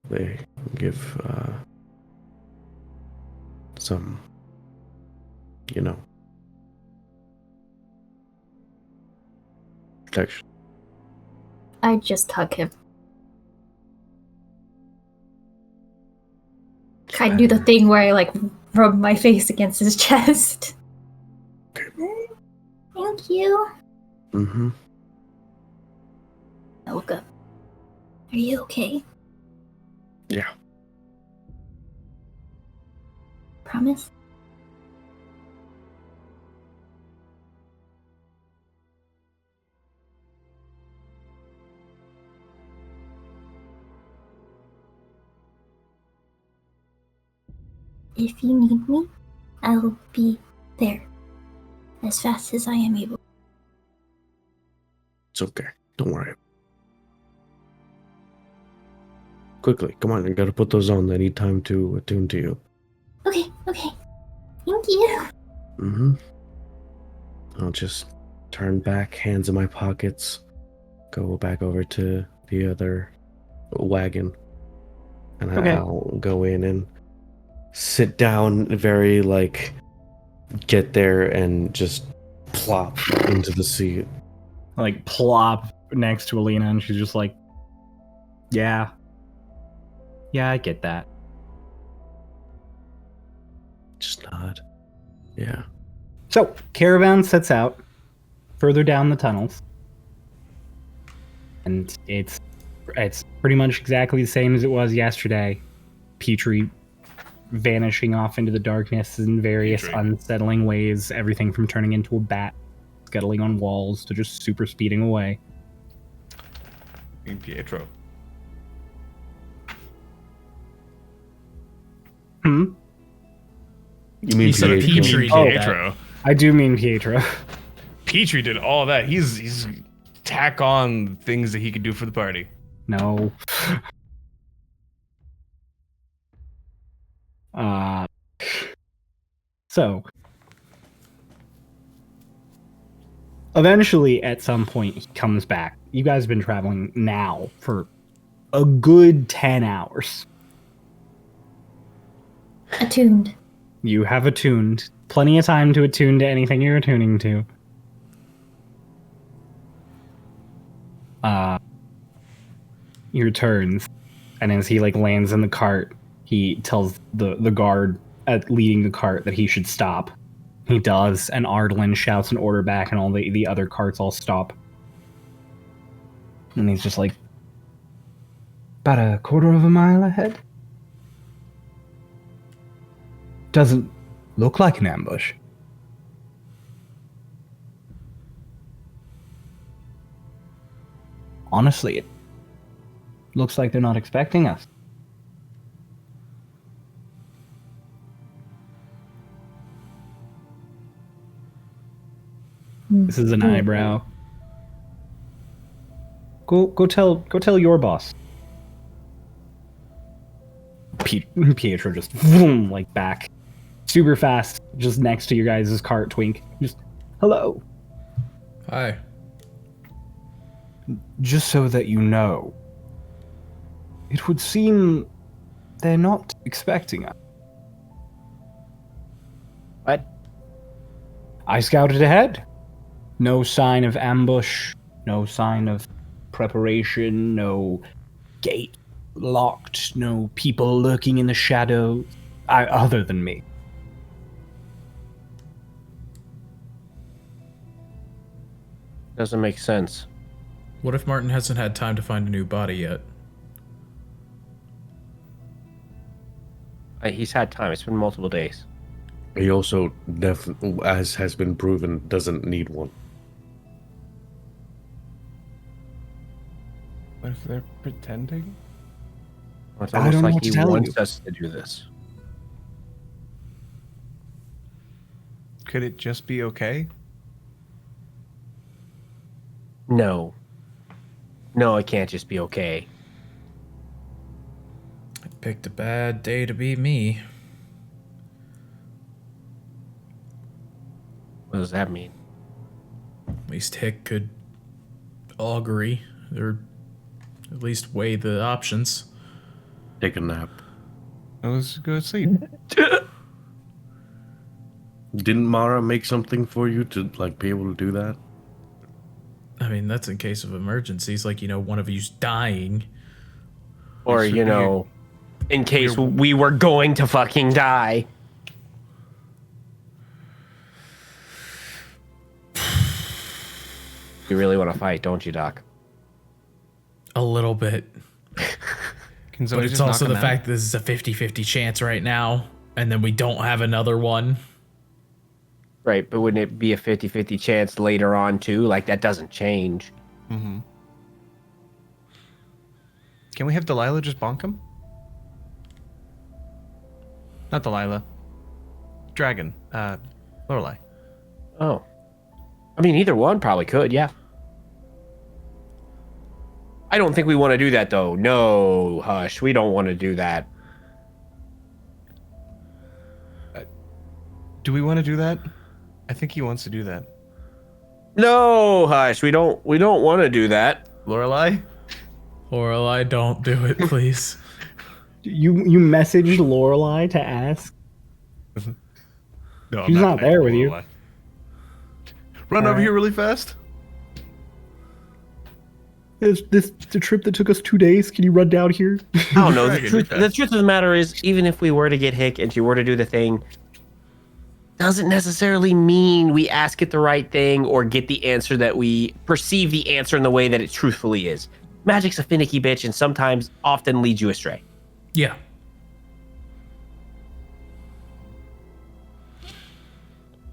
they give some, protection. I just hug him. I do the thing where I like rub my face against his chest. Thank you. Mm-hmm. I look up. Are you okay? Yeah. Promise? If you need me, I will be there as fast as I am able. It's okay. Don't worry. Quickly, come on. I gotta put those on. I need time to attune to you. Okay. Thank you. Mm-hmm. I'll just turn back, hands in my pockets, go back over to the other wagon, and Okay. I'll go in and sit down, very get there and just plop into the seat. Like plop next to Alina, and she's just like, yeah, I get that. Just nod. Yeah. So caravan sets out further down the tunnels, and it's pretty much exactly the same as it was yesterday. Petrie vanishing off into the darkness in various unsettling ways, everything from turning into a bat, scuttling on walls, to just super speeding away. In Pietro. Hmm? You mean He said Pietro? Petrie Oh, did Pietro. I do mean Pietro. Petrie did all that. He's tack on things that he could do for the party. No. So eventually at some point he comes back. You guys have been traveling now for a good 10 hours. Attuned. You have attuned. Plenty of time to attune to anything you're attuning to. He returns, and as he lands in the cart, he tells the guard leading the cart that he should stop. He does, and Ardlin shouts an order back, and all the other carts all stop. And he's just like, about a quarter of a mile ahead? Doesn't look like an ambush. Honestly, it looks like they're not expecting us. This is an eyebrow. Go tell your boss. Pietro just vroom, back, super fast, just next to your guys' cart. Twink, just hello. Hi. Just so that you know, it would seem they're not expecting us. What? I scouted ahead. No sign of ambush, no sign of preparation, no gate locked, no people lurking in the shadows, other than me. Doesn't make sense. What if Martin hasn't had time to find a new body yet? He's had time. It's been multiple days. He also, as has been proven, doesn't need one. What if they're pretending? It's I almost don't know like what he to tell wants you. us to do this. could it just be okay? No. No, it can't just be okay. I picked a bad day to be me. What does that mean? At least Hick could augury, or at least weigh the options. Take a nap. Let's go to sleep. Didn't Mara make something for you to like be able to do that? I mean, that's in case of emergencies, like, one of you's dying. Or, in case we were going to fucking die. You really want to fight, don't you, Doc? A little bit. Can But somebody it's just also knock the him fact that this is a 50-50 chance right now, and then we don't have another one. Right, but wouldn't it be a 50-50 chance later on, too? Like, that doesn't change. out? Mm-hmm. Can we have Delilah just bonk him? Not Delilah. Dragon. Lorelei. Oh. I mean, either one probably could, yeah. I don't think we want to do that, though. No, Hush, we don't want to do that. Do we want to do that? I think he wants to do that. No, Hush, we don't want to do that. Lorelei? Lorelei, don't do it, please. You messaged Lorelei to ask. No, She's not there with you. Run over Alright. here really fast. This the trip that took us 2 days. Can you run down here? I don't know. Dragon, The truth of the matter is, even if we were to get Hick and she were to do the thing, doesn't necessarily mean we ask it the right thing or get the answer that we perceive the answer in the way that it truthfully is. Magic's a finicky bitch and sometimes often leads you astray. Yeah.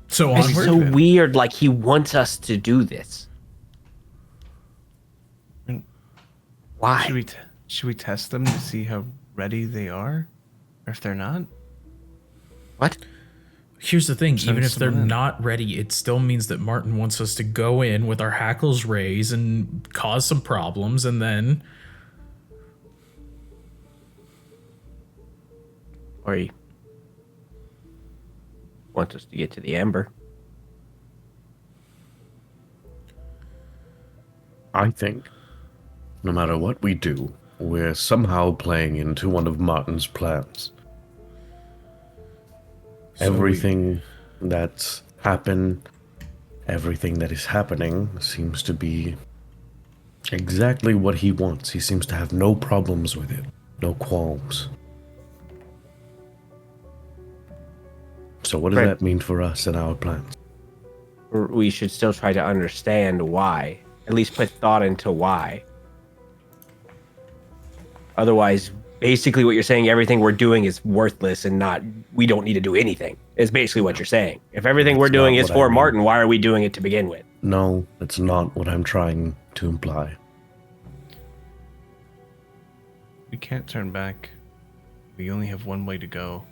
So It's onward. so weird, like he wants us to do this. Why? Should we test them to see how ready they are, or if they're not? What? Here's the thing, Send even if they're someone in. not ready, it still means that Martin wants us to go in with our hackles raised and cause some problems, and then... Or he wants us to get to the Ember. I think no matter what we do, we're somehow playing into one of Martin's plans. Everything that's happened, everything that is happening seems to be exactly what he wants. He seems to have no problems with it, no qualms. So what does Right. that mean for us and our plans? We should still try to understand why. At least put thought into why. Otherwise, basically what you're saying, everything we're doing is worthless and we don't need to do anything. Is basically what you're saying. If everything we're That's doing not is what I for mean. Martin, why are we doing it to begin with? No, that's not what I'm trying to imply. We can't turn back. We only have one way to go.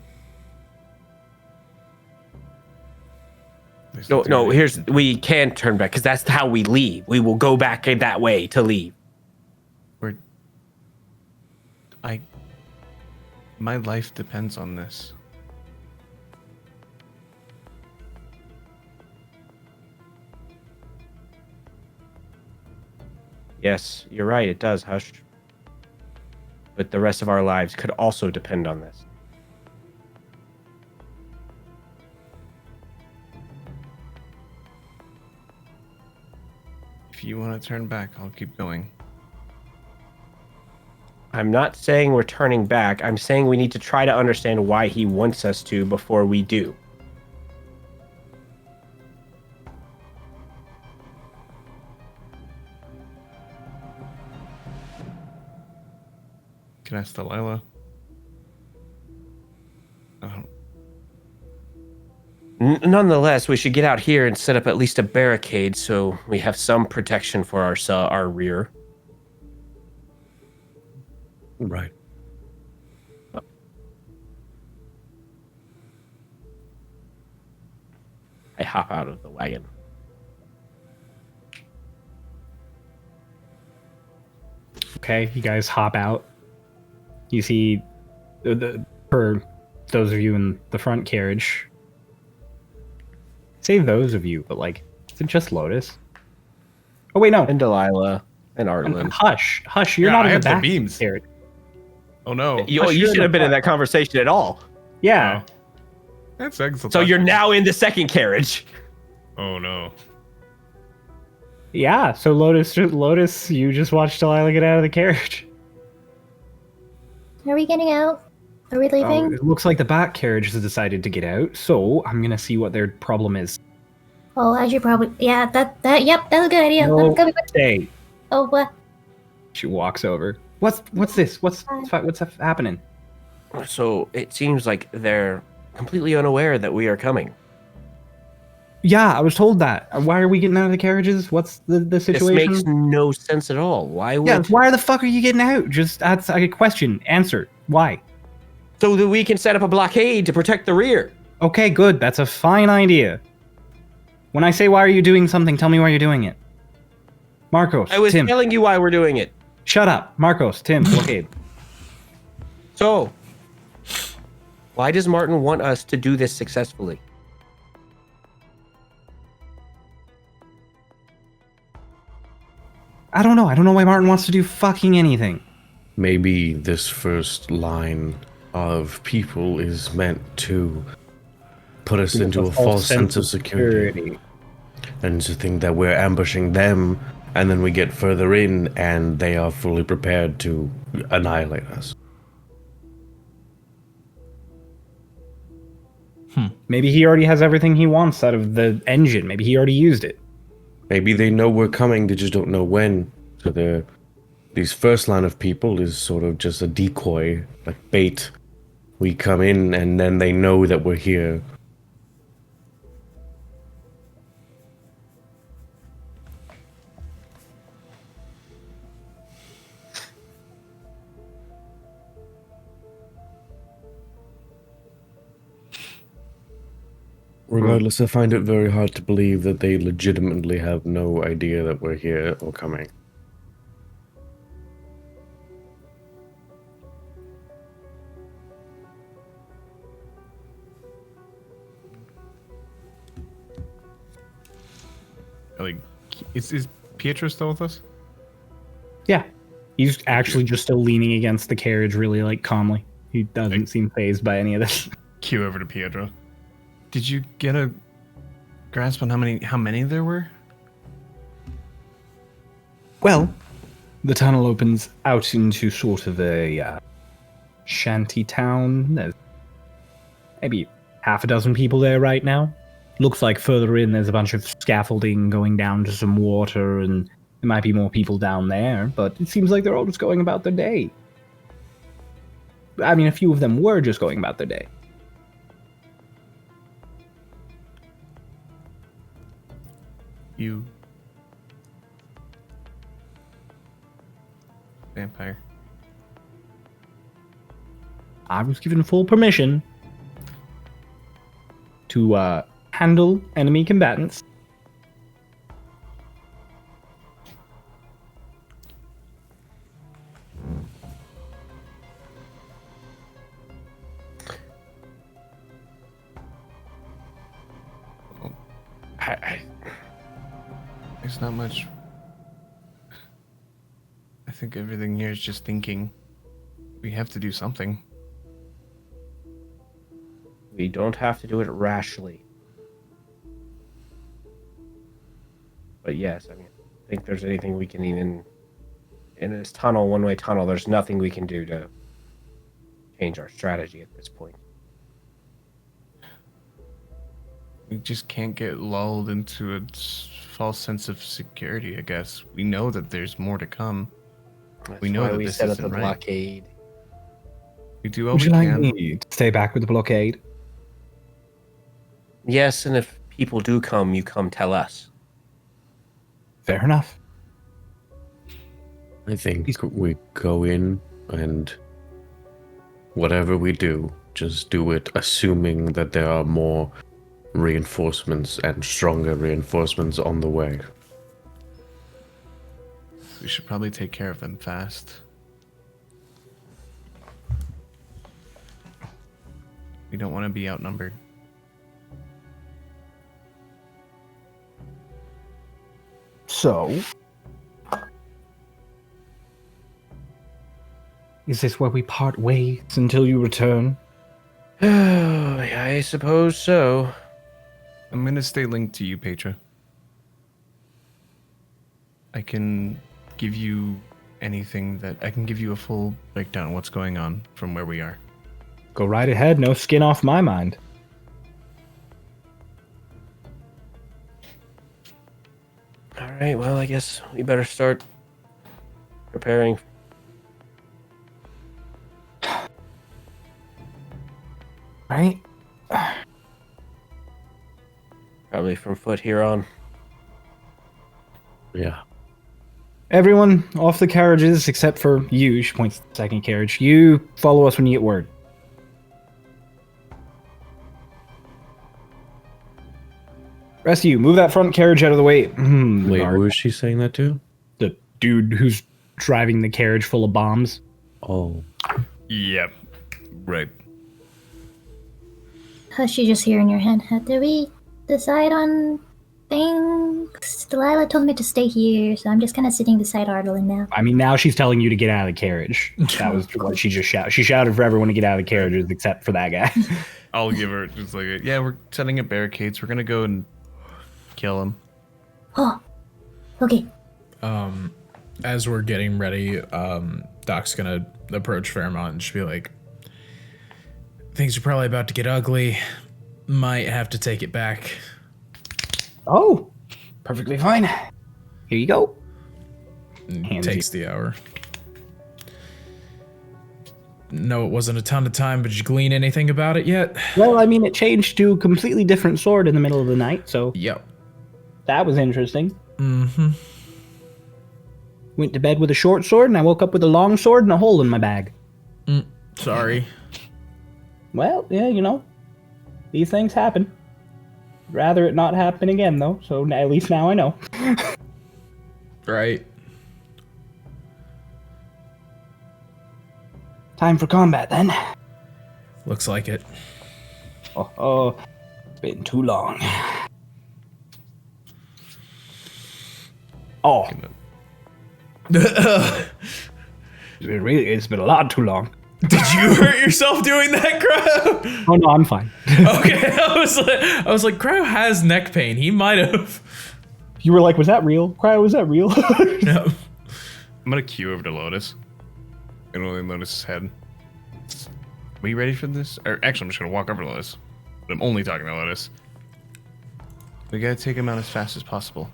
There's No, nothing we can- we can turn back because that's how we leave. We will go back that way to leave. My life depends on this. Yes, you're right. It does, Hush. But the rest of our lives could also depend on this. If you want to turn back, I'll keep going. I'm not saying we're turning back. I'm saying we need to try to understand why he wants us to before we do. Can I ask Delilah? Nonetheless, we should get out here and set up at least a barricade so we have some protection for our rear. Right. I hop out of the wagon. Okay, you guys hop out. You see, for those of you in the front carriage, say those of you, but like, is it just Lotus? Oh wait, no. And Delilah and Arlen. Hush, you're Yeah, not I in have the the back beams. carriage. Oh no. You Hush, you're in should the have been in front. that conversation at all. Yeah. That's excellent. So you're now in the second carriage. Oh no. Yeah, so Lotus, you just watched Delilah get out of the carriage. Are we getting out? Are we leaving? It looks like the back carriage has decided to get out, so I'm gonna see what their problem is. Oh, as you probably, yeah, yep, that's a good idea. No, Let's go. stay. Oh, what? She walks over. What's this? What's happening? So it seems like they're completely unaware that we are coming. Yeah, I was told that. Why are we getting out of the carriages? What's the This situation? makes no sense at all. Why would... Yeah, why the fuck are you getting out? Just that's a question. Answer. Why? So that we can set up a blockade to protect the rear. Okay, good. That's a fine idea. When I say why are you doing something, tell me why you're doing it. Marcos, I was Tim. telling you why we're doing it. Shut up. Marcos, Tim, blockade. So, why does Martin want us to do this successfully? I don't know. I don't know why Martin wants to do fucking anything. Maybe this first line of people is meant to put us into a false sense of security. And to think that we're ambushing them, and then we get further in, and they are fully prepared to annihilate us. Maybe he already has everything he wants out of the engine. Maybe he already used it. Maybe they know we're coming, they just don't know when. So these first line of people is sort of just a decoy, like bait. We come in, and then they know that we're here. Regardless, I find it very hard to believe that they legitimately have no idea that we're here or coming. Like, is Pietro still with us? Yeah. He's actually just still leaning against the carriage really, like, calmly. He doesn't seem fazed by any of this. Cue over to Pietro. Did you get a grasp on how many there were? Well, the tunnel opens out into sort of a shanty town. There's maybe half a dozen people there right now. Looks like further in there's a bunch of scaffolding going down to some water, and there might be more people down there, but it seems like they're all just going about their day. I mean, a few of them were just going about their day. You vampire. I was given full permission to handle enemy combatants. There's not much. I think everything here is just thinking. We have to do something. We don't have to do it rashly. But yes, I mean, I think there's anything we can even... In this tunnel, one-way tunnel, there's nothing we can do to change our strategy at this point. We just can't get lulled into a false sense of security, I guess. We know that there's more to come. That's We know why that we this set up isn't the right. blockade. We do all Would we you like can. me to stay back with the blockade? Yes, and if people do come, you come tell us. Fair enough. I think we go in and whatever we do, just do it assuming that there are more reinforcements and stronger reinforcements on the way. We should probably take care of them fast. We don't want to be outnumbered. So, is this where we part ways until you return? I suppose so. I'm gonna stay linked to you, Petra. I can give you anything that I can give you a full breakdown of what's going on from where we are. Go right ahead, no skin off my mind. All right, well, I guess we better start preparing. Right? Probably from foot here on. Yeah. Everyone off the carriages except for you. She points to the second carriage. You follow us when you get word. Rest of you, move that front carriage out of the way. The Wait, guard. who is she saying that to? The dude who's driving the carriage full of bombs. Oh. Yep. Right. Hush, you just hear in your head. Did we decide on things? Delilah told me to stay here, so I'm just kind of sitting beside Ardalin now. I mean, now she's telling you to get out of the carriage. That was what she just shouted. She shouted for everyone to get out of the carriages except for that guy. I'll give her just like, yeah, we're setting up barricades. We're gonna go and kill him. Oh, okay. As we're getting ready, Doc's gonna approach Fairmont and just be like, things are probably about to get ugly. Might have to take it back. Oh, perfectly fine. Here you go. And Hands takes the hour. No, it wasn't a ton of time, but did you glean anything about it yet? Well, I mean, it changed to a completely different sword in the middle of the night, so Yep. that was interesting. Mm-hmm. Went to bed with a short sword, and I woke up with a long sword and a hole in my bag. Sorry. Well, yeah, you know, these things happen. Rather it not happen again, though, so at least now I know. Right. Time for combat, then. Looks like it. Oh, it's been too long. Oh, it's been a lot too long. Did you hurt yourself doing that, Crow? Oh no, I'm fine. Okay, I was like, Crow has neck pain. He might have. You were like, was that real? Cryo, was that real? No. I'm gonna queue over to Lotus. And only Lotus' head. Are you ready for this? Or actually, I'm just gonna walk over to Lotus. But I'm only talking to Lotus. We gotta take him out as fast as possible.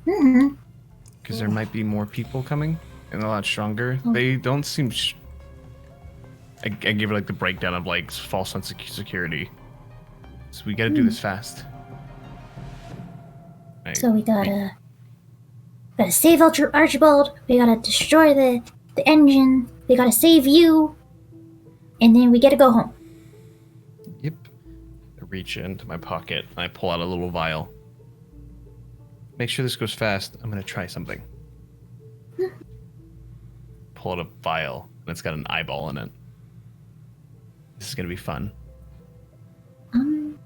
Because there might be more people coming and a lot stronger. They don't seem. I gave her like the breakdown of like false sense of security. So we gotta do this fast. Right. So we gotta save Archibald. We gotta destroy the engine. We gotta save you, and then we gotta go home. Yep. I reach into my pocket and I pull out a little vial. Make sure this goes fast. I'm gonna try something. Pull out a vial and it's got an eyeball in it. This is gonna be fun. Who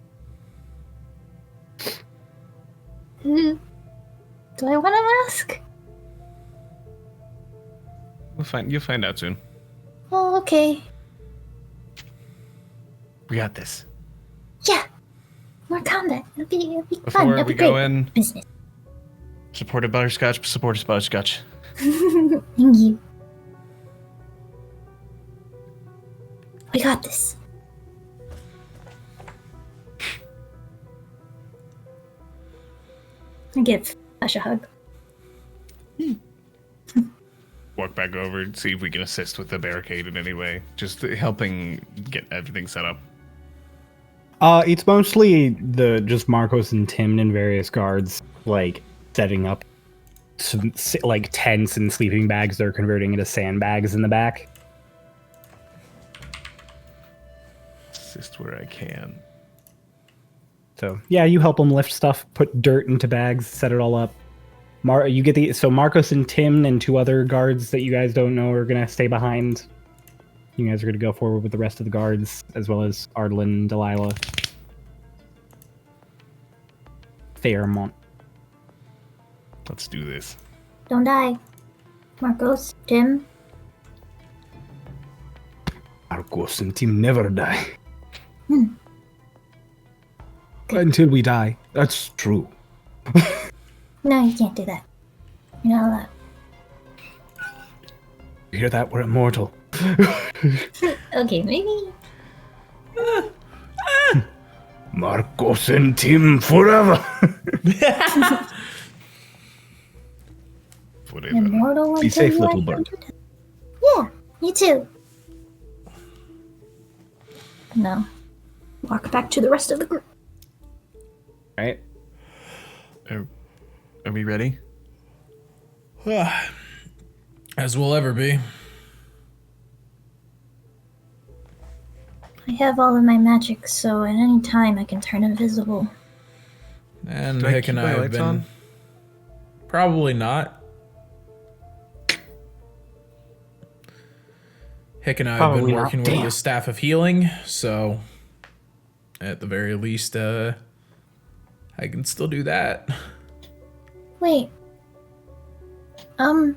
do I want to ask? You'll find out soon. Oh, okay. We got this. Yeah. More combat. It'll be fun. Before It'll we be go great. in, Business. supported butterscotch, supported butterscotch. Thank you. We got this. I give Ash a hug. Walk back over and see if we can assist with the barricade in any way. Just helping get everything set up. It's mostly just Marcos and Tim and various guards, like, setting up some, like, tents and sleeping bags they're converting into sandbags in the back. Assist where I can. So yeah, you help them lift stuff, put dirt into bags, set it all up. You get so Marcos and Tim and 2 other guards that you guys don't know are gonna stay behind. You guys are gonna go forward with the rest of the guards, as well as Ardlin and Delilah. Fairmont. Let's do this. Don't die. Marcos, Tim. Marcos and Tim never die. Until we die. That's true. No, you can't do that. You're not allowed. You hear that? We're immortal. Okay, maybe. Marcos and Tim forever. Whatever. Immortal Be until safe, you little actually bird. do that. Yeah, you too. No. Walk back to the rest of the group. Right? Are we ready? As we'll ever be. I have all of my magic, so at any time I can turn invisible. And Do I Hick keep and my I have lights been... on? Probably not. Hick and I have been Probably not. working with Damn. the staff of healing, so at the very least, I can still do that. Wait. What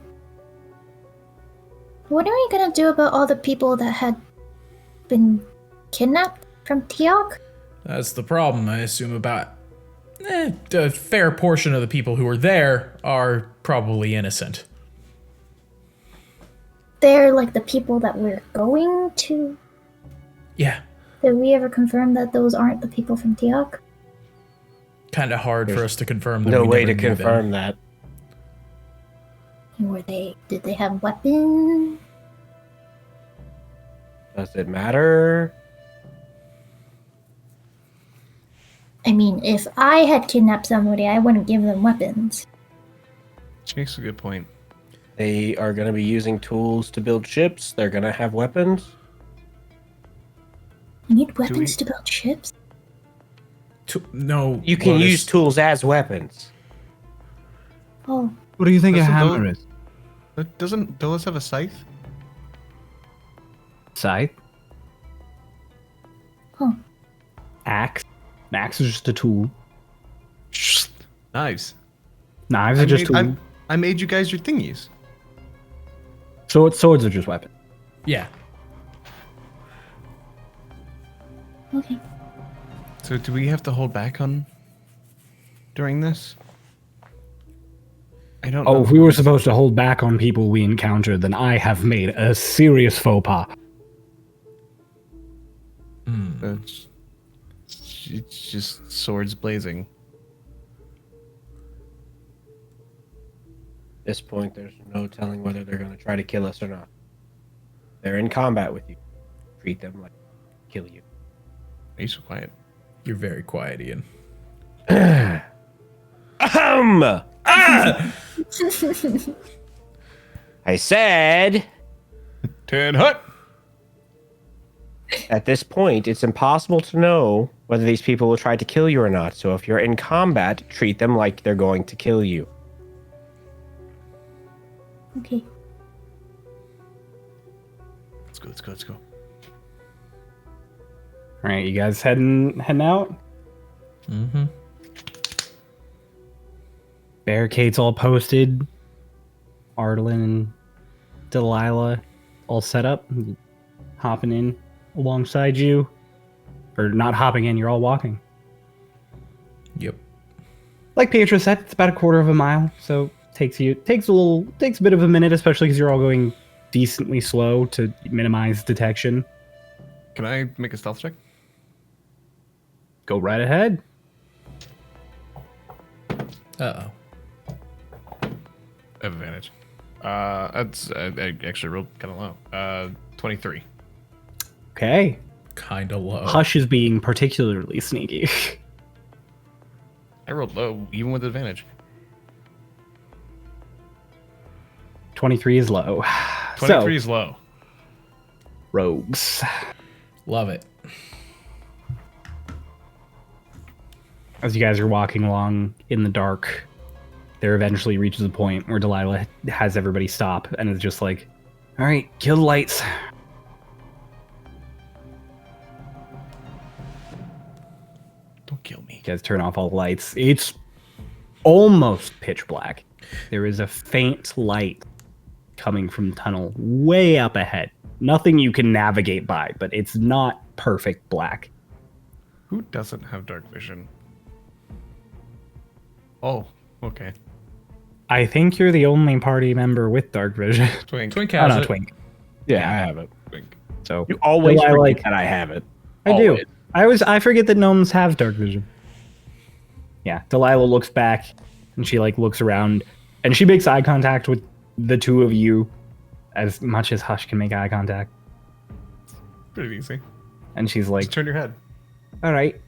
are we gonna do about all the people that had been kidnapped from Tiok? That's the problem. I assume about a fair portion of the people who are there are probably innocent. They're like the people that we're going to. Yeah, Did we ever confirm that those aren't the people from Tiok? kind of hard for us to confirm that No we way never to knew them. confirm that. Did they have weapons? Does it matter? I mean, if I had kidnapped somebody, I wouldn't give them weapons. She makes a good point. They are going to be using tools to build ships. They're going to have weapons. You need weapons to build ships? No, You can Lotus. use tools as weapons. Oh, What do you think a Doesn't hammer Bill- is? Doesn't Billis have a scythe? Scythe? huh. Axe? An axe is just a tool. Knives. Knives are just tools. I made you guys your thingies. Swords are just weapons. Yeah. Okay. So do we have to hold back on during this? I don't know. Oh, if we were supposed to hold back on people we encountered, then I have made a serious faux pas. It's just swords blazing. At this point, there's no telling whether they're going to try to kill us or not. They're in combat with you. Treat them like kill you. Are you so quiet? You're very quiet, Ian. I said, 10 hut! at this point, it's impossible to know whether these people will try to kill you or not. So if you're in combat, treat them like they're going to kill you. Okay. Let's go. All right, you guys heading out? Mm-hmm. Barricades all posted. Ardlin and Delilah all set up, hopping in alongside you. Or not hopping in, you're all walking. Yep. Like Pietro said, it's about a quarter of a mile, so takes a bit of a minute, especially because you're all going decently slow to minimize detection. Can I make a stealth check? Go right ahead. Uh-oh. I have advantage. That's I actually rolled kind of low. 23. Okay. Kind of low. Hush is being particularly sneaky. I rolled low, even with advantage. 23 is low. 23 is low. Rogues. Love it. As you guys are walking along in the dark, there eventually reaches a point where Delilah has everybody stop and is just like, all right, kill the lights. Don't kill me. You guys turn off all the lights. It's almost pitch black. There is a faint light coming from the tunnel way up ahead. Nothing you can navigate by, but it's not perfect black. Who doesn't have dark vision? Oh, okay. I think you're the only party member with dark vision. Twink. Twink Oh, has no, it. Twink. Yeah, I have it. Twink. So You always Delilah, forget that I have it. I do. Always. I forget that gnomes have dark vision. Yeah, Delilah looks back and she looks around and she makes eye contact with the two of you as much as Hush can make eye contact. Pretty easy. And she's like, Just turn your head. all right,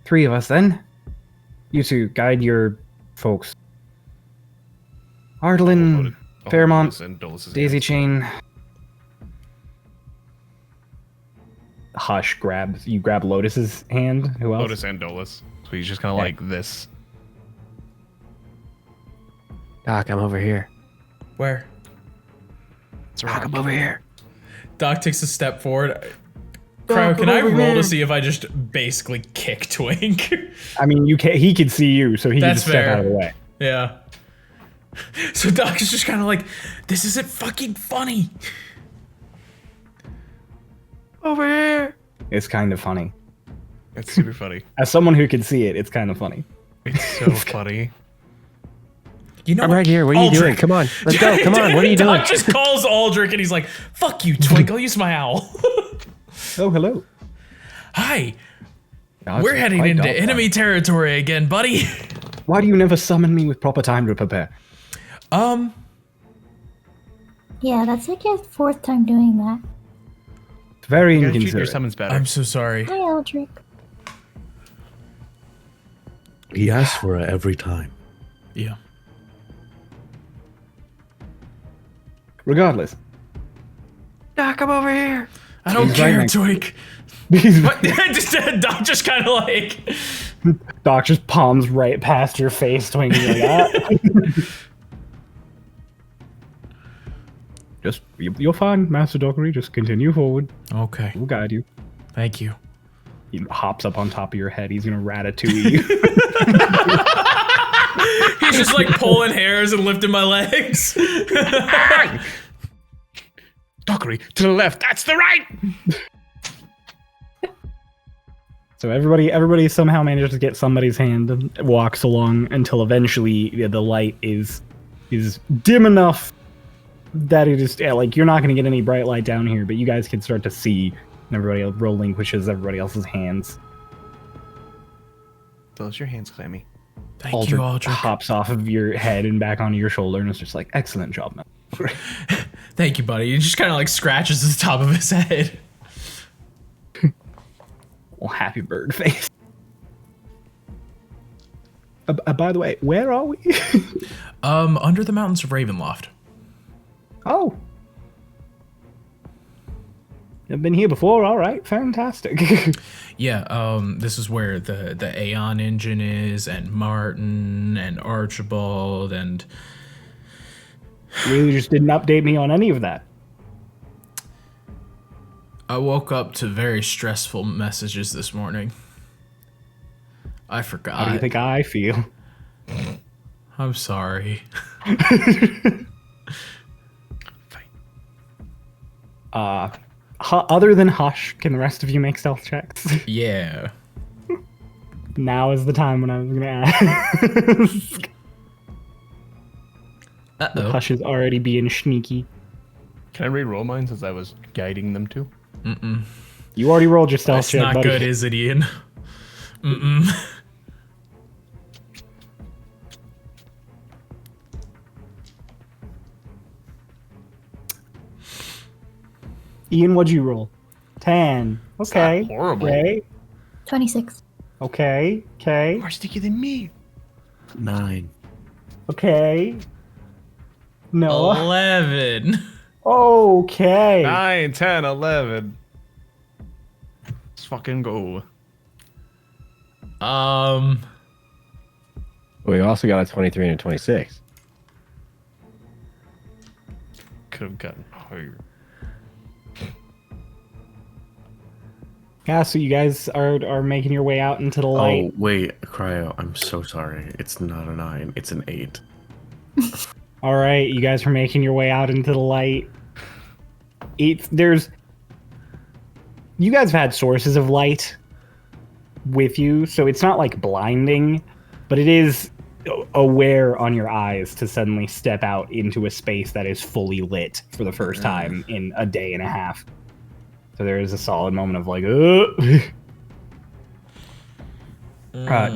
3 of us then. You two guide your folks. Ardlin, Fairmont, Lotus and Dolus's Daisy hands. Chain. Hush you grab Lotus's hand. Who else? Lotus and Dolus. So he's just kind of like this. Doc, I'm over here. Where? Doc, I'm over here. Doc takes a step forward. Crow, can I roll to see if I just basically kick Twink? I mean, he can see you, so he can That's just step fair. out of the way. Yeah. So Doc is just kind of like, this isn't fucking funny. Over here. It's kind of funny. It's super funny. As someone who can see it, it's kind of funny. It's so funny. You know I'm what? right here. What are you doing? Aldrich. Come on. Let's go. Come on. What are you doing? Doc just calls Aldrich and he's like, fuck you, Twink. I'll use my owl. Oh, hello. Hi. Gods, We're heading quite into dark. enemy territory again, buddy. Why do you never summon me with proper time to prepare? Yeah, that's like your 4th time doing that. It's very You gotta treat your inconsiderate. summons better. I'm so sorry. Hi, Eldrick. He asks for it every time. Yeah. Regardless. Doc, I'm over here. I don't He's right care, next- Twink. He's- But Doc just kind of like, Doc just palms right past your face, twinking like that. Just, you're fine, Master Dockery. Just continue forward. okay, We'll guide you. thank you. He hops up on top of your head. He's gonna ratatouille you. He's just like pulling hairs and lifting my legs. Dockery, to the left. That's the right. So everybody somehow manages to get somebody's hand and walks along until eventually the light is dim enough that it is you're not going to get any bright light down here, but you guys can start to see, and everybody relinquishes everybody else's hands. Those your hands, Clammy. Thank you, Aldrich. Hops off of your head and back onto your shoulder, and it's just like, excellent job, man. Thank you, buddy. He just kind of like scratches the top of his head. Well, happy bird face. By the way, where are we? Under the mountains of Ravenloft. Oh. I've been here before. All right, fantastic. Yeah, this is where the Aeon engine is, and Martin, and Archibald, and Really just didn't update me on any of that. I woke up to very stressful messages this morning. I forgot. How do you think I feel? I'm sorry. Other than Hush, can the rest of you make stealth checks? Yeah. Now is the time when I was gonna ask. Uh-oh. Hush is already being sneaky. Can I re-roll mine since I was guiding them to? You already rolled your stealth That's check, not buddy. good, is it, Ian? Mm-mm. Ian, what'd you roll? 10. Okay. not horrible. Okay. 26. Okay. Okay. More sticky than me. 9. Okay. No. 11. Okay. 9, 10, 11. Let's fucking go. We also got a 23 and a 26. Could have gotten higher. Yeah, so you guys are making your way out into the light. Oh, wait, Cryo, I'm so sorry. It's not a 9, it's an 8. All right, you guys are making your way out into the light. You guys have had sources of light with you, so it's not like blinding, but it is aware on your eyes to suddenly step out into a space that is fully lit for the first time in a day and a half. So there is a solid moment of like,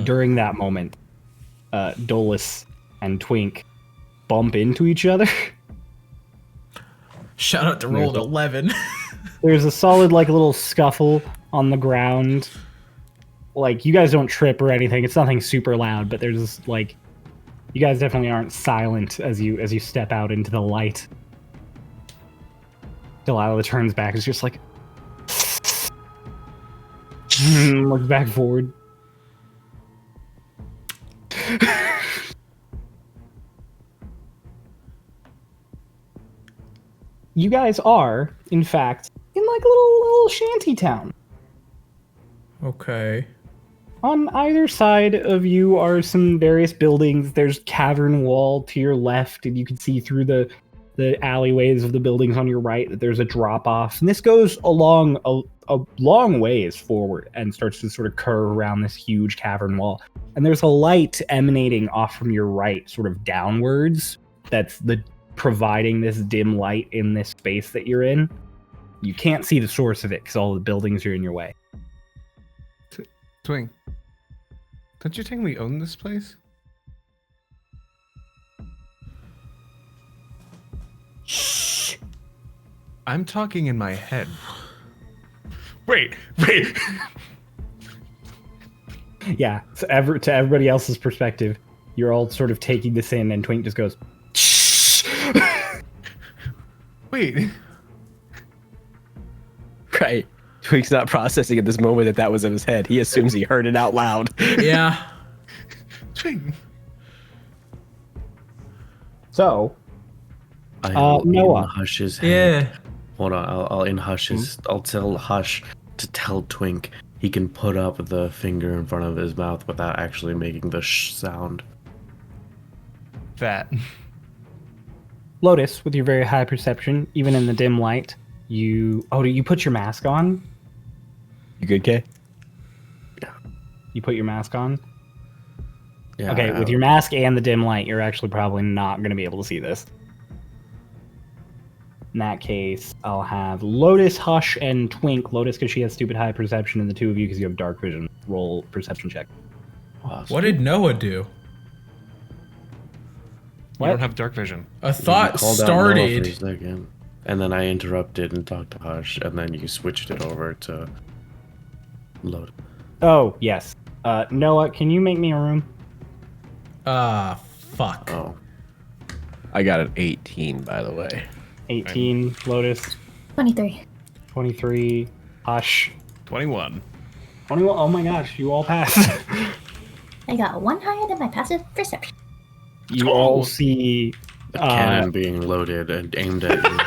during that moment, Dolus and Twink bump into each other. Shout out to rolled 11. There's a solid like little scuffle on the ground. Like, you guys don't trip or anything. It's nothing super loud, but there's this, like, you guys definitely aren't silent as you step out into the light. Delilah turns back, is just like looks back forward. You guys are, in fact, in like a little shanty town. Okay. On either side of you are some various buildings. There's cavern wall to your left, and you can see through the alleyways of the buildings on your right that there's a drop off. And this goes along a long ways forward and starts to sort of curve around this huge cavern wall. And there's a light emanating off from your right, sort of downwards. That's providing this dim light in this space that you're in. You can't see the source of it because all the buildings are in your way. Twing, don't you think we own this place? Shh. I'm talking in my head. Wait. Yeah, so to everybody else's perspective, you're all sort of taking this in, and Twink just goes, shh. Wait. Right. Twink's not processing at this moment that was in his head. He assumes he heard it out loud. Yeah. Twing. So, I'll Noah. in Hush's head. Yeah. Hold on, I'll in Hush's. I'll tell Hush to tell Twink he can put up the finger in front of his mouth without actually making the sh sound. That. Lotus, with your very high perception, even in the dim light, do you put your mask on? You good, Kay? You put your mask on? Yeah. Okay, with your mask and the dim light, you're actually probably not going to be able to see this. In that case, I'll have Lotus, Hush, and Twink. Lotus, because she has stupid high perception, and the two of you, because you have dark vision. Roll perception check. What did Noah do? You don't have dark vision. A thought Called out Noah for a started. second, and then I interrupted and talked to Hush, and then you switched it over to Lotus. Oh, yes. Noah, can you make me a room? Fuck. Oh. I got an 18, by the way. 18, Lotus. 23. 23, Hush. 21. 21, oh my gosh, you all passed. I got one higher than my passive perception. You all see... A cannon being loaded and aimed at you.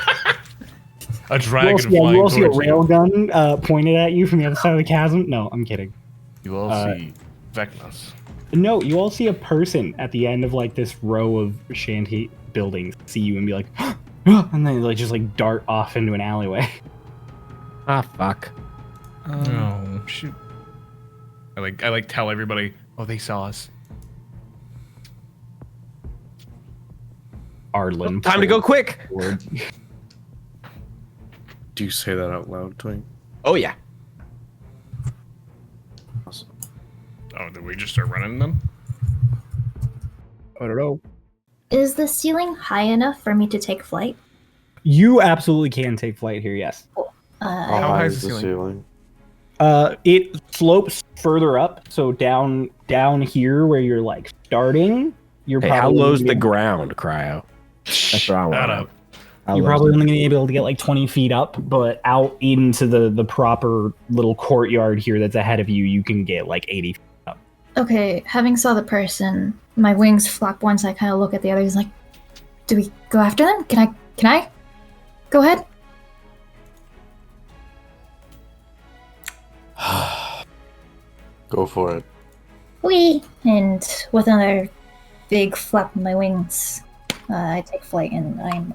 A dragon you flying all see a towards you. railgun pointed at you from the other side of the chasm. No, I'm kidding. You all see Vecnos. No, you all see a person at the end of like this row of shanty buildings see you and be like, and then like just like dart off into an alleyway. Ah, fuck. No. Shoot. I like tell everybody, oh, they saw us. Ardlin. Time to go quick. forward. Do you say that out loud, Twink? Oh, yeah. Oh, did we just start running them? I don't know. Is the ceiling high enough for me to take flight? You absolutely can take flight here, yes. How high is the ceiling? It slopes further up, so down here where you're like starting, you're Hey, probably how low's gonna the be- ground, Cryo? That's what I want. Shut up. How You're low's probably the- only going to be able to get like 20 feet up, but out into the proper little courtyard here that's ahead of you, you can get like 80 feet up. Okay, having saw the person, my wings flap once. I kind of look at the others like, do we go after them? Can I? Go ahead. Go for it. Whee! And with another big flap of my wings, I take flight and I'm...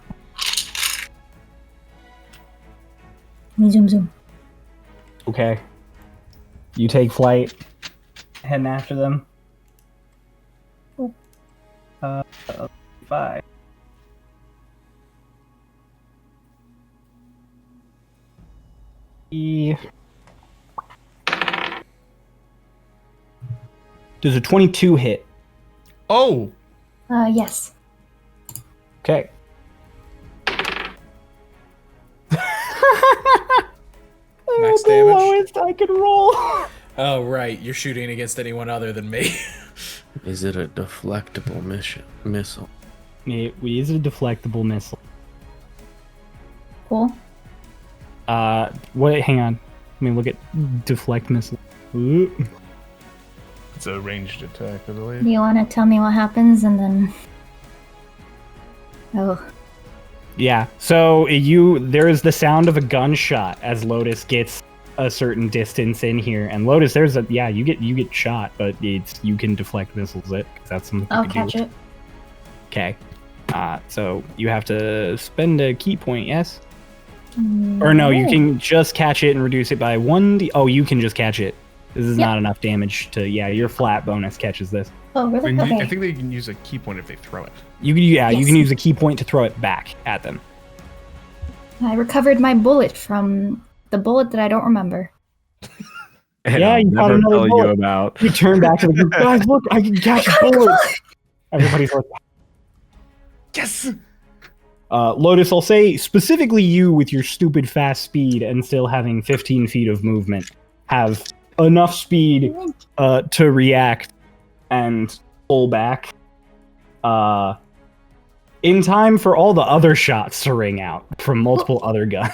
Zoom zoom. Okay. You take flight, heading after them. Cool. 5. Does a 22 hit? Oh, Yes. Okay. max The damage. lowest I can roll. Oh, right. You're shooting against anyone other than me. Is it a deflectable missile? It is a deflectable missile. Cool. What? Hang on. Let me look at deflect missile. Ooh. It's a ranged attack, I believe. Do you want to tell me what happens and then... Oh. Yeah. So there is the sound of a gunshot as Lotus gets a certain distance in here, and Lotus, you get shot, but you can deflect missiles. That's something I'll you can catch do. it. Okay. So you have to spend a key point, yes? Or no, you can just catch it and reduce it by 1d. Oh, you can just catch it. This is Yep. not enough damage to. Yeah, your flat bonus catches this. Oh, really? I Okay. think they can use a key point if they throw it. You Yes. can use a key point to throw it back at them. I recovered my bullet from the bullet that I don't remember. And Yeah, I'll you caught never another tell you bullet. about. You turn back to the group. Guys, look, I can catch bullets. Everybody's like, Yes! Lotus, I'll say specifically you with your stupid fast speed and still having 15 feet of movement have enough speed to react and pull back in time for all the other shots to ring out from multiple other guns.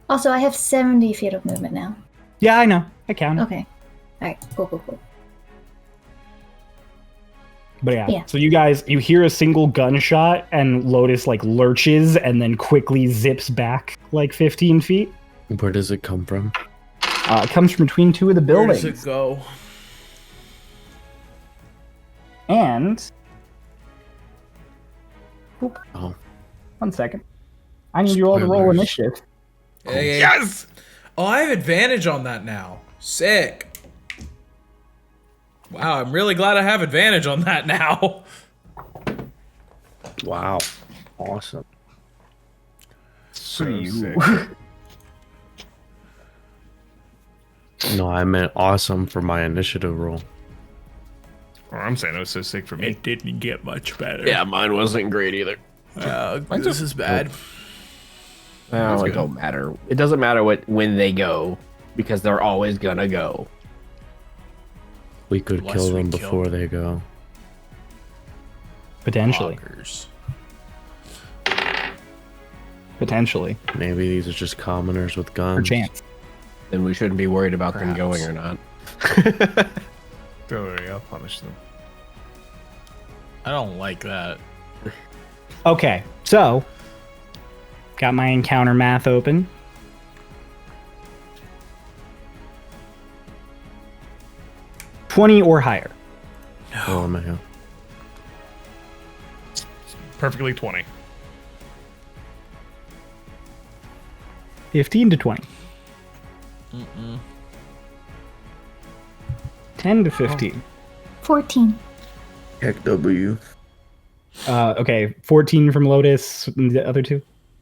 Also, I have 70 feet of movement now. Yeah, I know. I counted. Okay. Alright, cool. But yeah, Yeah. so you hear a single gunshot and Lotus like lurches and then quickly zips back like 15 feet. Where does it come from? It comes from between two of the Where buildings. does it go? And Oh, 1 second. I need you all to roll Spoilers. initiative. Hey, Yes! Oh, I have advantage on that now. Sick. Wow, I'm really glad I have advantage on that now. wow. Awesome. So sick. No, I meant awesome for my initiative roll. Or I'm saying it was so sick for me. It didn't get much better. Yeah, mine wasn't great either. This is bad. No, it don't matter. It doesn't matter when they go, because they're always gonna go. We could Unless kill we them kill before them. they go. Potentially. Poggers. Potentially. Maybe these are just commoners with guns. For chance. Then we shouldn't be worried about them Perhaps. going or not. Don't worry, I'll punish them. I don't like that. Okay, so got my encounter math open. $20 or higher. Oh man. Perfectly 20. 15 to 20. 10 to 15. 14. Heck W. Okay, 14 from Lotus, and the other two.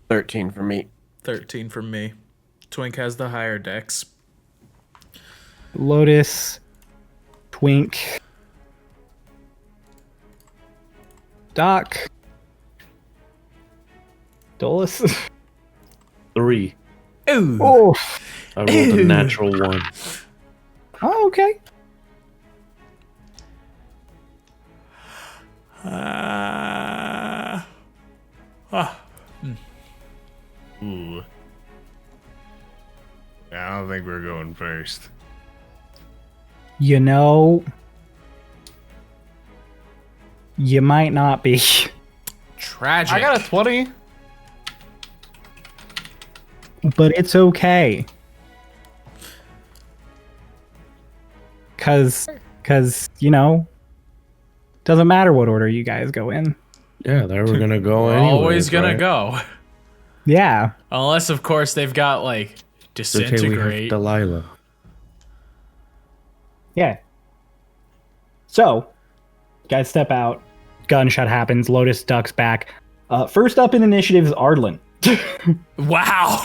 13 for me. 13 from me. Twink has the higher dex. Lotus, Twink, Doc, Dolus. 3. Ooh. Oh, I rolled a natural 1. oh okay. Ooh. Yeah, I don't think we're going first. You know, You might not be. Tragic. I got a 20. But it's okay. Cause, you know, doesn't matter what order you guys go in. Yeah, they were gonna go We're anyways, always gonna right? go. Yeah. Unless, of course, they've got, like, It's okay, we have disintegrate. Delilah. Yeah. So, guys step out. Gunshot happens. Lotus ducks back. First up in initiative is Ardlin. Wow.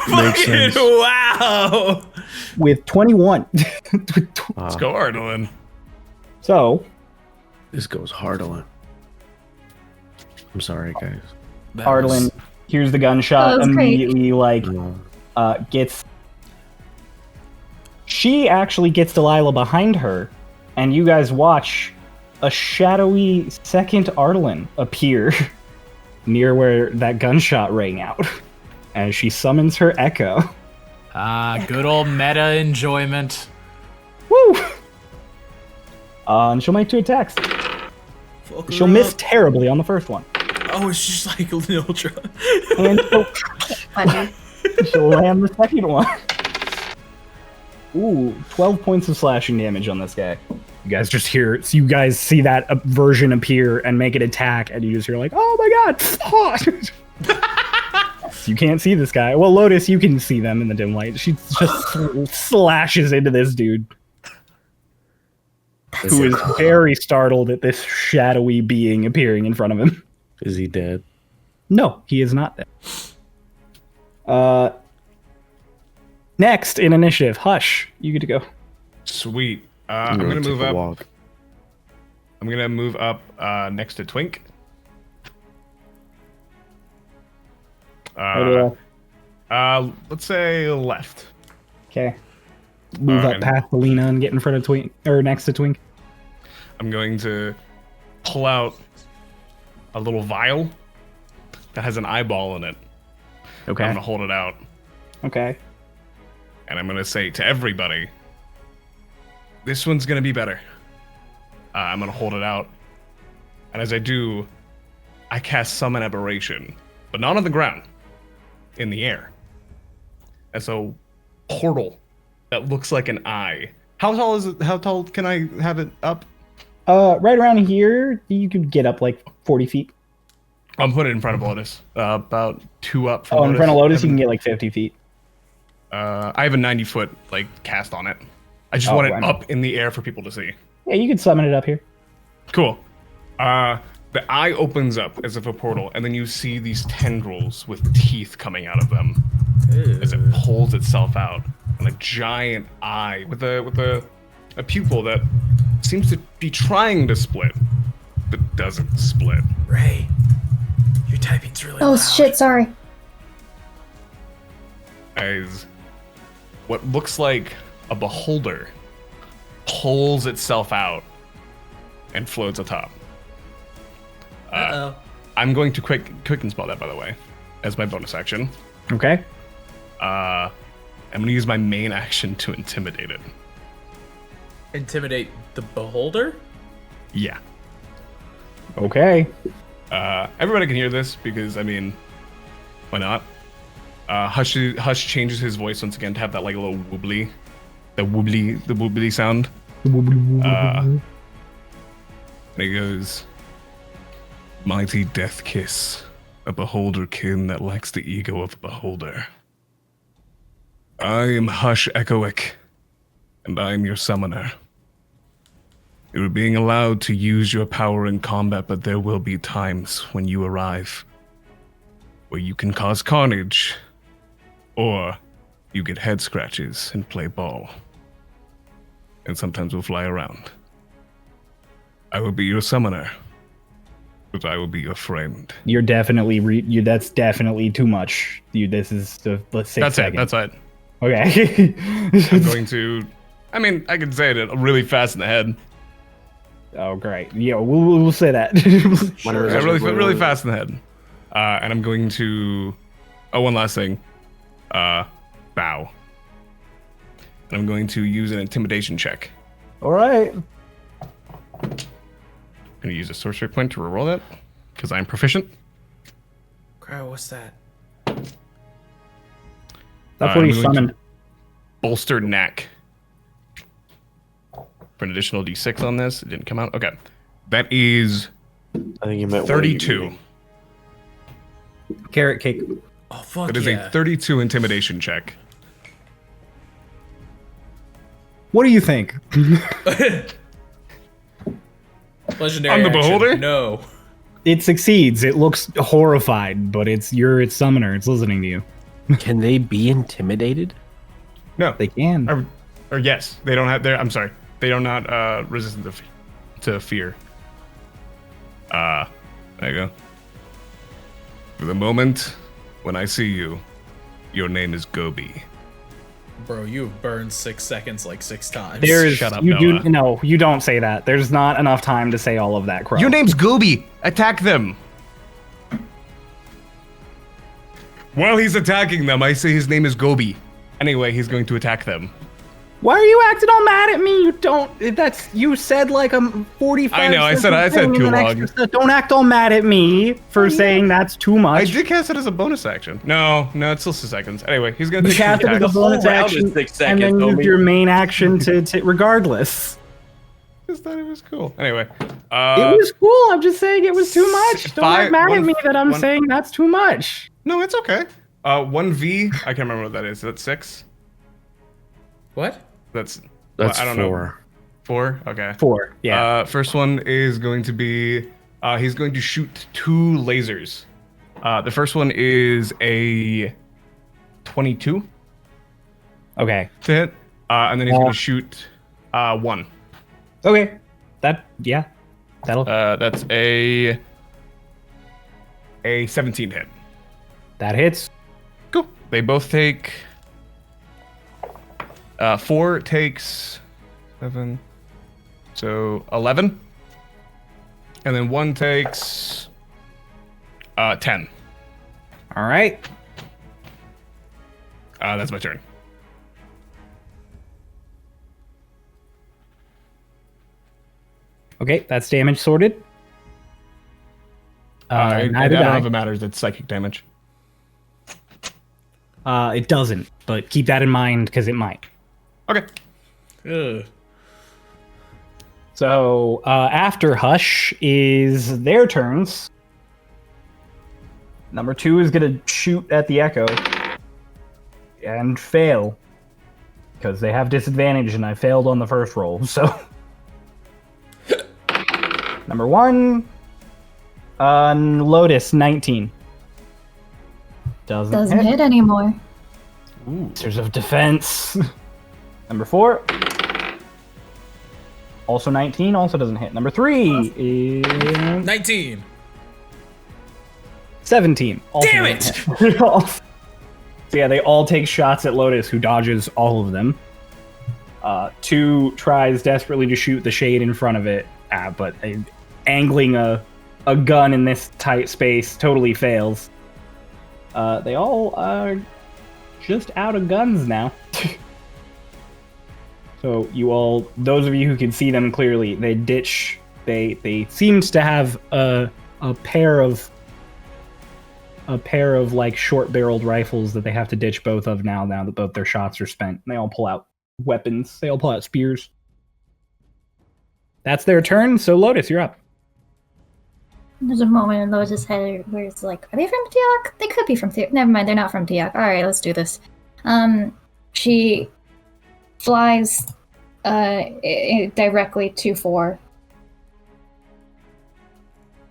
Makes sense. Wow. With 21. Let's go, Ardlin. So, This goes hard on. I'm sorry, guys. Ardlin hears the gunshot, Oh, that's great. immediately, like, No. gets... She actually gets Delilah behind her, and you guys watch a shadowy second Ardlin appear near where that gunshot rang out, as she summons her echo. Ah, good old meta enjoyment. Woo! And she'll make 2 attacks. She'll miss terribly on the first one. Oh, it's just like an ultra. And Funny. she'll land the second one. Ooh, 12 points of slashing damage on this guy. You guys just hear, so you guys see that version appear and make an attack, and you just hear like, oh my god! You can't see this guy. Well, Lotus, you can see them in the dim light. She just slashes into this dude, who is very startled at this shadowy being appearing in front of him. Is he dead? No, he is not dead. Next in initiative, Hush, you get to go. Sweet. I'm I'm gonna take move a up. walk. I'm gonna move up next to Twink. Let's say left. Okay. Move up and- past Alina and get in front of Twink, or next to Twink. I'm going to pull out a little vial that has an eyeball in it. Okay. I'm gonna hold it out, Okay. and I'm gonna say to everybody, "This one's gonna be better." I'm gonna hold it out, and as I do, I cast Summon Aberration, but not on the ground, in the air. And so, portal that looks like an eye. How tall is it? How tall can I have it up? Right around here, you could get up like 40 feet. I'm putting it in front of Lotus. About 2 up from Oh, Lotus. in front of Lotus, you can get like 50 feet. I have a 90-foot like cast on it. I just Oh, want it right. up in the air for people to see. Yeah, you could summon it up here. Cool. The eye opens up as if a portal, and then you see these tendrils with teeth coming out of them as it pulls itself out, and a giant eye with a pupil that seems to be trying to split, but doesn't split. Ray, your typing's really Oh loud. shit, sorry. As what looks like a beholder pulls itself out and floats atop. Uh-oh. I'm going to quicken spell that, by the way, as my bonus action. Okay. I'm going to use my main action to intimidate it. Intimidate the beholder? Yeah. Okay. Everybody can hear this because, I mean, why not? Hush changes his voice once again to have that like a little the woobly sound. And he goes, "Mighty death kiss, a beholder kin that lacks the ego of a beholder. I am Hush Echoic, and I am your summoner. You are being allowed to use your power in combat, but there will be times when you arrive where you can cause carnage, or you get head scratches and play ball. And sometimes we'll fly around. I will be your summoner, but I will be your friend." You're definitely that's definitely too much. This is let's say That's it. That's it. Okay. I'm going to. I mean, I can say it really fast in the head. Oh, great. Yeah, we'll say that. Yeah, really fast in the head. And I'm going to. Oh, one last thing. Bow. And I'm going to use an intimidation check. All right. gonna use a sorcery point to reroll that because I'm proficient. Crap, what's that? That's what I'm he going to summoned. Bolstered knack. For an additional d6 on this, it didn't come out. Okay, that is I think you meant what are you 32. eating? Carrot cake. Oh, fuck That is yeah. a 32 intimidation check. What do you think? Legendary I'm the action. beholder? No. It succeeds. It looks horrified, but you're its summoner. It's listening to you. Can they be intimidated? No, They can. or yes, they don't have. I'm sorry, they are not resistant to fear. There you go. For the moment when I see you, your name is Gobi. Bro, you've burned 6 seconds like 6 times. There's Shut up, you Noah. do no, you don't say that. There's not enough time to say all of that, Crow. Your name's Gobi. Attack them. While he's attacking them, I say his name is Gobi. Anyway, he's going to attack them. Why are you acting all mad at me? You don't. That's you said like a 45. I know, I said thing too and then long. extra stuff. Don't act all mad at me for saying that's too I much. did cast it as a bonus action. No, it's still 6 seconds. Anyway, he's going to You take cast two it as a attacks. bonus round action, is 6 and then seconds, used homie. your main action to regardless. Just thought it was cool. Anyway, It was cool. I'm just saying it was too much. Don't five- get mad one- at me that I'm one- saying that's too much. no, it's okay. 1V. I can't remember what that is. Is that 6? What? That's That's I don't 4. know. 4. Okay. 4. Yeah. First one is going to be. He's going to shoot 2 lasers. The first one is a 22 Okay. to hit, and then he's going to shoot 1. Okay. That'll That's a 17 hit. that hits. Cool. They both take. 4 takes 7, so 11, and then 1 takes 10. All right. That's my turn. Okay, that's damage sorted. I Neither don't know die. if it matters. It's psychic damage. It doesn't, but keep that in mind because it might. Okay. Ugh. So after Hush is their turns. Number 2 is gonna shoot at the Echo and fail because they have disadvantage, and I failed on the first roll. So number 1, Lotus 19 Doesn't hit anymore. Masters of Defense. Number 4. Also 19, also doesn't hit. Number 3 is 19. 17. Also Damn doesn't hit. So yeah, they all take shots at Lotus, who dodges all of them. 2 tries desperately to shoot the shade in front of it, but angling a gun in this tight space totally fails. They all are just out of guns now. So you all, those of you who can see them clearly, they ditch. They seemed to have a pair of like short-barreled rifles that they have to ditch both of now that both their shots are spent. They all pull out weapons. They all pull out spears. That's their turn. So Lotus, you're up. There's a moment in Lotus' head where it's like, are they from Tiok? They could be from Tiok. Never mind, they're not from Tiok. Alright, let's do this. She flies directly to 4.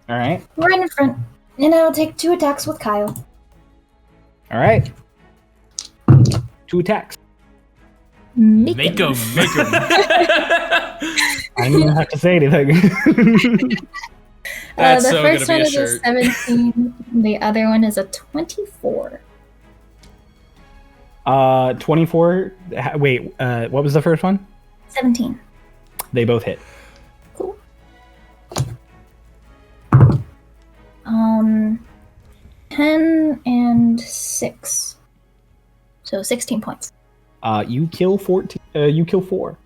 All right. Right in front. And I'll take 2 attacks with Kyle. All right. 2 attacks. Make 'em. I didn't even have to say anything. That's The so first gonna one be a is shirt. a 17. The other one is a 24. 24. Wait, what was the first one? 17. They both hit. Cool. 10 and 6. So 16 points. You kill 14. You kill 4.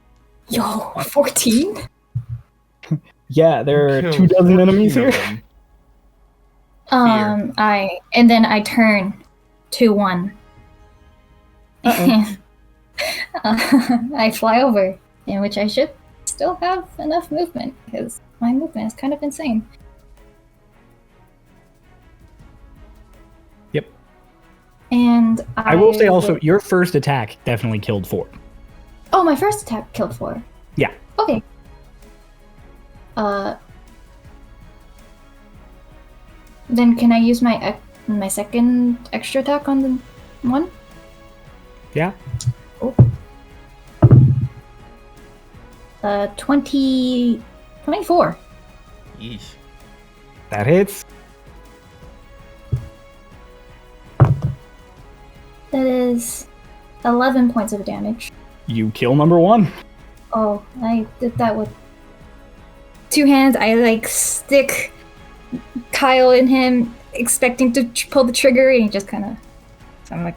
Yo, 14? Yeah, there are Kill 2 dozen enemies 14 here. of them. I turn to one. Uh-oh. I fly over, in which I should still have enough movement because my movement is kind of insane. Yep. And I will say also, your first attack definitely killed 4. Oh, my first attack killed 4. Yeah. Okay. Then can I use my second extra attack on the one? Yeah. 24. Yeesh. That hits. That is 11 points of damage. You kill number 1. Oh, I did that with 2 hands. I stick Kyle in him, expecting to pull the trigger, and he just kind of. So I'm like,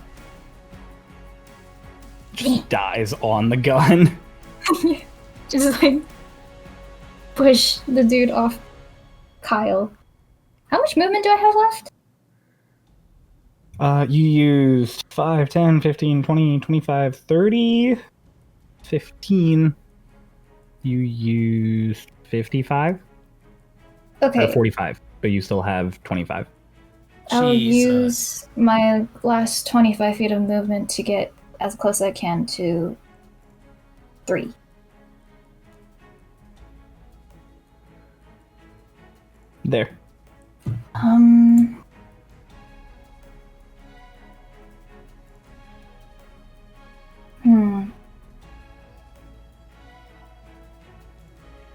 Just dies on the gun. just push the dude off Kyle. How much movement do I have left? You used 5, 10, 15, 20, 25, 30, 15. You used 55? Okay. Or 45, but you still have 25. I'll Jesus. use my last 25 feet of movement to get as close as I can to 3. There.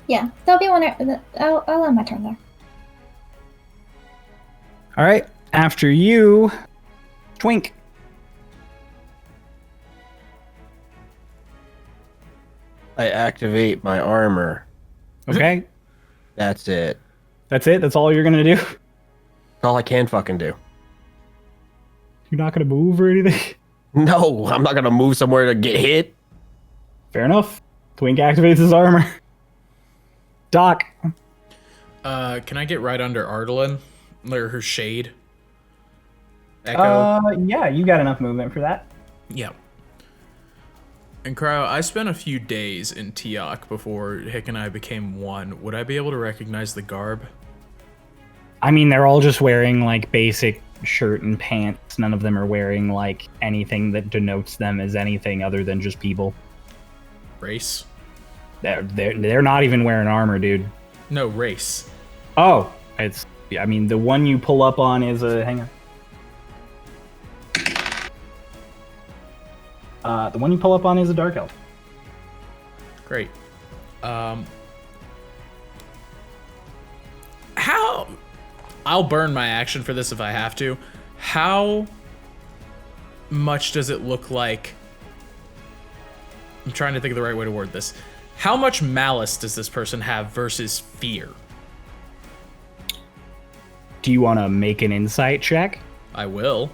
Yeah, that'll be one. I'll end my turn there. All right. After you, Twink. I activate my armor. Okay. That's it. That's it? That's all you're going to do? That's all I can fucking do. You're not going to move or anything? No, I'm not gonna move somewhere to get hit. Fair enough. Twink activates his armor. Doc. Can I get right under Ardalin? Or her shade? Echo? Yeah, you got enough movement for that. Yeah. And Cryo, I spent a few days in Tiok before Hick and I became one. Would I be able to recognize the garb? I mean, they're all just wearing, like, basic shirt and pants. None of them are wearing, like, anything that denotes them as anything other than just people. Race? They're not even wearing armor, dude. No, race. Oh, it's... I mean, the one you pull up on is a... Hang on. The one you pull up on is a dark elf. Great. How... I'll burn my action for this if I have to. How much does it look like... I'm trying to think of the right way to word this. How much malice does this person have versus fear? Do you want to make an insight check? I will.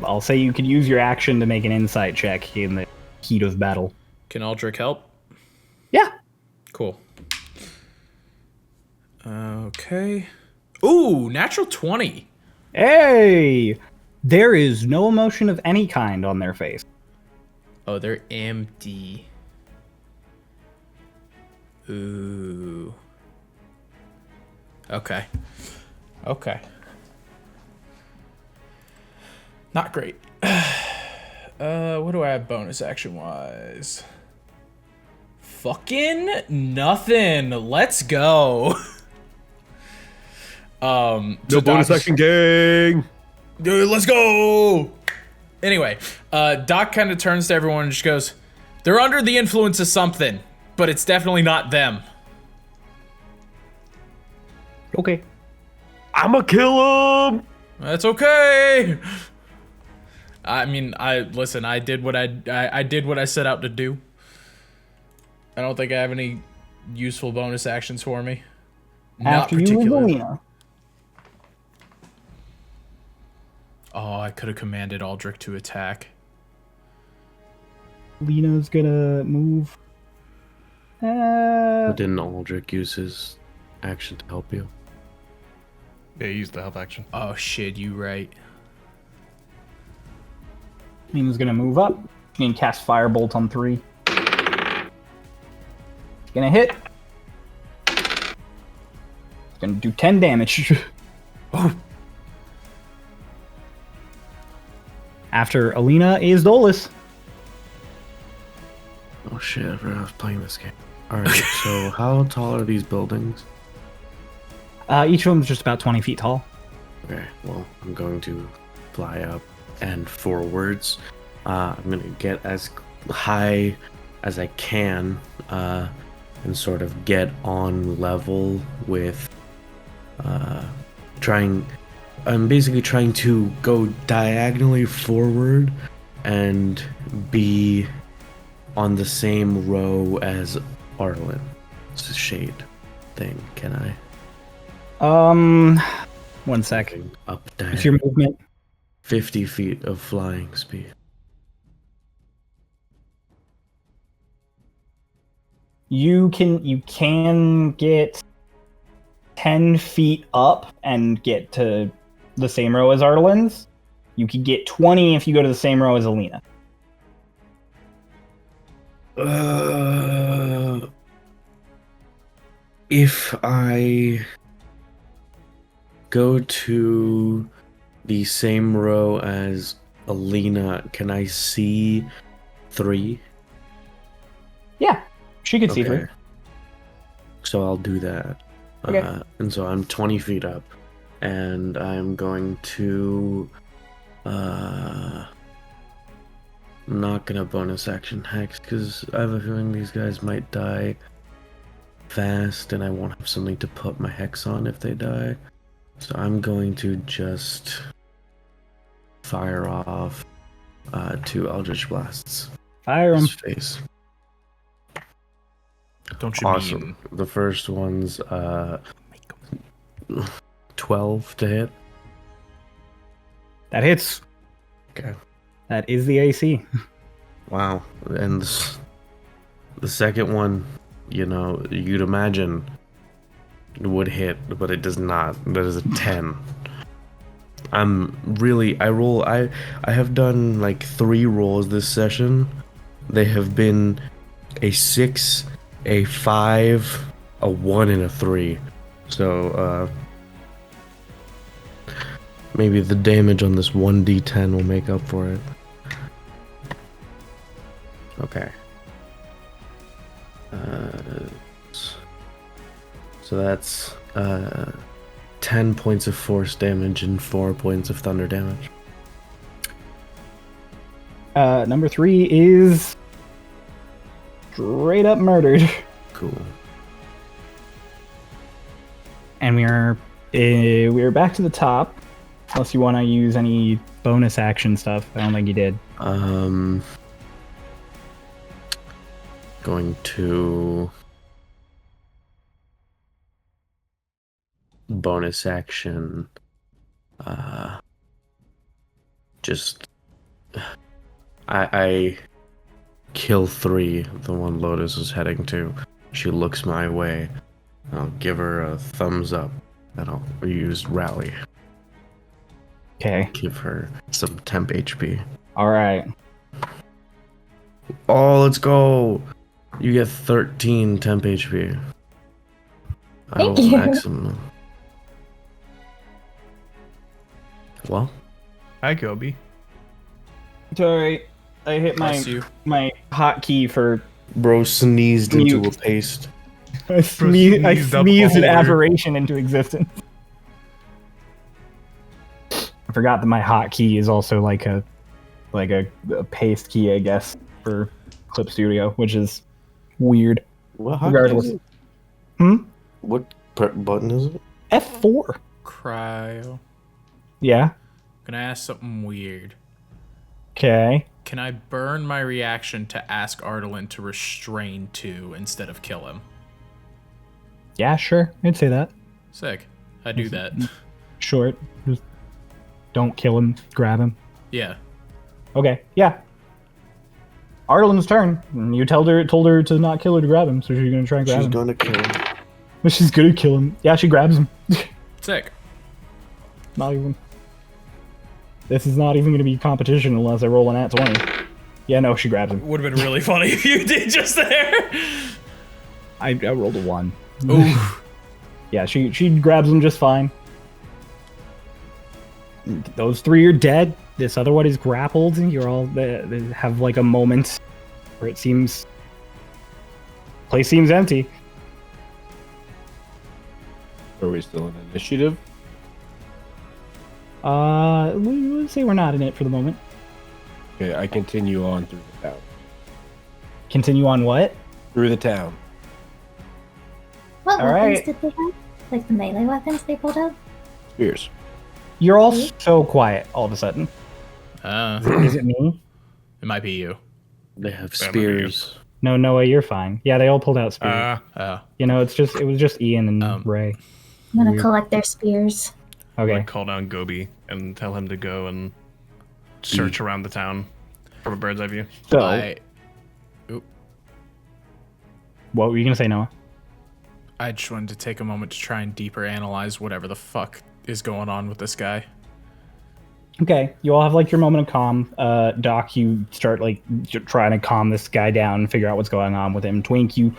I'll say you could use your action to make an insight check in the heat of battle. Can Aldrich help? Yeah. Cool. Okay. Ooh, natural 20. Hey! There is no emotion of any kind on their face. Oh, they're empty. Ooh. Okay. Okay. Not great. What do I have bonus action wise? Fucking nothing. Let's go. No bonus action, gang. Dude, let's go. Anyway, Doc kind of turns to everyone and just goes, "They're under the influence of something, but it's definitely not them." Okay. I'ma kill him. That's okay. I mean, I did what I did what I set out to do. I don't think I have any useful bonus actions for me. After Not you, particularly. Zelina. Oh, I could have commanded Aldrich to attack. Lena's gonna move But didn't Aldrich use his action to help you? Yeah, use the help action. Oh shit, you right. He's gonna move up. He's gonna cast Firebolt on 3. He's gonna hit. He's gonna do 10 damage. Oh. After Alina is Dolus. Oh shit, I forgot I was playing this game. Alright, so how tall are these buildings? Each of them is just about 20 feet tall. Okay, well, I'm going to fly up and forwards. I'm going to get as high as I can and sort of get on level with I'm basically trying to go diagonally forward and be on the same row as Arlen. It's a shade thing, can I? 1 sec. Up What's your diagonal. movement? 50 feet of flying speed. You can get 10 feet up and get to the same row as Arlen's. You could get 20 if you go to the same row as Alina. If I go to the same row as Alina, can I see 3? Yeah, she could see Okay. 3. So I'll do that. Okay. And so I'm 20 feet up, and I'm going to I'm not gonna bonus action hex because I have a feeling these guys might die fast, and I won't have something to put my hex on if they die. So I'm going to just fire off 2 Eldritch Blasts. Fire in 'em. his face. Don't you Awesome. mean? The first one's 12 to hit. That hits. Okay. That is the AC. Wow. And the second one, you'd imagine it would hit, but it does not. That is a 10. I have done like 3 rolls this session. They have been a 6, a 5, a 1, and a 3. So maybe the damage on this 1d10 will make up for it. Okay. So that's 10 points of force damage and 4 points of thunder damage. Number 3 is straight up murdered. Cool. And we are back to the top. Unless you want to use any bonus action stuff. I don't think you did. Going to bonus action. Just I kill 3, the one Lotus is heading to. She looks my way. I'll give her a thumbs up, and I'll use rally. Okay. Give her some temp HP. All right. Oh, let's go! You get 13 temp HP. Thank you. Maximum. Well, Hi, Kobe. It's all right. I hit Bless you. my hotkey for bro sneezed Mute. into a paste. I sneezed up sneezed an over. aberration into existence. I forgot that my hotkey is also like a paste key, I guess, for Clip Studio, which is weird. What Regardless. is it? Hmm? What button is it? F4. Cryo. Yeah. Gonna ask something weird. Okay. Can I burn my reaction to ask Ardalan to restrain 2 instead of kill him? Yeah, sure. I'd say that. Sick. I do that. Short. Just don't kill him. Grab him. Yeah. Okay. Yeah. Arlen's turn. And you told her to not kill her to grab him, so she's gonna try and grab She's him. gonna kill him. But she's gonna kill him. Yeah, she grabs him. Sick. Not even. This is not even gonna be competition unless I roll an at 20. Yeah, no, she grabs him. Would have been really funny if you did just there. I rolled a 1. Ooh. Yeah, she grabs him just fine. Those 3 are dead. This other one is grappled. You're all they have like a moment where it seems place seems empty. Are we still in initiative? We'll say we're not in it for the moment. Okay, I continue on through the town. Continue on what? Through the town. What All weapons right. did they have? Like the melee weapons they pulled out? Spears. You're all so quiet all of a sudden. Is it me? It might be you. They have That might be you. spears. No, Noah, you're fine. Yeah, they all pulled out spears. You know, it was just Ian and Ray. I'm gonna collect their spears. Okay. Like call down Gobi and tell him to go and search around the town from a bird's eye view. So, what were you gonna say, Noah? I just wanted to take a moment to try and deeper analyze whatever the fuck is going on with this guy. Okay, you all have like your moment of calm. Doc, you start like trying to calm this guy down and figure out what's going on with him. Twink, you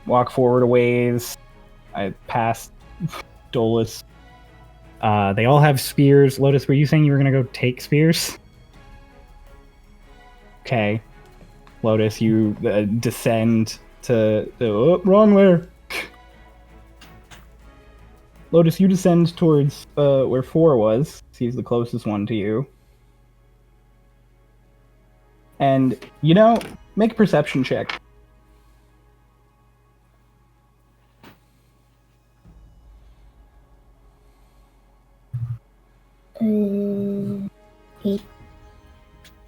walk forward a ways. I passed Dolus. They all have spears. Lotus, were you saying you were gonna go take spears? Okay, Lotus, you descend to wrong way. Lotus, you descend towards where 4 was. He's the closest one to you. And, you know, make a perception check. Eight,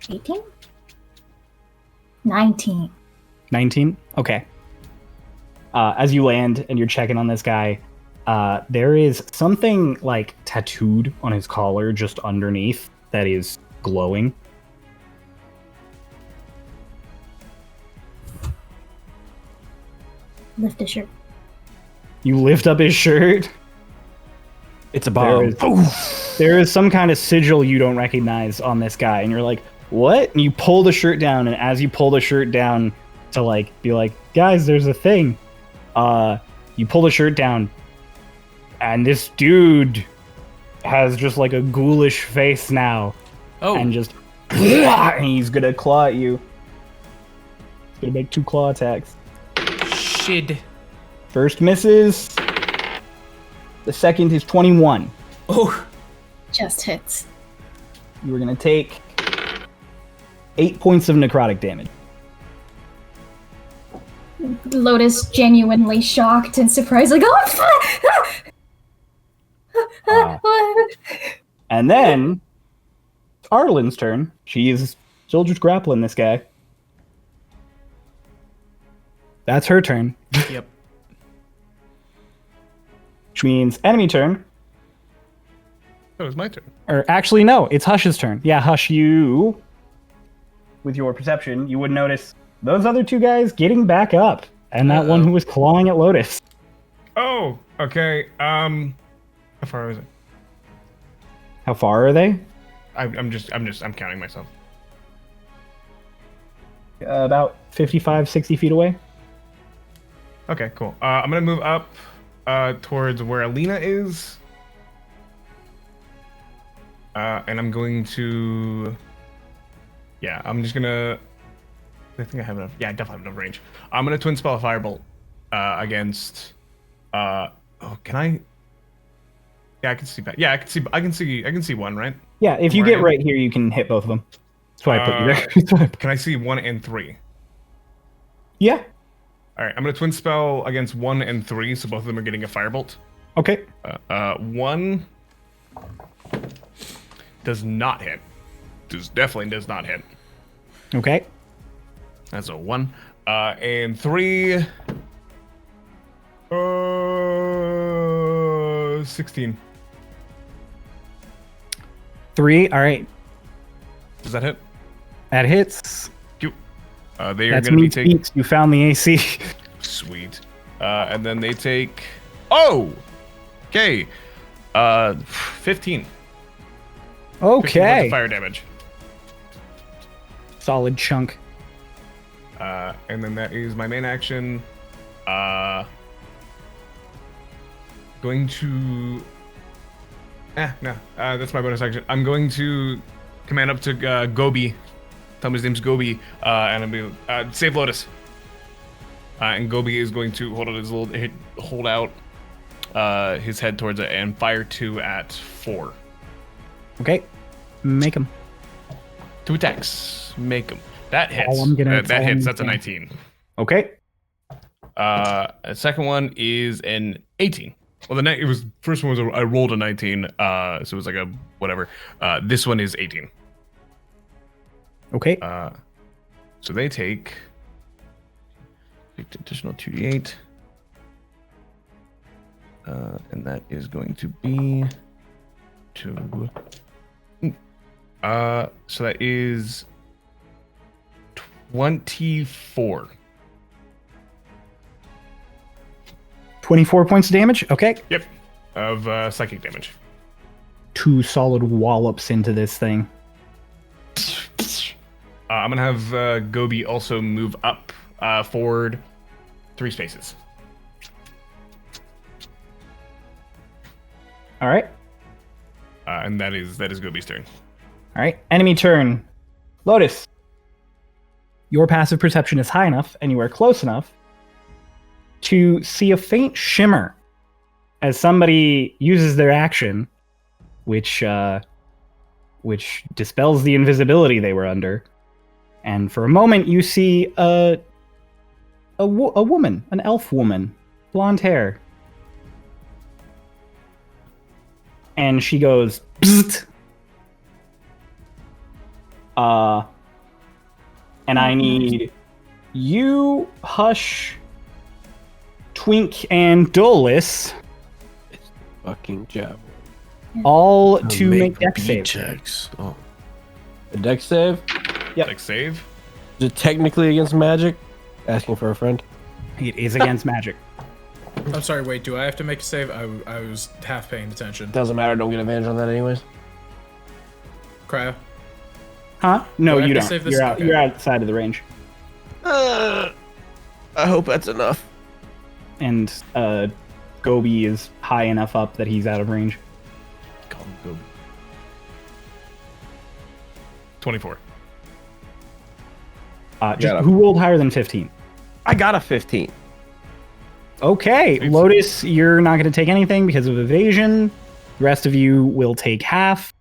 18? 19. 19? Okay. As you land and you're checking on this guy, there is something like tattooed on his collar just underneath that is glowing. Lift the shirt. You lift up his shirt. It's a bomb. There is some kind of sigil you don't recognize on this guy, and you're like, what? And you pull the shirt down, and as you pull the shirt down to like be like, guys, there's a thing. You pull the shirt down, and this dude has just like a ghoulish face now. Oh. And just and he's gonna claw at you. He's gonna make 2 claw attacks. Shit. First misses. The second is 21. Oh. Just hits. You are gonna take 8 points of necrotic damage. Lotus genuinely shocked and surprised, like, oh! And then Arlen's turn. She is still just grappling this guy. That's her turn. Yep. Which means enemy turn. Oh, it's my turn. Or actually, no, it's Hush's turn. Yeah, Hush, you, with your perception, you would notice those other 2 guys getting back up. And that one who was clawing at Lotus. Oh, okay. How far is it? How far are they? I'm counting myself. About 55, 60 feet away. Okay, cool. I'm gonna move up towards where Alina is. And I'm going to... Yeah, I'm just gonna... I think I have enough... Yeah, I definitely have enough range. I'm gonna twin spell a firebolt against... Oh, can I... Yeah, I can see that. Yeah, I can see one, right? Yeah, if you Where I get am? right here, you can hit both of them. That's why I put you there. That's why I put- Can I see 1 and 3? Yeah. All right, I'm gonna twin spell against 1 and 3, so both of them are getting a firebolt. Okay. 1 does not hit. Definitely does not hit. Okay. That's a 1. And 3. 16. 3. All right. Does that hit? That hits. You. They are That's going to be meat taking. speaks. You found the AC. Sweet. And then they take. Oh! Okay. 15. 15 points Okay. of fire damage. Solid chunk. And then that is my main action. Going to. No. That's my bonus action. I'm going to command up to Gobi. Tell him his name's Gobi. And I'm going to save Lotus. And Gobi is going to hold out his head towards it and fire 2 at 4. Okay. Make him. 2 attacks. Make him. That hits. all I'm gonna- That all I'm hits. That's a gonna 19. Okay. The second one is an 18. Well, it was first one was I rolled a 19, so it was like a whatever. This one is 18. Okay. So they take additional 2d8, and that is going to be 2. So that is 24. 24 points of damage. Okay. Yep, of psychic damage. 2 solid wallops into this thing. I'm gonna have Gobi also move up forward 3 spaces. All right. And that is Gobi's turn. All right. Enemy turn. Lotus. Your passive perception is high enough, and you are close enough to see a faint shimmer as somebody uses their action, which dispels the invisibility they were under. And for a moment, you see a woman, an elf woman, blonde hair. And she goes, Bzzzt. And I need you, Hush, Twink, and Dolus Fucking javelin. all to make dex beat saves. checks. Oh, A dex save? Yep. Like save. Is it technically against magic? Asking for a friend. It is against magic. I'm sorry, wait, do I have to make a save? I was half paying attention. Doesn't matter. Don't get advantage on that anyways. Cryo? Huh? No, Do I have you to don't. save this? You're out. Okay. You're outside of the range. I hope that's enough. And Gobi is high enough up that he's out of range. Call him Gobi. 24. Who rolled higher than 15? I got a 15. Okay, Lotus, you're not going to take anything because of evasion. The rest of you will take half,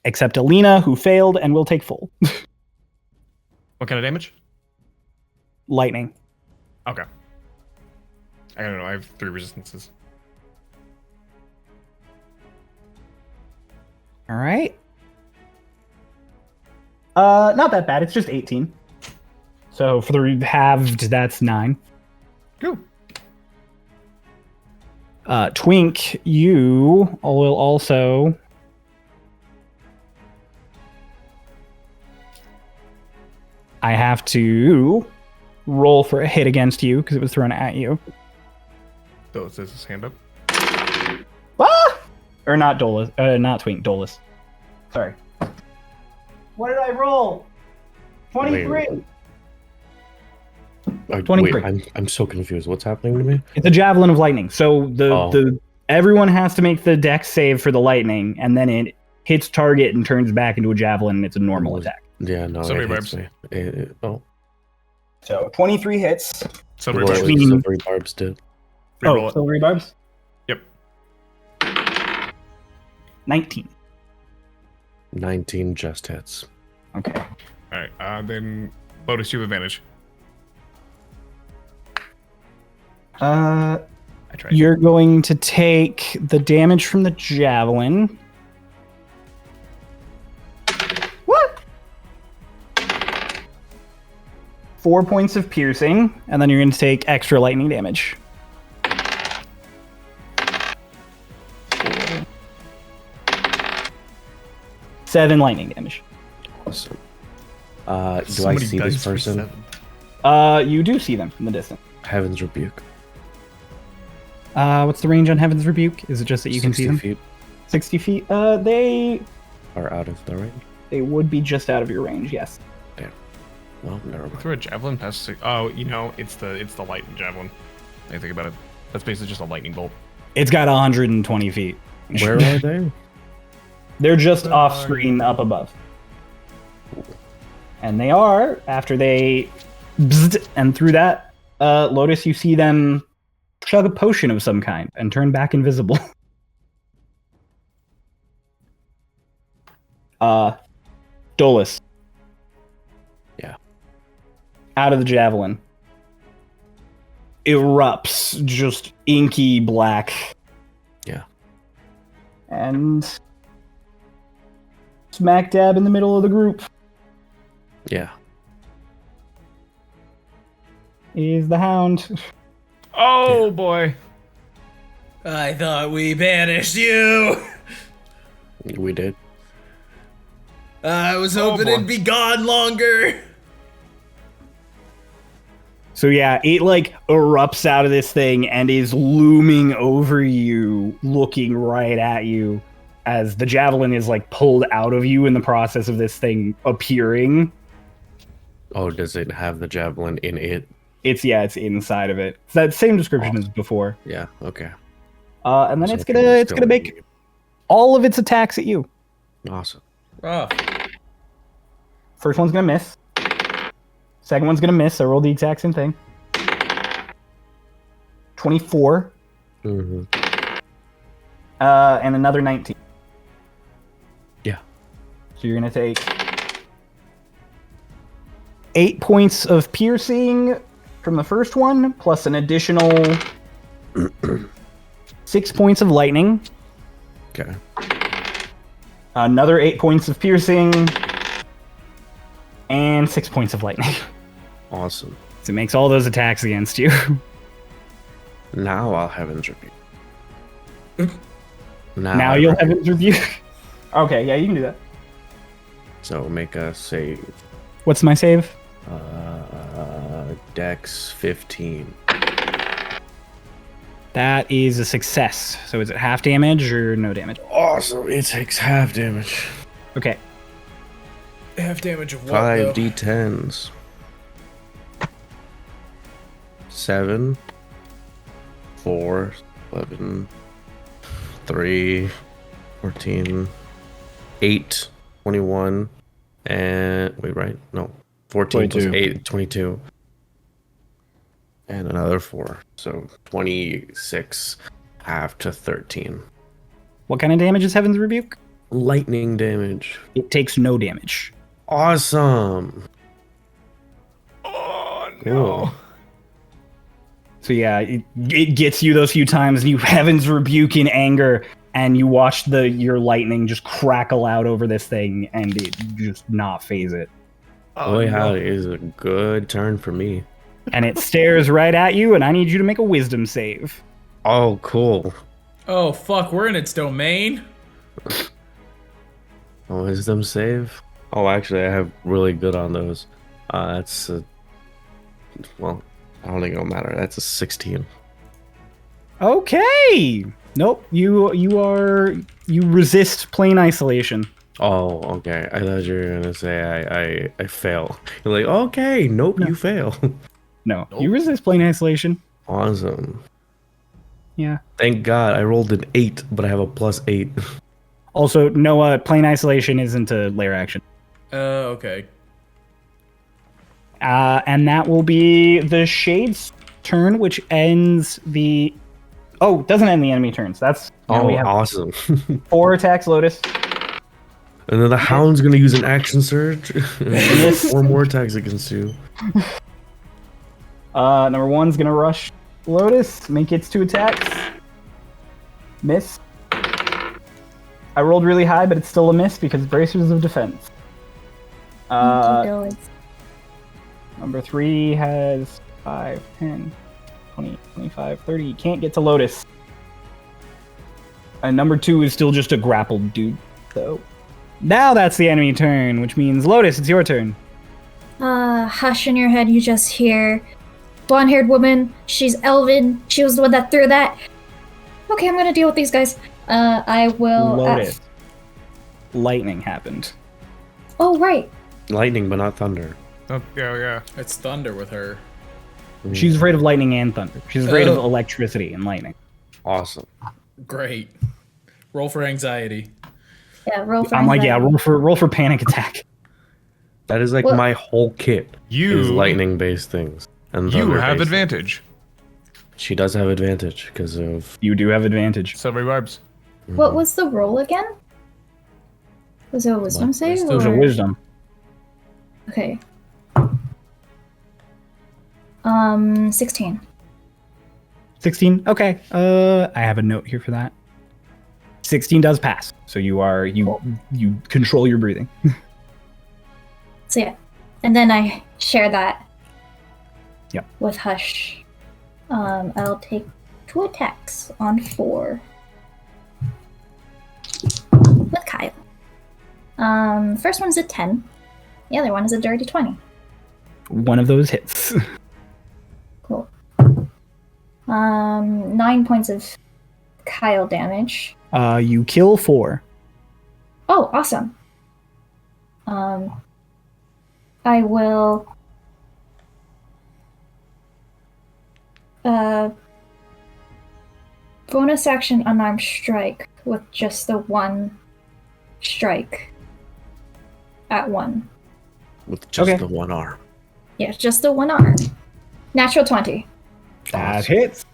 except Alina, who failed and will take full. What kind of damage? Lightning. Okay. I don't know. I have 3 resistances. All right. Not that bad. It's just 18. So for the halved, that's 9. Cool. Twink, you will also. I have to roll for a hit against you because it was thrown at you. So it says his hand up. Ah! Or not Dolus. Not Twink. Dolus. Sorry. What did I roll? 23. 23. Wait, I'm so confused. What's happening to me? It's a javelin of lightning. So the everyone has to make the dex save for the lightning, and then it hits target and turns back into a javelin, and it's a normal attack. Yeah, no. Silvery it hits barbs. me. Oh, So 23 hits. Silvery well, barbs. mean- silvery barbs did. Reroll it. silvery barbs. Yep. 19. 19 just hits. Okay. All right. Then Lotus, you have advantage. I tried. You're going to take the damage from the javelin. What? 4 points of piercing, and then you're going to take extra lightning damage. 7 lightning damage. Awesome. Do I Somebody see dies this for person? 7. You do see them in the distance. Heaven's Rebuke. What's the range on Heaven's Rebuke? Is it just that you can see 60 them? feet 60 feet. They are out of the range. would be just out of your range. Yes. Well, never mind. Throw a javelin past. Oh, it's the lightning javelin. I think about it. That's basically just a lightning bolt. It's got 120 feet. Where are they? They're just off screen up above. And they are, after they bzzzt, and through that, Lotus, you see them chug a potion of some kind and turn back invisible. Dolus. Yeah. Out of the javelin. Erupts, just inky black. Yeah. And smack dab in the middle of the group Yeah. is the hound. Oh boy. I thought we banished you. We did. I was hoping boy. it'd be gone longer. So yeah, it like erupts out of this thing and is looming over you, looking right at you as the javelin is like pulled out of you in the process of this thing appearing. Oh, does it have the javelin in it? It's inside of it. It's that same description as before. Yeah. Okay. And then So it's it gonna was it's still gonna make in- all of its attacks at you. Awesome. Oh, First one's gonna miss. Second one's gonna miss. I rolled the exact same thing. 24. Mm-hmm. And another 19. Yeah. So you're gonna take 8 points of piercing from the first one, plus an additional 6 points of lightning. Okay. Another 8 points of piercing, and 6 points of lightning. Awesome. So it makes all those attacks against you. Now I'll Heaven's Rebuke. Now you'll have Heaven's Rebuke. Okay, yeah, you can do that. So make a save. What's my save? Dex 15. That is a success. So is it half damage or no damage? Awesome. It takes half damage. Okay. half damage of what, though? 5d10s. 7, 4, 11, 3, 14, 8, 21, and wait, right? No, 14 plus 22. 8, 22. And another 4. So 26, half to 13. What kind of damage is Heaven's Rebuke? Lightning damage. It takes no damage. Awesome. Oh no. Cool. So yeah, it gets you those few times, and you Heaven's Rebuke in anger, and you watch your lightning just crackle out over this thing, and it just not phase it. Boy, howdy, is a good turn for me. And it stares right at you, and I need you to make a Wisdom save. Oh, cool. Oh, fuck, we're in its domain. Wisdom save? Oh, actually, I have really good on those. That's a... Well, I don't think it'll matter. That's a 16. Okay. Nope. You resist plain isolation. Oh, okay. I thought you were gonna say I fail. You're like, okay, nope, you fail. No, you resist plain isolation. Awesome. Yeah. Thank God I rolled an 8, but I have a +8. Also, no, plain isolation isn't a lair action. Okay. And that will be the Shade's turn, which ends the... Oh, doesn't end the enemy turns. That's... now Oh, we have awesome. 4 attacks, Lotus. And then the Hound's gonna use an action surge. Miss. 4 more attacks against you. Number 1's gonna rush Lotus, make its 2 attacks. Miss. I rolled really high, but it's still a miss because bracers of defense. Number 3 has 5, 10, 20, 25, 30. Can't get to Lotus. And number 2 is still just a grappled dude, though. Now that's the enemy turn, which means Lotus, it's your turn. Hush in your head, you just hear blonde-haired woman. She's elven. She was the one that threw that. Okay, I'm gonna deal with these guys. I will. Lotus. Lightning happened. Oh, right. Lightning, but not thunder. Oh, yeah. It's thunder with her. She's afraid of lightning and thunder. She's afraid of electricity and lightning. Awesome. Great. Roll for anxiety. Yeah, roll for I'm like, yeah, anxiety. roll for panic attack. That is like Well- my whole kit. You- is lightning-based things. And You thunder-based have things. advantage. She does have advantage because of You do have advantage. Silvery barbs. What was the roll again? Was it a wisdom save? It was a or- wisdom. Okay. 16. 16. Okay. I have a note here for that. 16 does pass. So you control your breathing. So yeah. And then I share that Yep. with Hush. I'll take 2 attacks on 4. With Kyle. First one's a 10. The other one is a dirty 20. One of those hits. Cool. 9 points of Kyle damage. You kill 4. Oh, awesome. I will bonus action unarmed strike with just the one strike at 1. with just Okay. the one arm. Yeah, just the one arm. Natural 20. That hits.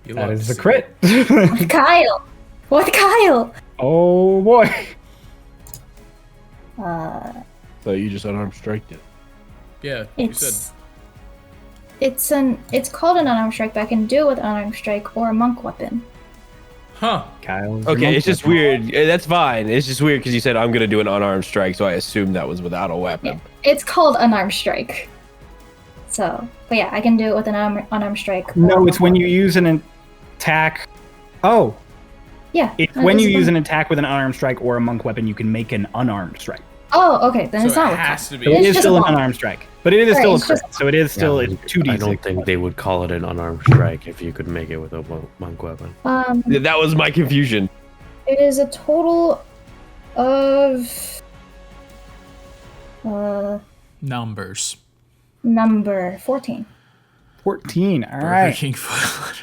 You That love is to a see crit. With Kyle! With Kyle! Oh boy. So you just unarmed striked it. it. Yeah, you said. It's called an unarmed strike, but I can do it with an unarmed strike or a monk weapon. Huh. Kyle's Okay, it's just remote weird. That's fine. It's just weird because you said I'm gonna do an unarmed strike, so I assumed that was without a weapon. Yeah, it's called unarmed strike. So, but yeah, I can do it with an unarmed strike. weapon. No, it's when you use an attack. Oh, Yeah. it's that when is you the- use an attack with an unarmed strike or a monk weapon, you can make an unarmed strike. Oh, okay, then So it's not it with has to be. So it It's is just still a an monk. unarmed strike, but it is Right, still a it's crit. just- So it is still Yeah, it's 2d6. I don't think they would call it an unarmed strike if you could make it with a monk weapon. Yeah, that was my confusion. It is a total of Numbers. number 14. 14. All Burger right. King food.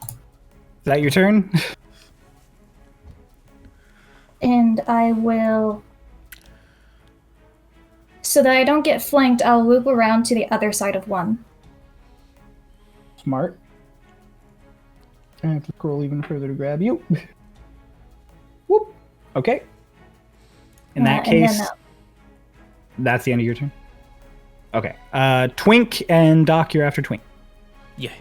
Is that your turn? And I will, so that I don't get flanked, I'll loop around to the other side of 1. Smart. I have to scroll even further to grab you. Whoop. Okay. In that And then, case, that's the end of your turn. Okay. Twink and Doc, you're after Twink. Yeah.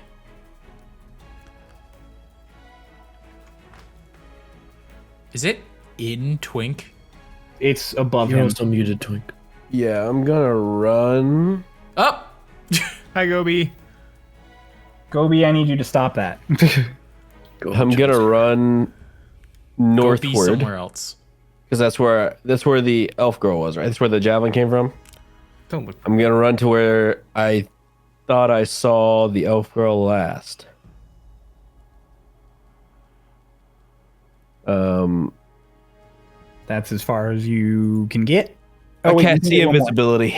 Is it in Twink? It's above You're him. also muted, Twink. Yeah, I'm gonna run. Up. Hi, Gobi. Gobi, I need you to stop that. I'm gonna run Go be northward somewhere else. because that's where the elf girl was, right? That's where the javelin came from. Don't look. I'm gonna run to where I thought I saw the elf girl last. That's as far as you can get. I wait, you can't can see get one more. invisibility.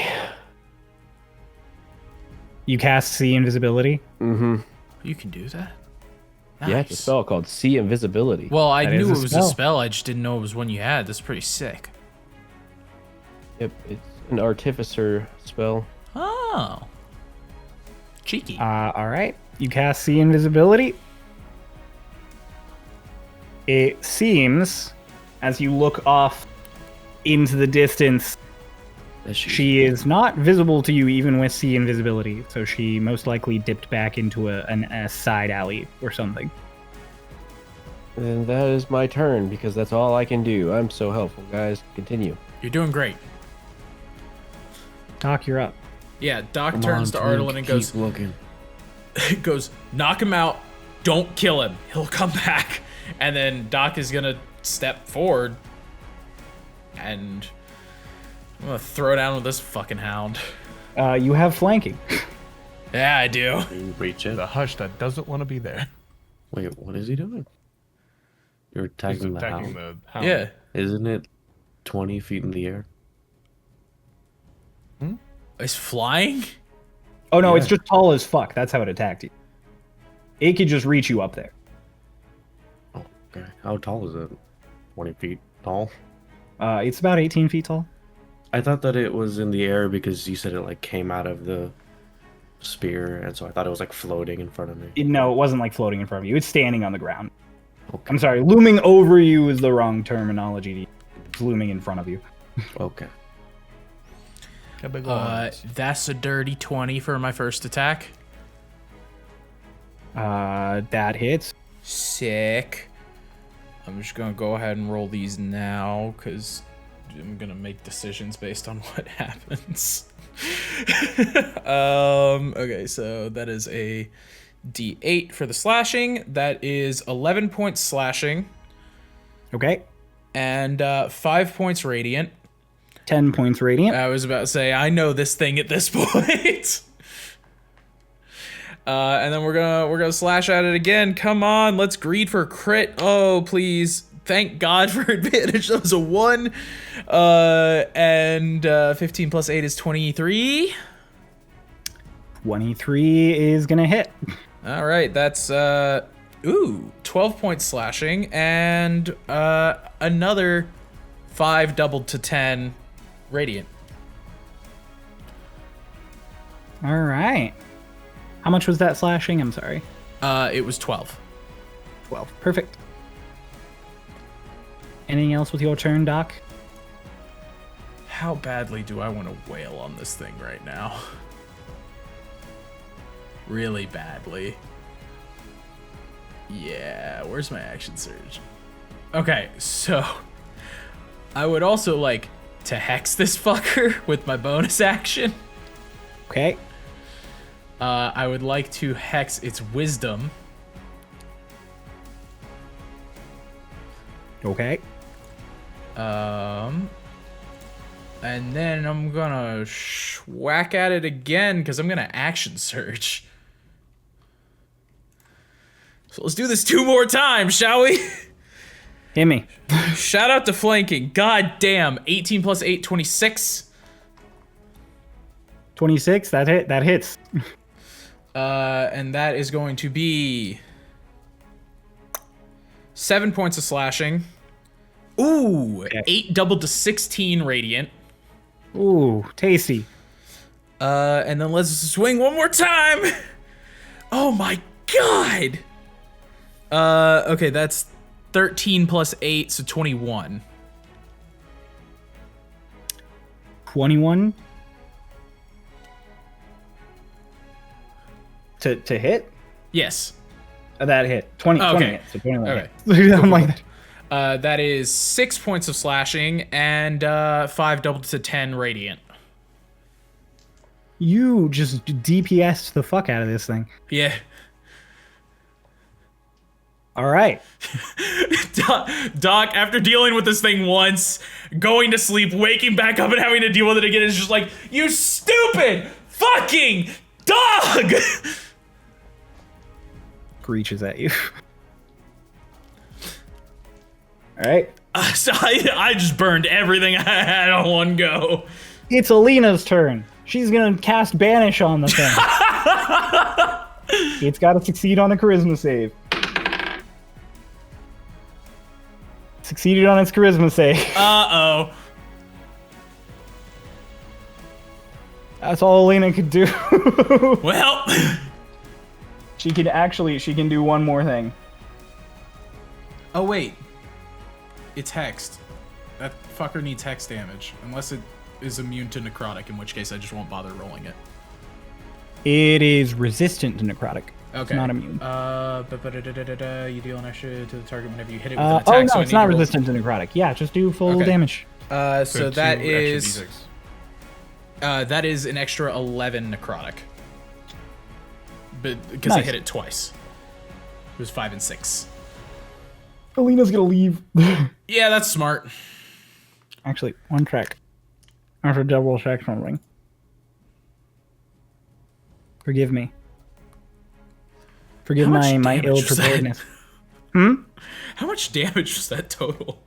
You cast See Invisibility. Mm-hmm. You can do that. Yeah, it's a Nice. spell called See Invisibility. Well, I That knew is it a was spell. a spell. I just didn't know it was one you had. That's pretty sick. Yep, it's an artificer spell. Oh. Cheeky. All right. You cast See Invisibility. It seems, as you look off into the distance, she is not visible to you even with See Invisibility. So she most likely dipped back into a side alley or something. And that is my turn because that's all I can do. I'm so helpful, guys. Continue. You're doing great. Doc, you're up. Yeah, Doc Come turns on, to Twink, Ardlin and keep goes, looking. knock him out. Don't kill him. He'll come back. And then Doc is going to step forward and I'm gonna throw down with this fucking hound. You have flanking. Yeah, I do. You reach it. The hush that doesn't want to be there. Wait, what is he doing? You're He's attacking the attacking hound. the hound. Yeah. Isn't it 20 feet in the air? It's flying? Oh no, Yeah. it's just tall as fuck. That's how it attacked you. It could just reach you up there. Oh, okay. How tall is it? 20 feet tall? It's about 18 feet tall. I thought that it was in the air because you said it like came out of the spear, and so I thought it was like floating in front of me. No, it wasn't like floating in front of you. It's standing on the ground. Okay. I'm sorry, looming over you is the wrong terminology. It's looming in front of you. Okay. Got big arms. That's a dirty 20 for my first attack. That hits. Sick. I'm just gonna go ahead and roll these now, because I'm gonna make decisions based on what happens. Okay, so that is a D8 for the slashing. That is 11 points slashing. Okay. And 5 points radiant. 10 points radiant. I was about to say, I know this thing at this point. And then we're gonna slash at it again. Come on, let's greed for a crit. Oh, please. Thank God for advantage. That was a 1. And 15 plus 8 is 23. 23 is gonna hit. All right, that's 12 points slashing and another 5 doubled to 10 radiant. All right. How much was that slashing? I'm sorry. It was 12. 12. Perfect. Anything else with your turn, Doc? How badly do I want to wail on this thing right now? Really badly. Yeah, where's my action surge? Okay, so I would also like to hex this fucker with my bonus action. Okay. I would like to hex its wisdom. Okay. And then I'm gonna whack at it again because I'm gonna action surge. So let's do this 2 more times, shall we? Hit me. Shout out to flanking. God damn. 18 plus 8, 26. 26. That hits. And that is going to be 7 points of slashing. Ooh, Okay. 8 doubled to 16 radiant. Ooh, tasty. And then let's swing one more time. Oh my god. Okay, that's 13 plus 8, so 21. 21. To hit? Yes. That hit. 20 Okay. hit. So 21 Okay. hit. I'm like that. That is 6 points of slashing and 5 doubled to 10 radiant. You just DPS'd the fuck out of this thing. Yeah. All right. Doc, after dealing with this thing once, going to sleep, waking back up and having to deal with it again is just like, you stupid fucking dog! Reaches at you. All right. So I just burned everything I had on one go. It's Alina's turn. She's gonna cast Banish on the thing. It's got to succeed on a charisma save. Succeeded on its charisma save. Uh-oh. That's all Alina could do. Well. She can do one more thing. Oh, wait. It's hexed. That fucker needs hex damage. Unless it is immune to necrotic, in which case I just won't bother rolling it. It is resistant to necrotic. Okay. It's not immune. You deal an extra to the target whenever you hit it with an attack. Oh no, so I it's need not to roll- resistant to necrotic. Yeah, just do full Okay. damage. So that 2 extra is D6. that is an extra 11 necrotic. But because I Nice. hit it twice. It was 5 and 6. Alina's gonna leave. Yeah, that's smart. Actually, one check. I have to double check something. Forgive me. Forgive How much my damage ill was that? preparedness. Hmm? How much damage was that total?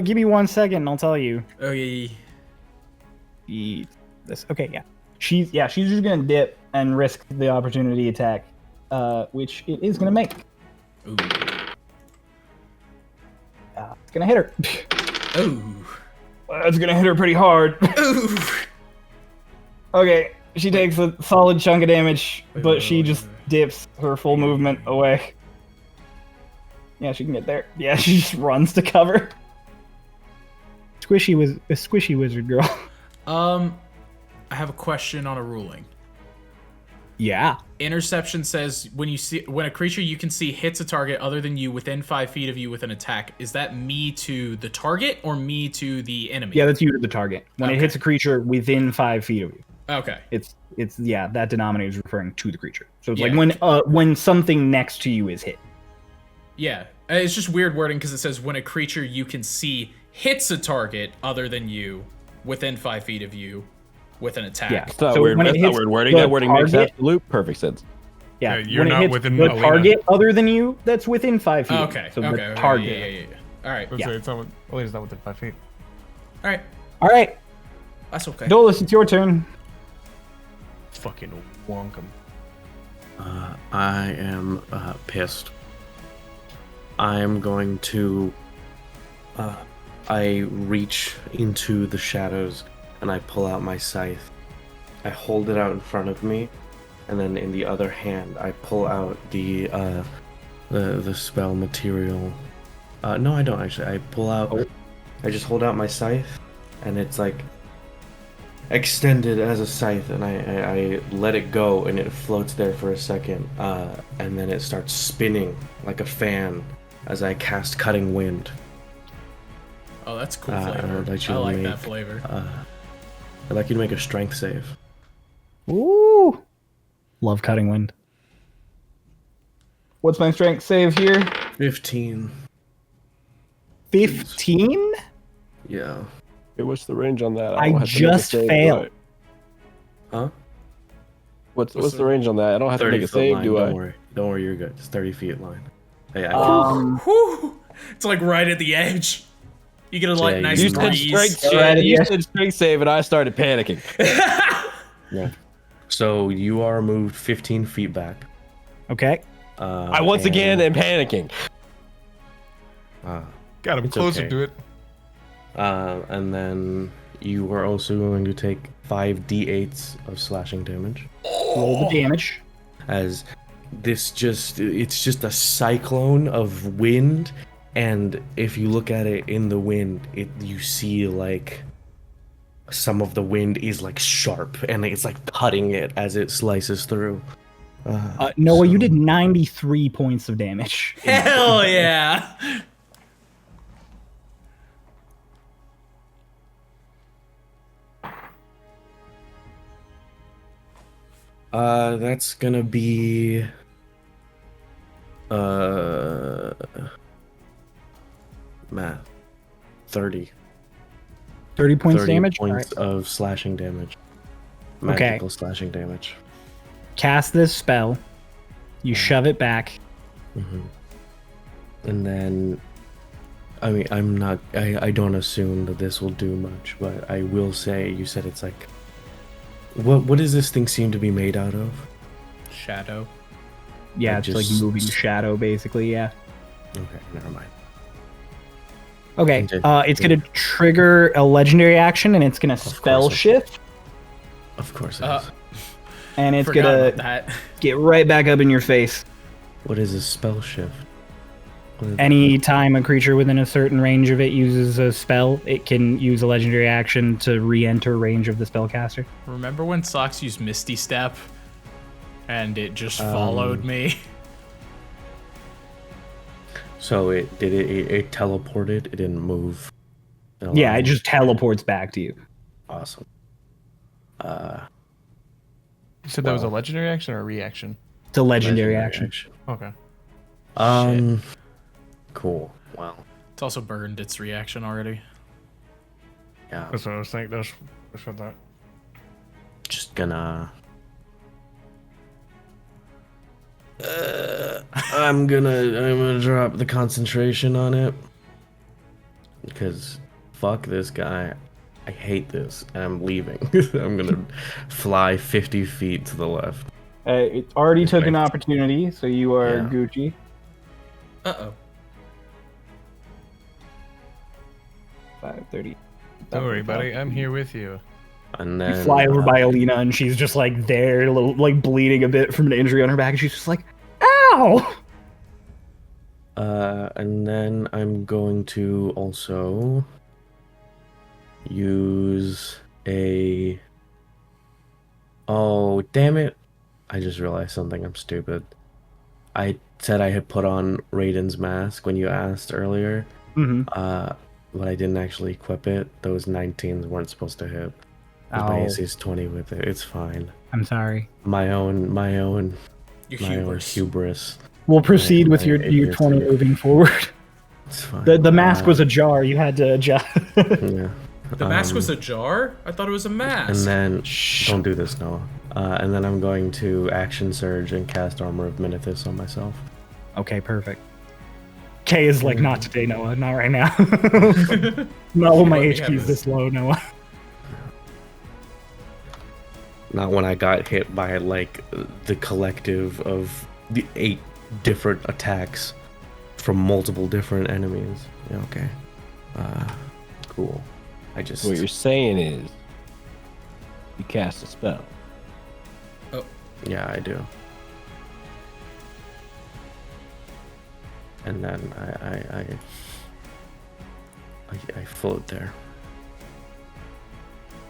Give me 1 second and I'll tell you. Okay. This. Okay, yeah. She's just gonna dip and risk the opportunity attack, which it is gonna make. Ooh. It's gonna hit her. Ooh. It's gonna hit her pretty hard. Ooh. Okay, she takes a solid chunk of damage, but wait, she wait, just wait. dips her full movement away. Yeah, she can get there. Yeah, she just runs to cover. Squishy was a squishy wizard girl. I have a question on a ruling. Yeah. Interception says when a creature you can see hits a target other than you within 5 feet of you with an attack. Is that me to the target or me to the enemy? Yeah, that's you to the target. When it Okay. hits a creature within 5 feet of you. Okay. It's that denominator is referring to the creature. So it's Yeah. like when something next to you is hit. Yeah. It's just weird wording because it says when a creature you can see hits a target other than you within 5 feet of you with an attack. Yeah. It's not So weird. when it That's not hits weird wording. the That wording makes target- absolute perfect sense. Yeah, you're when it not hits within the Alina. target other than you, that's within 5 feet. Oh, of you. okay. So okay. the target. Yeah. All right. Yeah. It's not. Alina's not within 5 feet. All right. All right, That's okay. Dolus, it's your turn. Fucking wonk 'em. I am pissed. I am going to. I reach into the shadows and I pull out my scythe. I hold it out in front of me, and then in the other hand I pull out the spell material. No, I don't actually. I pull out. I just hold out my scythe, and it's like extended as a scythe, and I let it go, and it floats there for a second, and then it starts spinning like a fan as I cast Cutting Wind. Oh, that's a cool I'd flavor. like you I to like that make, flavor. I'd like you to make a strength save. Ooh, love cutting wind. What's my strength save here? 15. 15? Yeah. Hey, what's the range on that? I don't have to make a just save, do failed. I? Huh? What's the range on that? I don't have to 30 make a foot save, line. do I? Don't worry. Don't worry, you're good. It's 30 feet line. Hey, Whew. It's like right at the edge. You get a like Yeah, nice You said breeze. strength, you said strength save, and I started panicking. yeah. So you are moved 15 feet back. Okay. I once again am panicking. Got him It's closer okay. to it. And then you are also going to take 5d8s of slashing damage. Roll the damage. As it's just a cyclone of wind, and if you look at it in the wind, you see like some of the wind is like sharp, and it's like cutting it as it slices through. Noah, you so- did 93 points of damage. Hell yeah. That's gonna be math. 30. 30 points 30 damage? points Alright. of slashing damage. Okay. Magical slashing damage. Cast this spell. You shove it back. And then, I mean, I don't assume that this will do much, but I will say, you said it's like, what does this thing seem to be made out of? Shadow. Yeah, I it's like just- moving shadow, basically, yeah. Okay, never mind. Okay, Okay. it's gonna trigger a legendary action, and it's gonna spell course. shift, Of course it Uh, is. and it's Forgot gonna about that. get right back up in your face. What is a spell shift? What is- Any time a creature within a certain range of it uses a spell, it can use a legendary action to re-enter range of the spellcaster. Remember when Socks used Misty Step and it just followed me? So it teleported. It didn't move. Yeah, it just teleports back to you. Awesome. You said that was a legendary action or a reaction? It's a legendary action. Okay. Cool. Well, It's also burned its reaction already. Yeah. That's what I was thinking. That's what I thought. Just gonna. I'm gonna drop the concentration on it because fuck this guy. I hate this, and I'm leaving. I'm gonna fly 50 feet to the left. It already took an Right. opportunity, so you are Yeah. Gucci. Uh-oh. 5:30. Don't worry, buddy. I'm here with you. And You then fly over by Alina, and she's just like there, like bleeding a bit from an injury on her back, and she's just like, "Ow!" And then I'm going to also use a. Oh, damn it. I just realized something. I'm stupid. I said I had put on Raiden's mask when you asked earlier. Mm-hmm. But I didn't actually equip it. Those 19s weren't supposed to hit. 'Cause my Oh. AC is 20 with it. It's fine. I'm sorry. My own Your my own hubris. hubris. We'll proceed with my your 20 idiocy. moving forward. It's fine. The mask was ajar. You had to adjust. Yeah. The mask was a jar? I thought it was a mask. And then don't do this, Noah. And then I'm going to action surge and cast Armor of Minithus on myself. Okay, perfect. K is like, not today, Noah. Not right now. Not when my Let me HP have is this. this low, Noah. Not when I got hit by like the collective of the 8 different attacks from multiple different enemies. Yeah, okay. Cool. I just What you're saying is, you cast a spell. yeah, I do. And then I float there.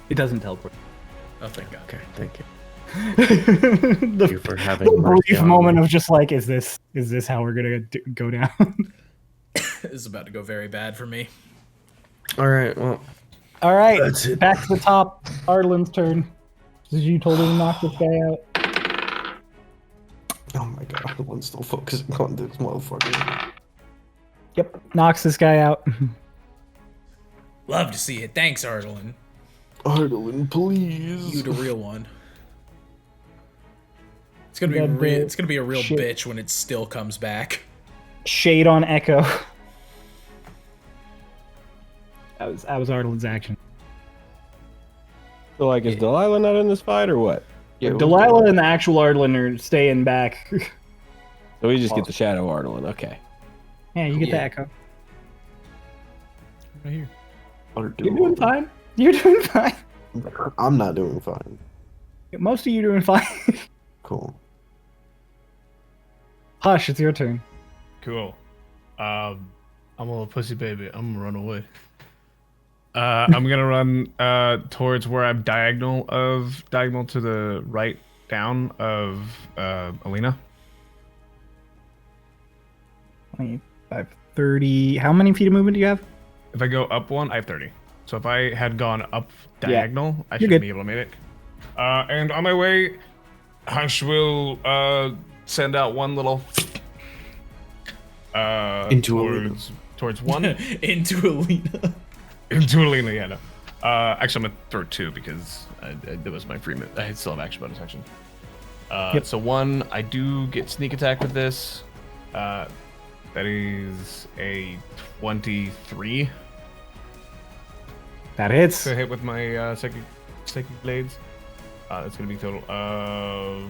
It doesn't teleport. Oh, thank God. Okay, thank you. the Thank you for having the mercy brief on moment me. of just like, is this how we're gonna go down? This is about to go very bad for me. All right, well, All right, That's it. back to the top. Arlen's turn. Did you told her to knock this guy out? oh my god, I'm still focusing on this motherfucker. Yep, knocks this guy out. Love to see it. Thanks, Ardalin. Ardalin, please. You the real one. It's gonna be That it's gonna be a real shit. bitch when it still comes back. Shade on Echo. That was Arlen's action. So, like, is Delilah not in this fight or what? Delilah and the actual Arlen are staying back. So we just get the Shadow Ardalin. Okay. Yeah, you get the Yeah. Echo. Right here. You're doing fine. You're doing fine. I'm not doing fine. Most of you doing fine. Cool. Hush, it's your turn. Cool. I'm a little pussy baby. I'm gonna run away. I'm gonna run towards where I'm diagonal to the right down of Alina. 530. How many feet of movement do you have? If I go up one, I have 30. So if I had gone up diagonal, I You're should good. be able to make it. And on my way, Hush will send out one little Into Alina. towards one. Into Alina. Into Alina, yeah, no. Actually, I'm gonna throw 2 because that was my free move. I still have action bonus action. Yep. So 1, I do get sneak attack with this. That is a 23 That hits. to hit with my psychic blades. That's gonna be a total of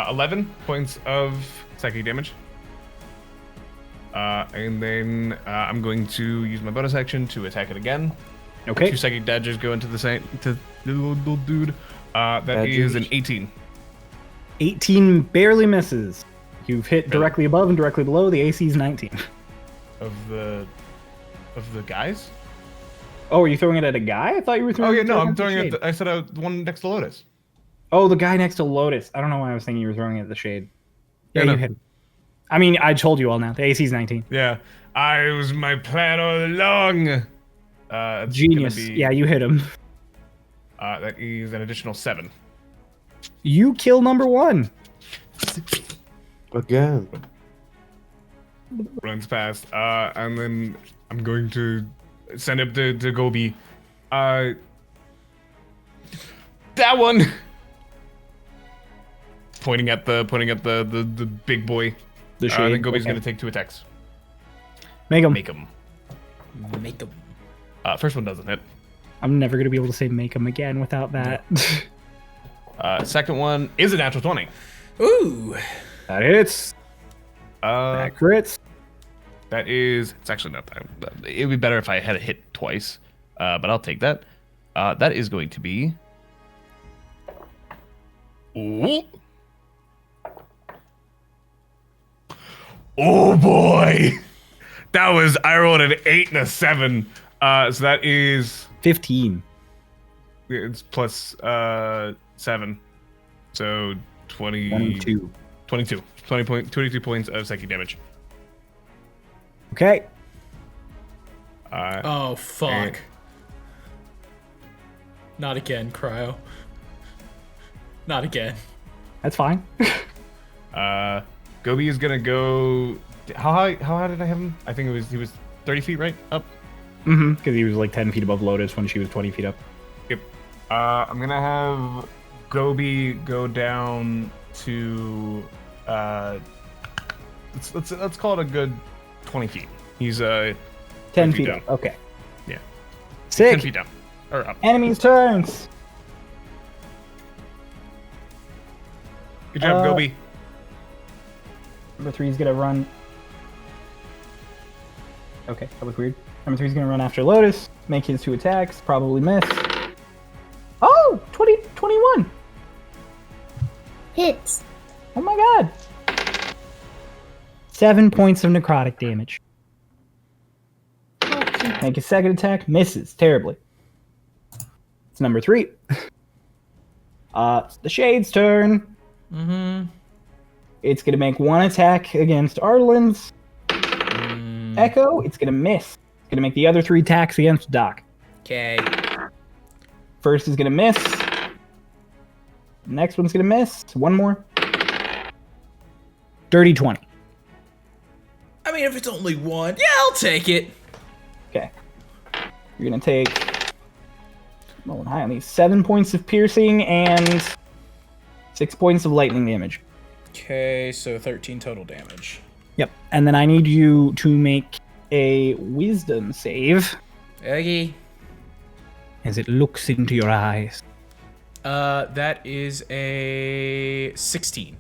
11 points of psychic damage. And then I'm going to use my bonus action to attack it again. Okay. 2 psychic dagers go into the little dude. That is an 18. 18 barely misses. You've hit directly above and directly below. The AC is 19. Of the guys? Oh, are you throwing it at a guy? I thought you were throwing Oh yeah, it no, at I'm the throwing shade. it. I said the one next to Lotus. Oh, the guy next to Lotus. I don't know why I was thinking you were throwing it at the shade. Yeah, Yeah, you no. hit him. I mean, I told you all now. The AC is 19. Yeah, it was my plan all along. It's Genius. gonna be- Yeah, you hit him. That is an additional 7. You kill number 1. Again. runs past. And then I'm going to send up to Gobi. That one. Pointing at the big boy. The shade. Then Gobi's Okay. gonna take 2 attacks. Make him. Make him. Make them. First one doesn't hit. I'm never gonna be able to say make him again without that. Second one is a natural 20. Ooh. That hits. Uh, That crits. That is. It's actually not that. It would be better if I had it hit twice. But I'll take that. That is going to be. Ooh. Oh boy! That was. I rolled an 8 and a 7. So that is. 15. It's plus 7. So 22. 22 points of psychic damage. Okay. Oh, fuck. And- Not again, Cryo. Not again. That's fine. Gobi is gonna go. How high did I have him? I think he was 30 feet, right? Up. Mm-hmm. Because he was like 10 feet above Lotus when she was 20 feet up. Yep. I'm gonna have Gobi go down to let's call it a good 20 feet. He's 10 feet down. up. Okay. Yeah. 10 Sick. feet down. Or up. Enemies' turns. Good job, Gobi. Number 3 is gonna run. Okay, that was weird. Number 3 is gonna run after Lotus, make his 2 attacks, probably miss. Oh, 21. Hits. Oh my god. 7 points of necrotic damage. Make his second attack, misses terribly. It's number 3. It's the Shade's turn. Mm-hmm. It's gonna make 1 attack against Arlen's. Echo, it's gonna miss. It's gonna make the other 3 attacks against Doc. Okay. First is gonna miss. Next one's gonna miss. 1 more. Dirty 20. I mean, if it's only 1, yeah, I'll take it. Okay. You're gonna take rolling high on these 7 points of piercing and 6 points of lightning damage. Okay, so 13 total damage. Yep. And then I need you to make a wisdom save Okay. as it looks into your eyes. That is a 16.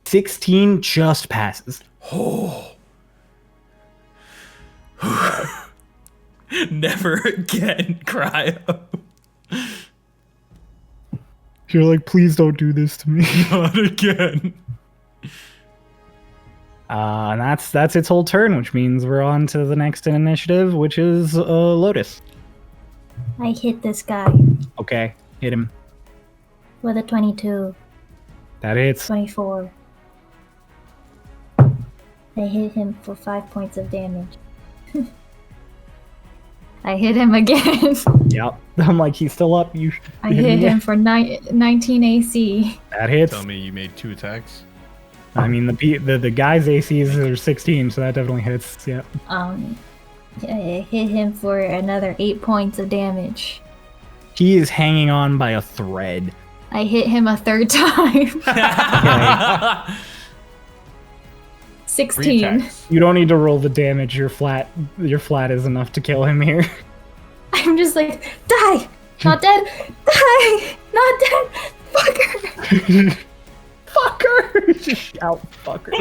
16 just passes. Oh. Never again, Cryo. You're like, please don't do this to me. Not again. And that's its whole turn, which means we're on to the next initiative, which is Lotus. I hit this guy Okay, hit him. with a 22, That hits. 24. I hit him for 5 points of damage. I hit him again. Yep. I'm like, he's still up. You. I hit him for 19 AC. That hits. Tell me you made 2 attacks. I mean, the guy's ACs are 16, so that definitely hits. Yeah. I hit him for another 8 points of damage. He is hanging on by a thread. I hit him a 3rd time. Okay. 16. You don't need to roll the damage. Your flat is enough to kill him here. I'm just like, die! Not dead! Die! Not dead! Fucker! Fucker! Just shout fucker.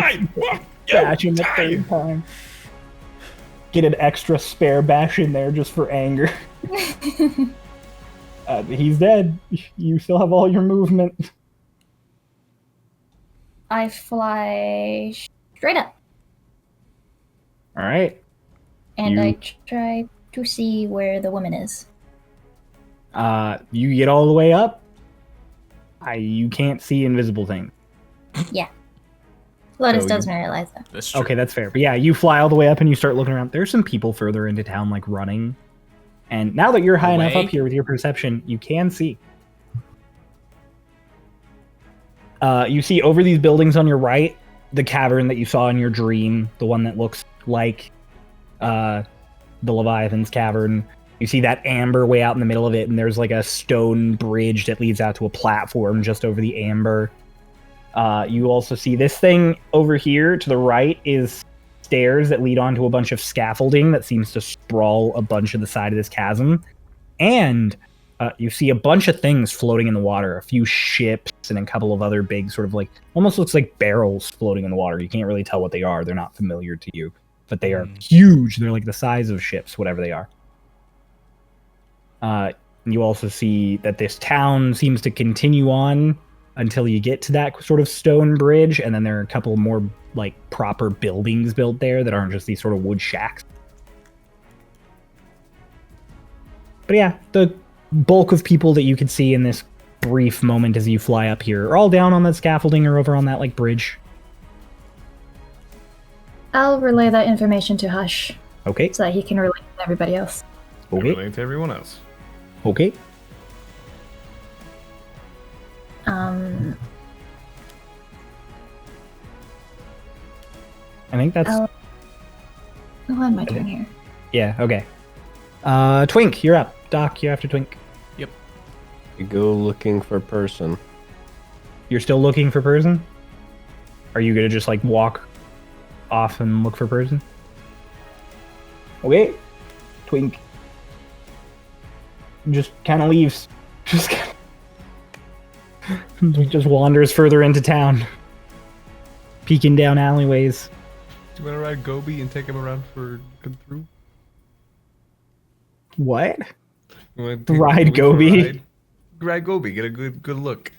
Bash him a 3rd time. Get an extra spare bash in there just for anger. He's dead. You still have all your movement. I fly straight up. All right. And I try to see where the woman is. You get all the way up. You can't see invisible things. Yeah. Lotus So doesn't realize that. That's true. Okay, that's fair. But yeah, you fly all the way up and you start looking around. There's some people further into town, like running. And now that you're high enough Away? up here with your perception, you can see. You see over these buildings on your right, the cavern that you saw in your dream, the one that looks like the Leviathan's cavern. You see that amber way out in the middle of it, and there's like a stone bridge that leads out to a platform just over the amber. You also see this thing over here to the right is stairs that lead onto a bunch of scaffolding that seems to sprawl a bunch of the side of this chasm. And you see a bunch of things floating in the water, a few ships and a couple of other big sort of like, almost looks like barrels floating in the water. You can't really tell what they are. They're not familiar to you, but they are huge. They're like the size of ships, whatever they are. You also see that this town seems to continue on until you get to that sort of stone bridge, and then there are a couple more like proper buildings built there that aren't just these sort of wood shacks. But yeah, the bulk of people that you could see in this brief moment as you fly up here are all down on the scaffolding or over on that like bridge. I'll relay that information to Hush Okay. so that he can relay it to everybody else. Okay. Relate to everyone else. Okay. I think that's... I'll end my turn here. Yeah, okay. Twink, you're up. Doc, you're after Twink. You go looking for person. You're still looking for person? Are you gonna just like walk off and look for person? Okay. Twink just kind of leaves. Just wanders further into town. Peeking down alleyways. Do you want to ride Gobi and take him around for good through? What? You wanna take Ride Gobi? Ride Gobi, get a good look.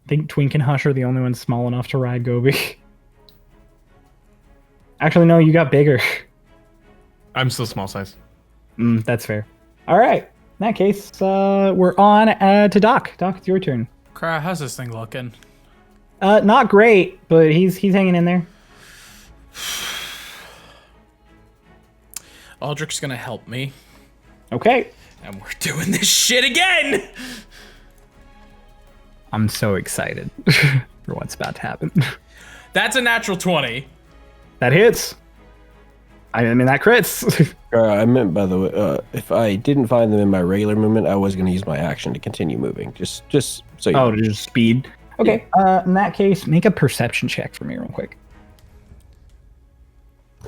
I think Twink and Hush are the only ones small enough to ride Gobi. Actually, no, you got bigger. I'm still small size. That's fair. All right. In that case, we're on to Doc. Doc, it's your turn. Cry, how's this thing looking? Not great, but he's hanging in there. Aldrich's gonna help me. Okay. And we're doing this shit again! I'm so excited for what's about to happen. That's a natural 20. That hits. I mean, that crits. I meant, by the way, if I didn't find them in my regular movement, I was going to use my action to continue moving. Just so you know. Just speed. Okay. In that case, make a perception check for me real quick.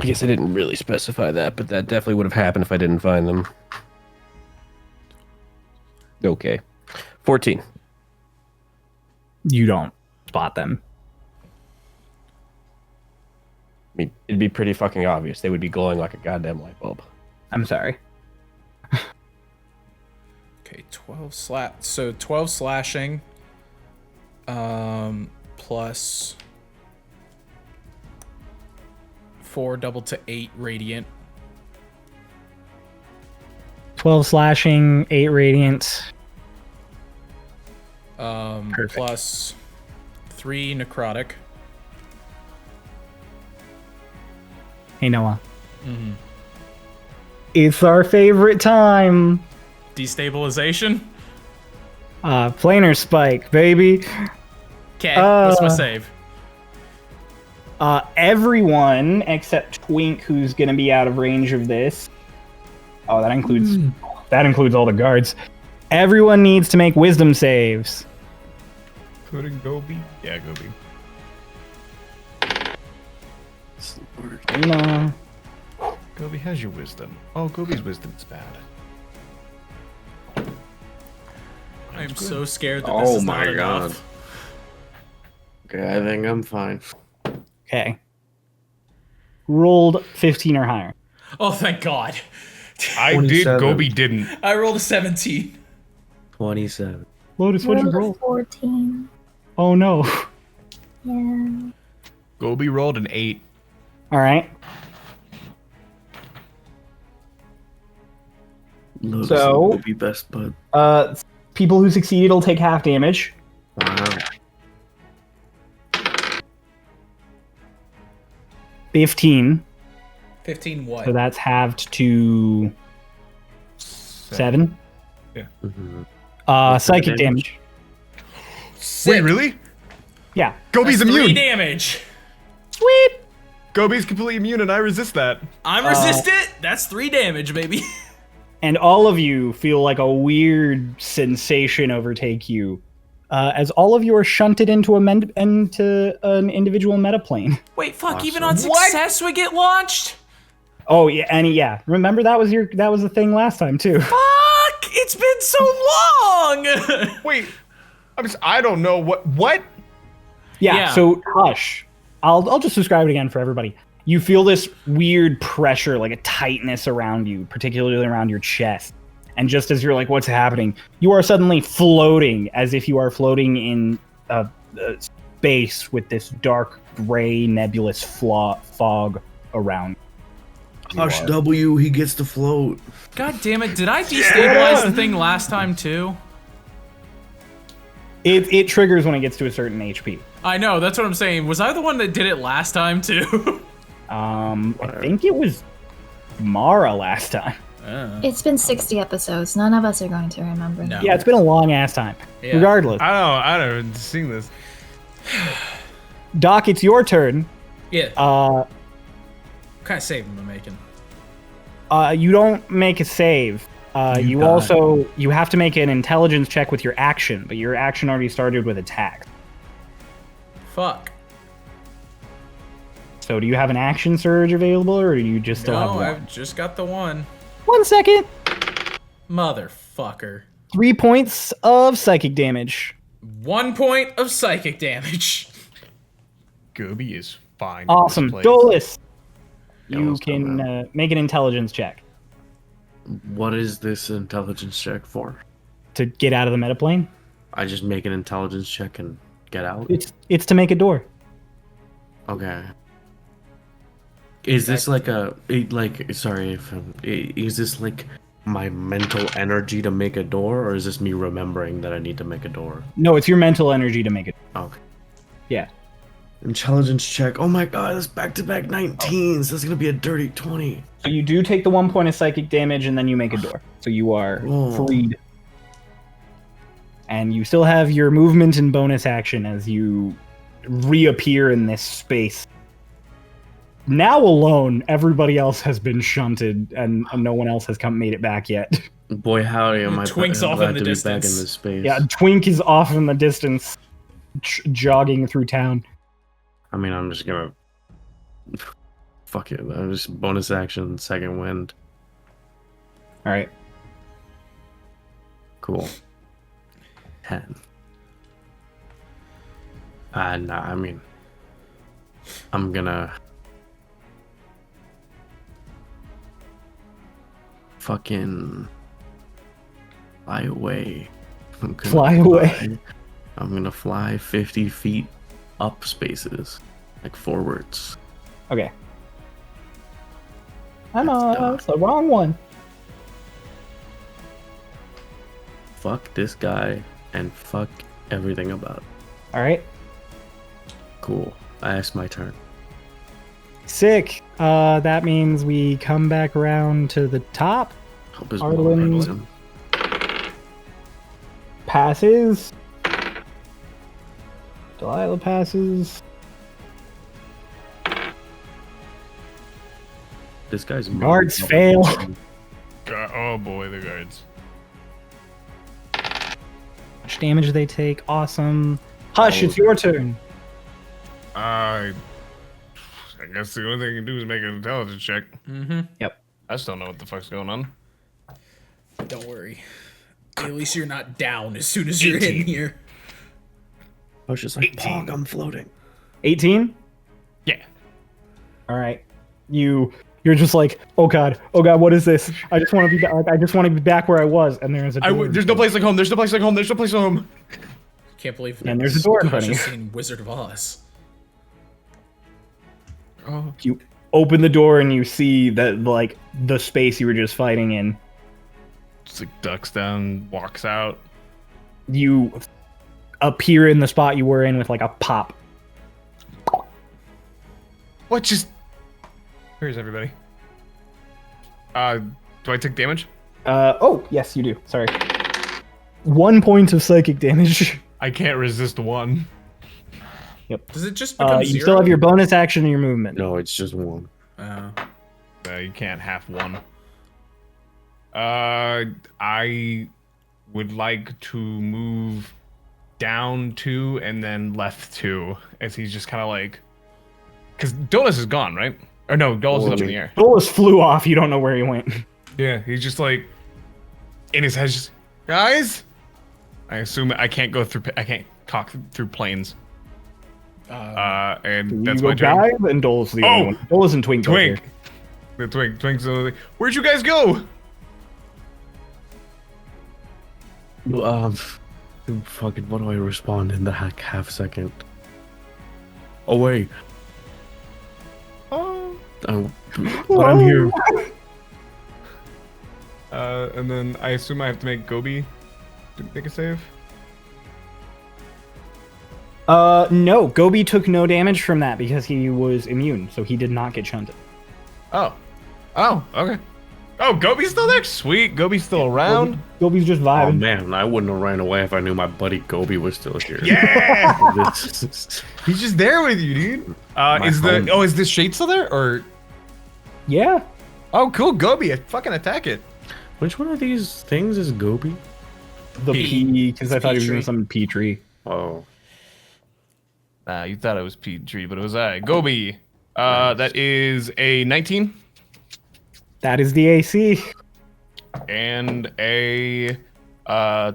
I guess I didn't really specify that, but that definitely would have happened if I didn't find them. Okay. 14. You don't spot them. I mean, it'd be pretty fucking obvious. They would be glowing like a goddamn light bulb. I'm sorry. Okay, 12 slashing. Plus 4 double to 8 radiant. 12 slashing, 8 radiant. Perfect. Plus 3 necrotic. Hey, Noah. It's our favorite time. Destabilization. Planar spike, baby. Okay, what's my save? Everyone except Twink, who's gonna be out of range of this. Oh, that includes all the guards. Everyone needs to make wisdom saves. Including Gobi? Yeah, Gobi. No. Gobi has your wisdom. Oh, Gobi's wisdom is bad. I am so scared that this is not enough. Okay, I think I'm fine. Okay. Rolled 15 or higher. Oh, thank God. I did, Gobi didn't. I rolled a 17. 27. Lotus, what'd you roll? 14. Oh no. Yeah. Gobi rolled an 8. All right. Lotus So- will be best bud. People who succeeded will take half damage. Wow. 15. 15 what? So that's halved to 7. Yeah. Psychic damage. Wait, really? Yeah. Gobi's That's 3 immune. damage. Sweet. Gobi's completely immune, and I resist that. I'm resistant. That's 3 damage, baby. And all of you feel like a weird sensation overtake you, as all of you are shunted into into an individual metaplane. Wait, fuck. Awesome. Even on success, we get launched. Oh yeah, and yeah. Remember that was the thing last time too. Fuck! It's been so long. Wait, I don't know what. Yeah. So hush. I'll just describe it again for everybody. You feel this weird pressure, like a tightness around you, particularly around your chest. And just as you're like, what's happening? You are suddenly floating, as if you are floating in a space with this dark, gray, nebulous fog around. Hush W, he gets to float. God damn it! Did I destabilize the thing last time too? It triggers when it gets to a certain HP. I know. That's what I'm saying. Was I the one that did it last time too? I think it was Mara last time. It's been 60 episodes. None of us are going to remember. No. Yeah, it's been a long ass time. Yeah. Regardless, I don't seen this. Doc, it's your turn. Yeah. Uh, What kind of save am I making? You don't make a save. You have to make an intelligence check with your action, but your action already started with attack. Fuck. So do you have an action surge available, or do you just still have No, one? I've just got the one. 1 second. Motherfucker. 3 points of psychic damage. 1 point of psychic damage. Gobi is fine. Awesome. in this place. Dolus, Yeah, you let's go can now. make an intelligence check What is this intelligence check for? to get out of the metaplane. I just make an intelligence check and get out? It's to make a door. Okay. Is this like is this like my mental energy to make a door, or is this me remembering that I need to make a door? No, it's your mental energy to make it. Okay. Yeah. Intelligence check. Oh my god, that's back-to-back 19s. That's gonna be a dirty 20. So you do take the 1 point of psychic damage, and then you make a door. So you are Oh. freed. And you still have your movement and bonus action as you reappear in this space. Now alone, everybody else has been shunted, and no one else has made it back yet. Boy, howdy, am I Twink's glad off in the to be back in distance. this space. Yeah, Twink is off in the distance, jogging through town. I mean, I'm just gonna... Fuck it. I'm just bonus action, second wind. All right. Cool. 10. Nah, I mean... I'm gonna... Fucking... Fly away. Fly away. I'm gonna fly 50 feet up spaces. Like forwards. Okay. That's That's the wrong one. Fuck this guy and fuck everything about it. All right. Cool. That's my turn. Sick. That means we come back around to the top. Hope his Arlen. mom hates him. Passes. Delilah passes. This guy's mom Guards is fail. Oh boy, the guards. How much damage they take? Awesome. Hush, it's your turn. I guess the only thing you can do is make an intelligence check. Mm-hmm. Yep. I still don't know what the fuck's going on. Don't worry. At least you're not down as soon as you're in here. I was just like, Pog, I'm floating. 18? Yeah. All right. You're just like, oh god, what is this? I just want to be back. I just want to be back where I was. And there's a door. There's no place like home. There's no place like home. There's no place like home. Can't believe And there's a door in front of you. just seen Wizard of Oz. Oh. You open the door and you see that like the space you were just fighting in. Just like ducks down, walks out. You appear in the spot you were in with like a pop. What just? Where's everybody? Do I take damage? Oh yes, you do. Sorry. 1 point of psychic damage. I can't resist one. Yep. Does it just become You zero? still have your bonus action and your movement. No, it's just one. You can't half one. I would like to move down 2 and then left 2, as he's just kind of like, because Dolus is gone, right? Or no, Dolus is up in the air. Dolus flew off. You don't know where he went. Yeah, he's just like in his head, just guys. I assume I can't go through. I can't talk through planes. And that's you my go turn. dive, and Dolus the only one. Dolus and Twink. Twink. The Twink's like, where'd you guys go? Fucking, what do I respond in the half second? Oh wait. But I'm here. And then I assume I have to make Gobi to make a save. No. Gobi took no damage from that because he was immune, so he did not get shunted. Oh, okay. Oh, Gobi's still there? Sweet, Gobi's still around? Gobi's just Oh vibing. man, I wouldn't have ran away if I knew my buddy Gobi was still here. Yeah! He's just there with you, dude. Is this shade still there? Or Yeah. oh, cool, Gobi, fucking attack it. Which one of these things is Gobi? The P, because I thought he was doing Petrie. some Petrie. Oh. You thought it was Petrie, but it was Gobi. That is a 19 That is the AC. and a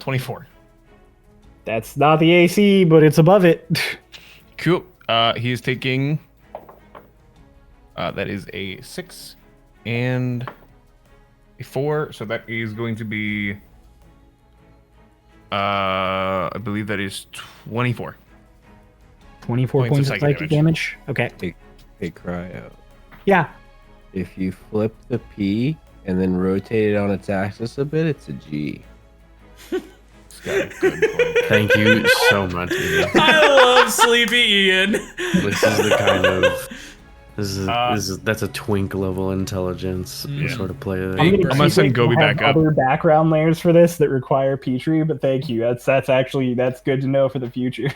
24. That's not the AC, but it's above it. Cool. He is taking. That is a 6 and a 4, so that is going to be. I believe that is 24. 24 points of psychic damage. Okay. Hey, cry out. Yeah. If you flip the P and then rotate it on its axis a bit, it's a G. Thank you so much, Ian. I love Sleepy Ian. This is the kind of that's a twink level intelligence sort of play. I'm gonna send Gobi back up. Other background layers for this that require Petrie, but thank you. That's good to know for the future.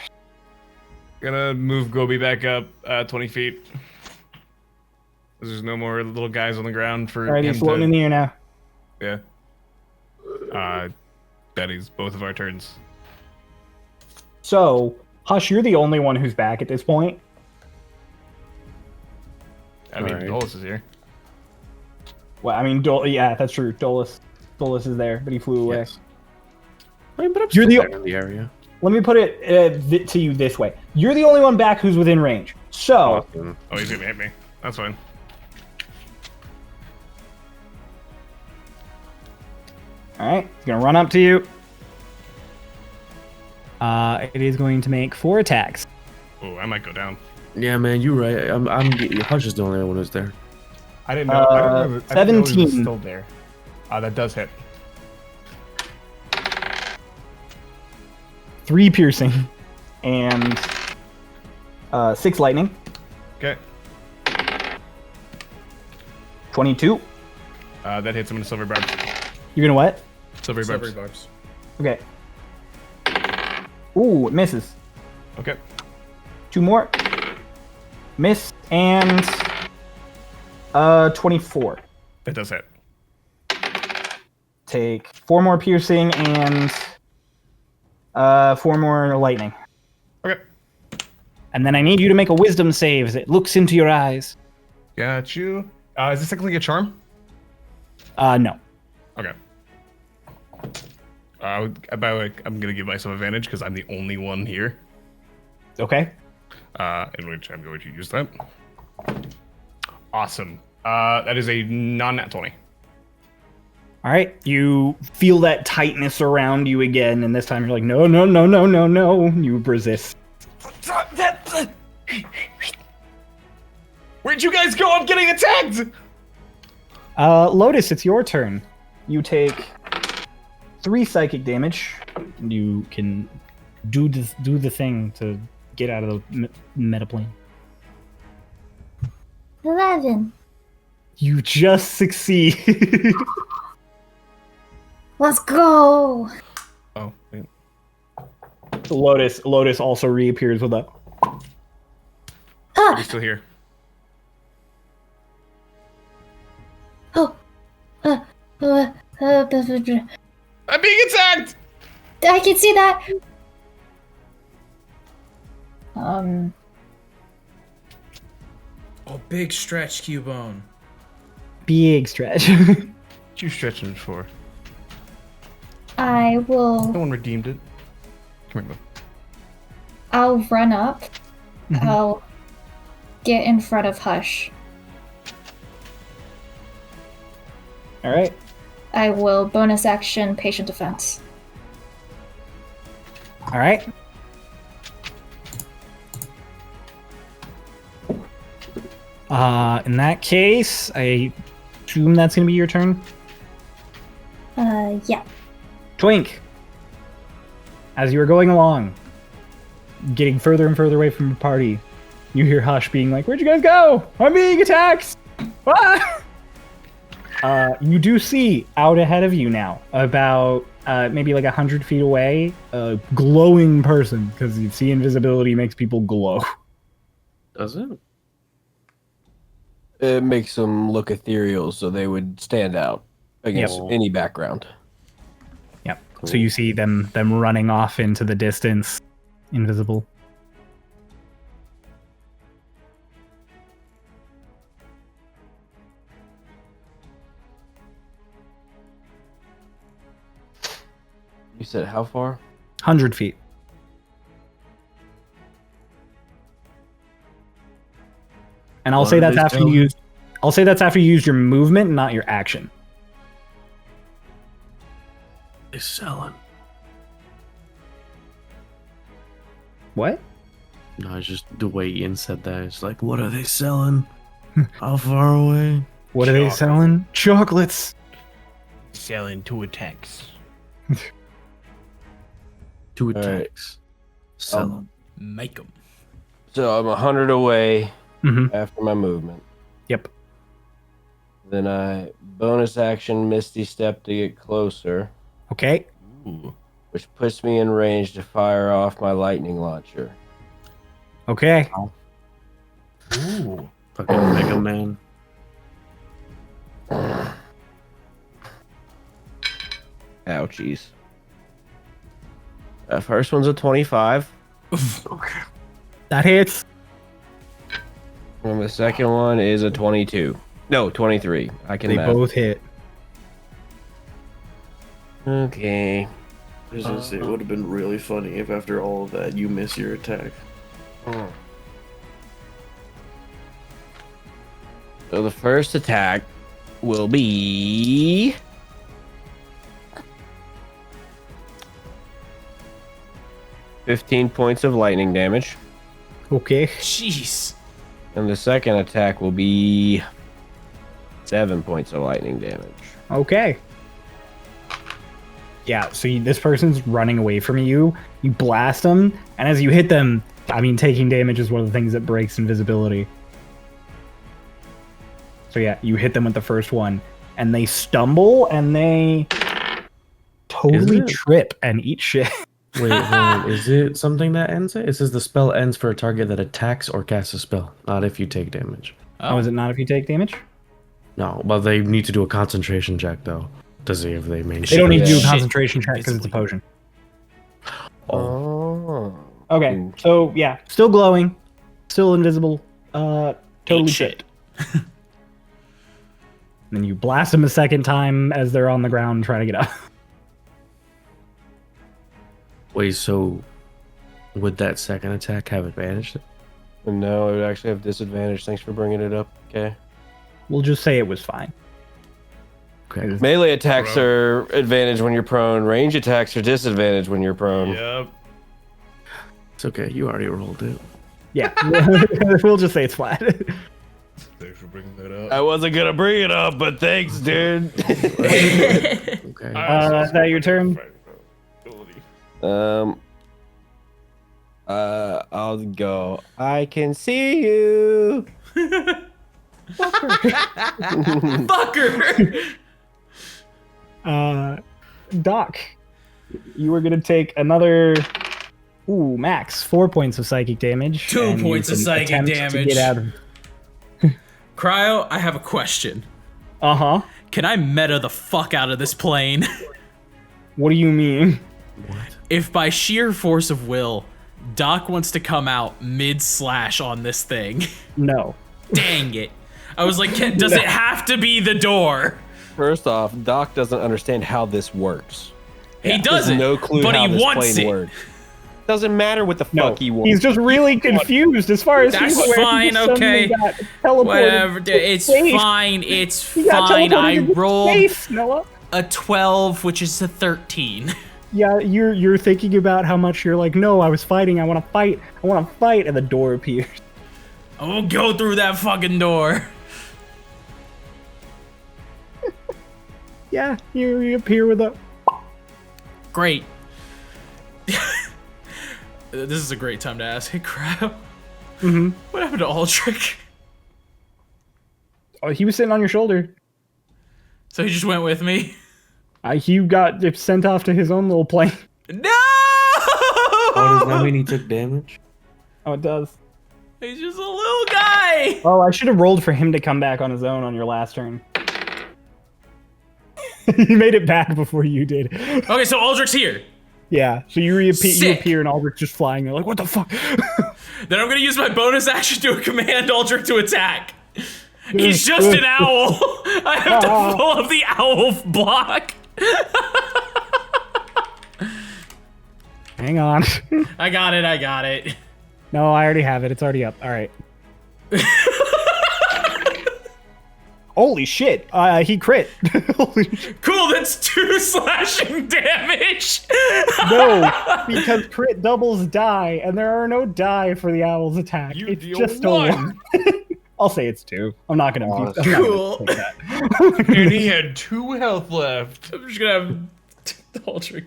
Gonna move Gobi back up 20 feet. There's no more little guys on the ground for All right, him he's floating in the air now. Yeah. That is both of our turns. So, Hush, you're the only one who's back at this point. I mean, Alright. Dolus is here. Well, I mean, yeah, that's true. Dolus is there, but he flew away. Yes. I mean, but I'm You're still the- there in the area. Let me put it to you this way: you're the only one back who's within range. So, Awesome. Oh, he's gonna hit me. That's fine. all right, he's gonna run up to you. It is going to make 4 attacks. Oh, I might go down. Yeah, man, you're right. I'm Hush is the only one who's there. I didn't know. I didn't know that he was 17. still there. That does hit. 3 piercing, and 6 lightning. Okay. 22. That hits him in a silver barb. You're gonna what? Silver Silvery barbs. barbs. Okay. Ooh, it misses. Okay. 2 more. Miss, and 24. That does hit. Take 4 more piercing and 4 more lightning. Okay. And then I need you to make a wisdom save as it looks into your eyes. Got you. Is this technically a charm? No. Okay. By the way, I'm gonna give myself advantage because I'm the only one here. Okay. In which I'm going to use that. Awesome. That is a non-nat 20. All right. You feel that tightness around you again, and this time you're like, no, no, no, no, no, no. You resist. Where'd you guys go? I'm getting attacked! Lotus, it's your turn. You take 3 psychic damage. And you can do the thing to get out of the meta plane. 11. You just succeed. Let's go. Oh, wait. Lotus also reappears with a Are you still here? Oh. I'm being attacked! I can see that. Oh, big stretch, Cubone. Big stretch. What you stretching it for? I will. No one redeemed it. Come here, bud. I'll run up. I'll get in front of Hush. All right. I will bonus action patient defense. All right. In that case, I assume that's gonna be your turn. Yeah. Twink, as you are going along, getting further and further away from your party, you hear Hush being like, "Where'd you guys go? I'm being attacked!" Ah! You do see out ahead of you now, about maybe like 100 feet away, a glowing person, because you see invisibility makes people glow. Does it? It makes them look ethereal, so they would stand out against any background. Yep. So you see them running off into the distance, invisible. You said how far? 100 feet. And I'll say that's after you use. I'll say that's after you used your movement, not your action. They're selling. What? No, it's just the way Ian said that. It's like, what are they selling? How far away? What are they selling? Chocolates. Selling 2 attacks. 2 right. attacks. Sell them. Make them. So I'm 100 away Mm-hmm. after my movement. Yep. Then I bonus action Misty Step to get closer, Okay. Ooh. which puts me in range to fire off my lightning launcher. Okay. Ooh. Fucking Mega Man. Ouchies. First one's a 25. That hits. And the second one is a 22. No, 23. I can They math. both hit. Okay. It would have been really funny if after all of that you miss your attack. So the first attack will be 15 points of lightning damage. Okay. Jeez. And the second attack will be 7 points of lightning damage. Okay. Yeah, so this person's running away from you. You blast them, and as you hit them, I mean, taking damage is one of the things that breaks invisibility. So yeah, you hit them with the first one, and they stumble, and they totally Is it? trip and eat shit. Wait, hold on. Is it something that ends it? It says the spell ends for a target that attacks or casts a spell, not if you take damage. Oh, is it not if you take damage? No, but they need to do a concentration check, though, to see if they maintain. They don't need to do a Shit. concentration check because it's a Invisibly. potion. Oh. Okay, so yeah, still glowing, still invisible, totally shit. shit. Then you blast them a second time as they're on the ground trying to get up. Wait, so would that second attack have advantage? No, I would actually have disadvantage. Thanks for bringing it up. Okay. We'll just say it was fine. Okay. Melee attacks are advantage when you're prone. Range attacks are disadvantage when you're prone. Yep. It's okay. You already rolled it. Yeah, we'll just say it's flat. Thanks for bringing that up. I wasn't gonna bring it up, but thanks, dude. Okay. Is that your turn? I'll go. I can see you. Fucker! Doc, you were gonna take another Ooh, max 4 points of psychic damage. 2 and you points of can psychic attempt to damage. get out of- Cryo, I have a question. Uh-huh. Can I meta the fuck out of this plane? What do you mean? If by sheer force of will, Doc wants to come out mid-slash on this thing. No. Dang it. I was like, does it have to be the door? First off, Doc doesn't understand how this works. He doesn't, No clue but how he this wants plane it. works. Doesn't matter what the No, fuck he wants. he's just really confused as far as That's he's aware. He fine, just suddenly okay. got teleported Whatever, to it's space. fine, it's He got fine. teleported I into rolled space, Noah. a 12, which is a 13. Yeah, you're thinking about how much you're like, no, I was fighting, I want to fight, and the door appears. I won't go through that fucking door. Yeah, you reappear with a... Great. This is a great time to ask. Hey, Crab. Mm-hmm. What happened to Aldrich? Oh, he was sitting on your shoulder. So he just went with me? He got sent off to his own little plane. No! Oh, does that mean he took damage? Oh, it does. He's just a little guy. Oh, I should have rolled for him to come back on his own on your last turn. He made it back before you did. Okay, so Aldrich's here. Yeah, so you Sick. appear and Aldrich's just flying there like, what the fuck? Then I'm gonna use my bonus action to command Aldrich to attack. He's just an owl. I have to pull up the owl block. Hang on. I got it. No, I already have it. It's already up. All right. Holy shit. He crit. Holy shit. Cool, that's 2 slashing damage. No, because crit doubles die, and there are no die for the owl's attack. You it's deal just a 1. 1. I'll say it's 2. I'm not gonna be Cool. And he had 2 health left. I'm just gonna have Aldrich.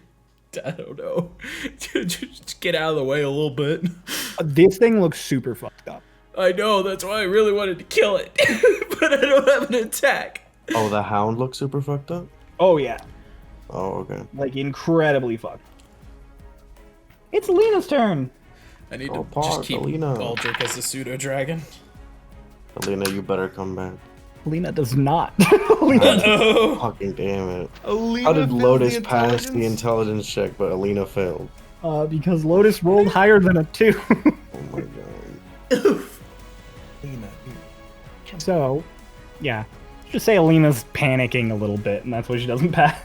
I don't know. Just get out of the way a little bit. This thing looks super fucked up. I know, that's why I really wanted to kill it. But I don't have an attack. Oh, the hound looks super fucked up? Oh yeah, Oh, okay. like incredibly fucked. It's Lena's turn. I need Oh, to pause, just keep Alina. Aldrich as a pseudo dragon. Alina, you better come back. Lena does not. Lena Oh, Fucking damn it. Alina How did failed Lotus the pass the intelligence? intelligence check, but Alina failed? because Lotus rolled higher than a 2. Oh my god. So, yeah. Just say Alina's panicking a little bit, and that's why she doesn't pass.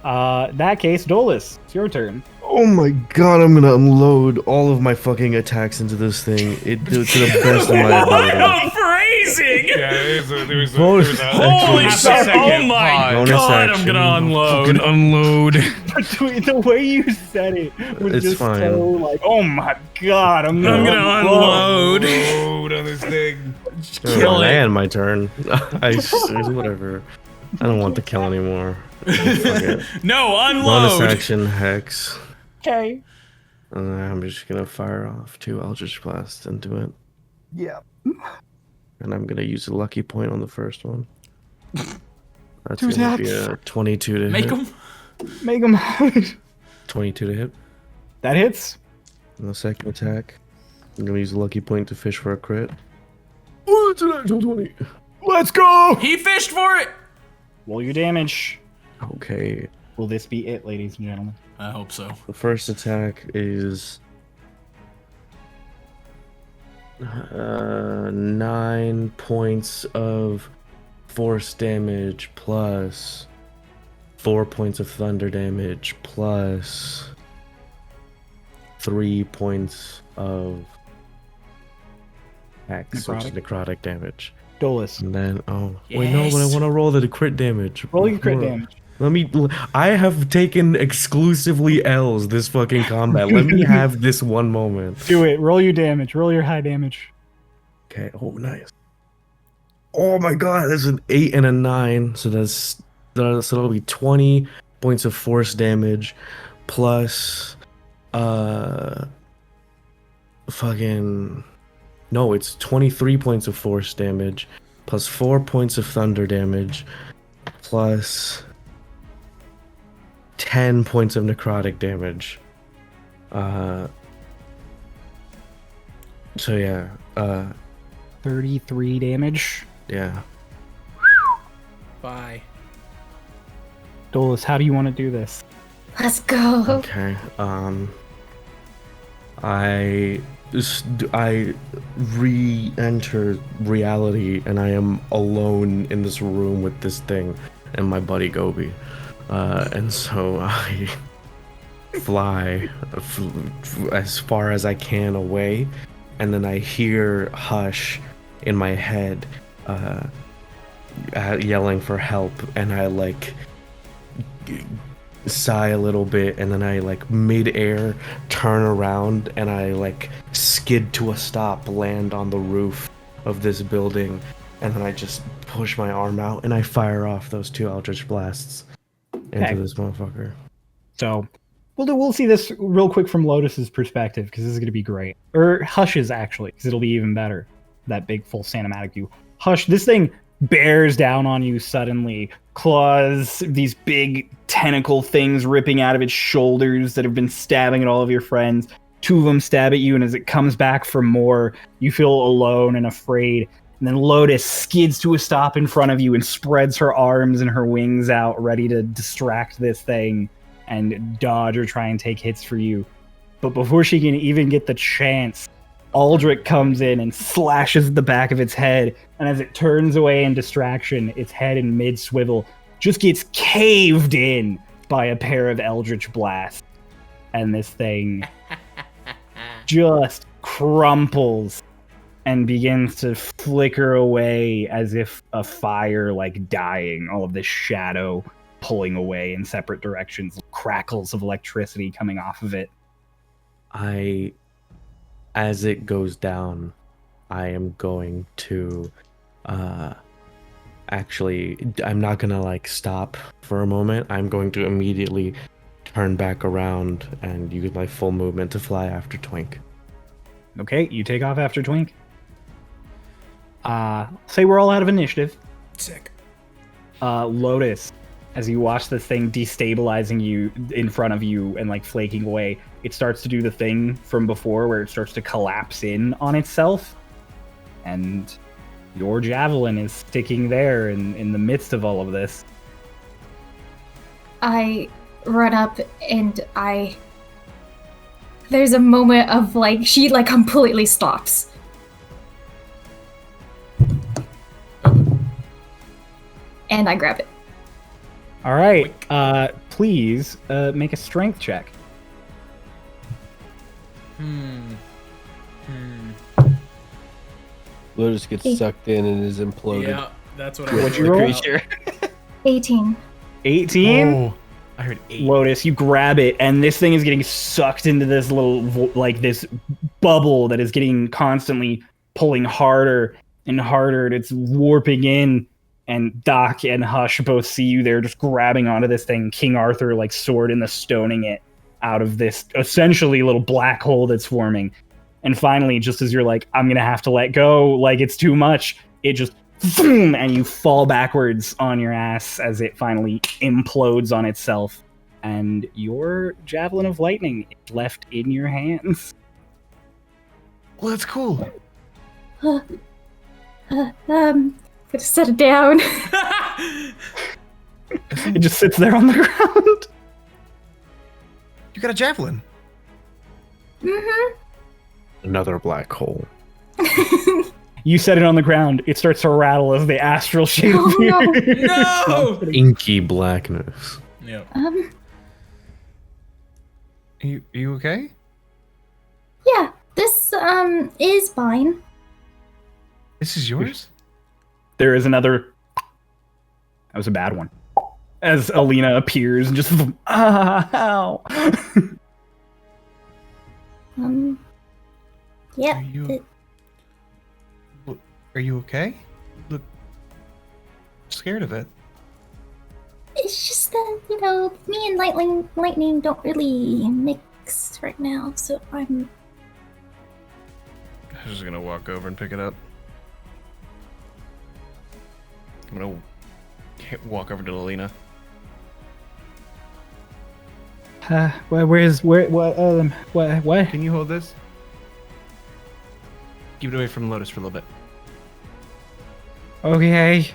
In that case, Dolus, it's your turn. Oh my god, I'm gonna unload all of my fucking attacks into this thing. It to the best of my what ability. a phrasing! Yeah, there was Holy half a shit! second Oh my pause. Bonus god! I'm action. gonna unload. Fucking unload. The way you said it was It's just fine. so like, oh my god, I'm I'm gonna gonna unload. Load on this thing. Kill Oh, it. man, my turn. Whatever. I don't want to kill anymore. Fuck it. No, Bonus unload. action hex. Okay. I'm just gonna fire off 2 Eldritch Blasts into it. Yeah. And I'm gonna use a lucky point on the first one. That's Do gonna be that. a 22 to Make hit. him. Make him. 22 to hit. That hits. And the second attack, I'm gonna use a lucky point to fish for a crit. Oh, it's an actual 20. Let's go. He fished for it. Roll your damage. Okay. Will this be it, ladies and gentlemen? I hope so. The first attack is 9 points of force damage plus 4 points of thunder damage plus 3 points of hex, which is necrotic damage. Dolus, And then, wait, no, but I want to roll the crit damage. roll your crit Hold on. damage. I have taken exclusively L's this fucking combat. Let me have this one moment. Do it. Roll your damage. Roll your high damage. Okay, oh, nice. Oh my god, that's an 8 and a 9. So that'll be 20 points of force damage plus no, it's 23 points of force damage plus 4 points of thunder damage plus 10 points of necrotic damage. So yeah, 33 damage. yeah. Bye. Dolus, how do you want to do this? Let's go. Okay. I re-enter reality, and I am alone in this room with this thing and my buddy Gobi, and so I fly as far as I can away, and then I hear Hush in my head, yelling for help, and I like sigh a little bit, and then I like mid-air turn around and I like skid to a stop, land on the roof of this building, and then I just push my arm out and I fire off those 2 eldritch blasts into Okay. this motherfucker. So we'll see this real quick from Lotus's perspective, because this is going to be great. Or Hush's, actually, because it'll be even better. That big full cinematic view. Hush, this thing bears down on you suddenly. Claws, these big tentacle things ripping out of its shoulders that have been stabbing at all of your friends. 2 of them stab at you, and as it comes back for more, you feel alone and afraid. And then Lotus skids to a stop in front of you and spreads her arms and her wings out, ready to distract this thing and dodge or try and take hits for you. But before she can even get the chance, Aldrich comes in and slashes the back of its head, and as it turns away in distraction, its head in mid-swivel just gets caved in by a pair of eldritch blasts. And this thing just crumples and begins to flicker away as if a fire, like dying, all of this shadow pulling away in separate directions, crackles of electricity coming off of it. As it goes down, I am going to actually, I'm not gonna like stop for a moment. I'm going to immediately turn back around and use my full movement to fly after Twink. Okay, you take off after Twink. Say we're all out of initiative. Sick. Lotus, as you watch this thing destabilizing you in front of you and like flaking away, it starts to do the thing from before where it starts to collapse in on itself, and your javelin is sticking there in the midst of all of this. I run up and there's a moment of like, she like completely stops. And I grab it. All right, please make a strength check. Lotus gets sucked in and is imploded. Yeah, that's what I What'd was you looking roll? up. Creature. 18. 18? Oh, I heard 8. Lotus, you grab it, and this thing is getting sucked into this little, like, this bubble that is getting constantly pulling harder and harder. And it's warping in, and Doc and Hush both see you there just grabbing onto this thing. King Arthur, like, sword in the stoning it out of this essentially little black hole that's forming. And finally, just as you're like, I'm going to have to let go, like, it's too much, it just, and you fall backwards on your ass as it finally implodes on itself. And your Javelin of Lightning is left in your hands. Well, that's cool. Gonna set it down. It just sits there on the ground. You got a javelin. Mm-hmm. Another black hole. You set it on the ground. It starts to rattle as the astral shape Oh, no. appears. No! Inky blackness. Yep. You okay? Yeah, this is fine. This is yours? There is another. That was a bad one. As Alina appears and just ow. Yep. Are you okay? You look scared of it. It's just that, me and lightning don't really mix right now, so I'm just gonna walk over and pick it up. I'm gonna walk over to Alina. What? Can you hold this? Keep it away from Lotus for a little bit. Okay.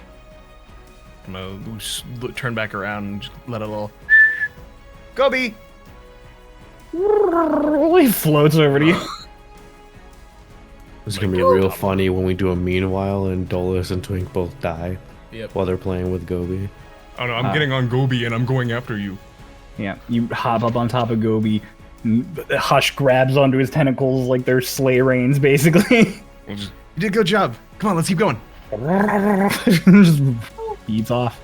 I'm gonna turn back around and just let a little. Gobi! He floats over to you. It's gonna be real funny when we do a meanwhile and Dolus and Twink both die Yep. while they're playing with Gobi. Oh no, I'm getting on Gobi and I'm going after you. Yeah, you hop up on top of Gobi. Hush grabs onto his tentacles like they're sleigh reins, basically. You did a good job. Come on, let's keep going. Just eats off.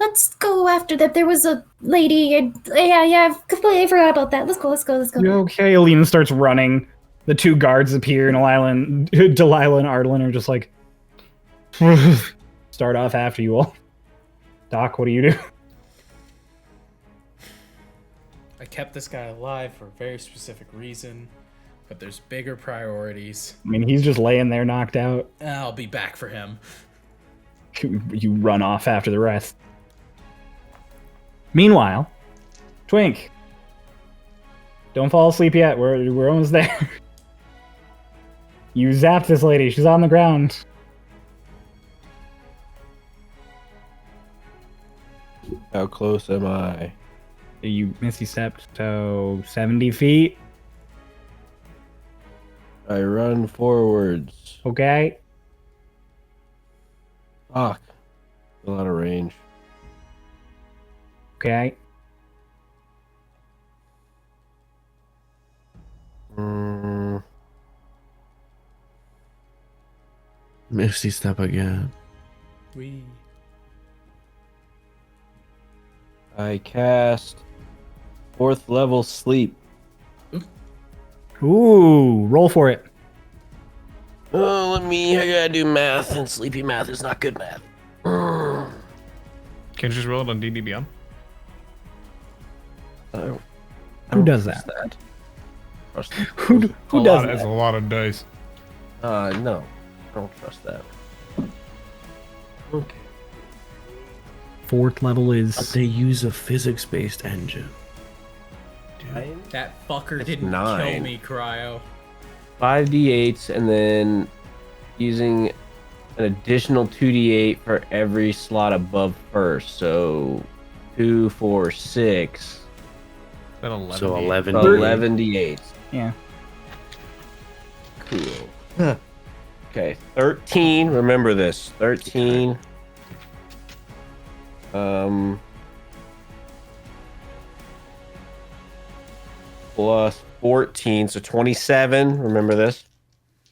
Let's go after that. There was a lady. Yeah, I completely forgot about that. Let's go. You okay? Alina starts running. The two guards appear, and Delilah and Ardlin are just like, start off after you all. Doc, what do you do? I kept this guy alive for a very specific reason, but there's bigger priorities. I mean, he's just laying there knocked out. I'll be back for him. You run off after the rest. Meanwhile, Twink, don't fall asleep yet. We're almost there. You zapped this lady. She's on the ground. How close am I? You Misty stepped so 70 feet. I run forwards. Okay. Fuck. A lot of range. Okay. Misty step again. I cast 4th level sleep. Ooh, roll for it. Oh, I gotta do math, and sleepy math is not good math. Can you just roll it on D&D Beyond? Who does that? Who does that? That's a lot of dice. No. I don't trust that. Okay. 4th level is They use a physics-based engine. That fucker didn't kill 9. me, Cryo. 5d8s, and then using an additional 2d8 for every slot above first. So 2, 4, 6. That 11. So 11. 11 d8s. yeah. Cool. Okay, 13. Remember this. 13. Plus 14, so 27. Remember this.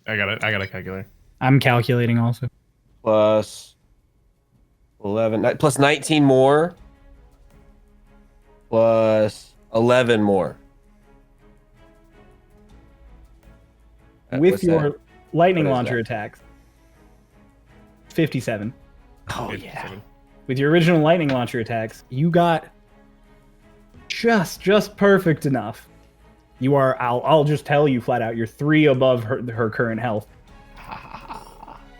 I got it. I got a calculator. I'm calculating also. Plus 11. Plus 19 more. Plus 11 more. With What's your that? lightning What is launcher that? attacks. 57. Oh, yeah. With your original lightning launcher attacks, you got just perfect enough. You are, I'll just tell you flat out, you're 3 above her current health.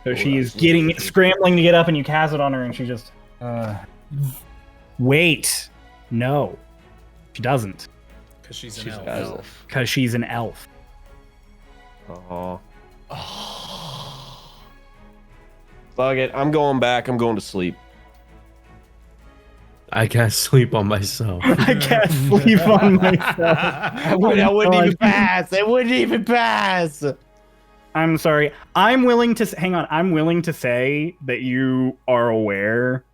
So she is scrambling to get up, and you cast it on her, and she just, wait. No. She doesn't. Because she's an elf. Elf. Because she's an elf. Oh. Fuck it. I'm going back. I'm going to sleep. I can't sleep on myself. I can't sleep on myself. I wouldn't even pass. It wouldn't even pass. I'm sorry. I'm willing to hang on. I'm willing to say that you are aware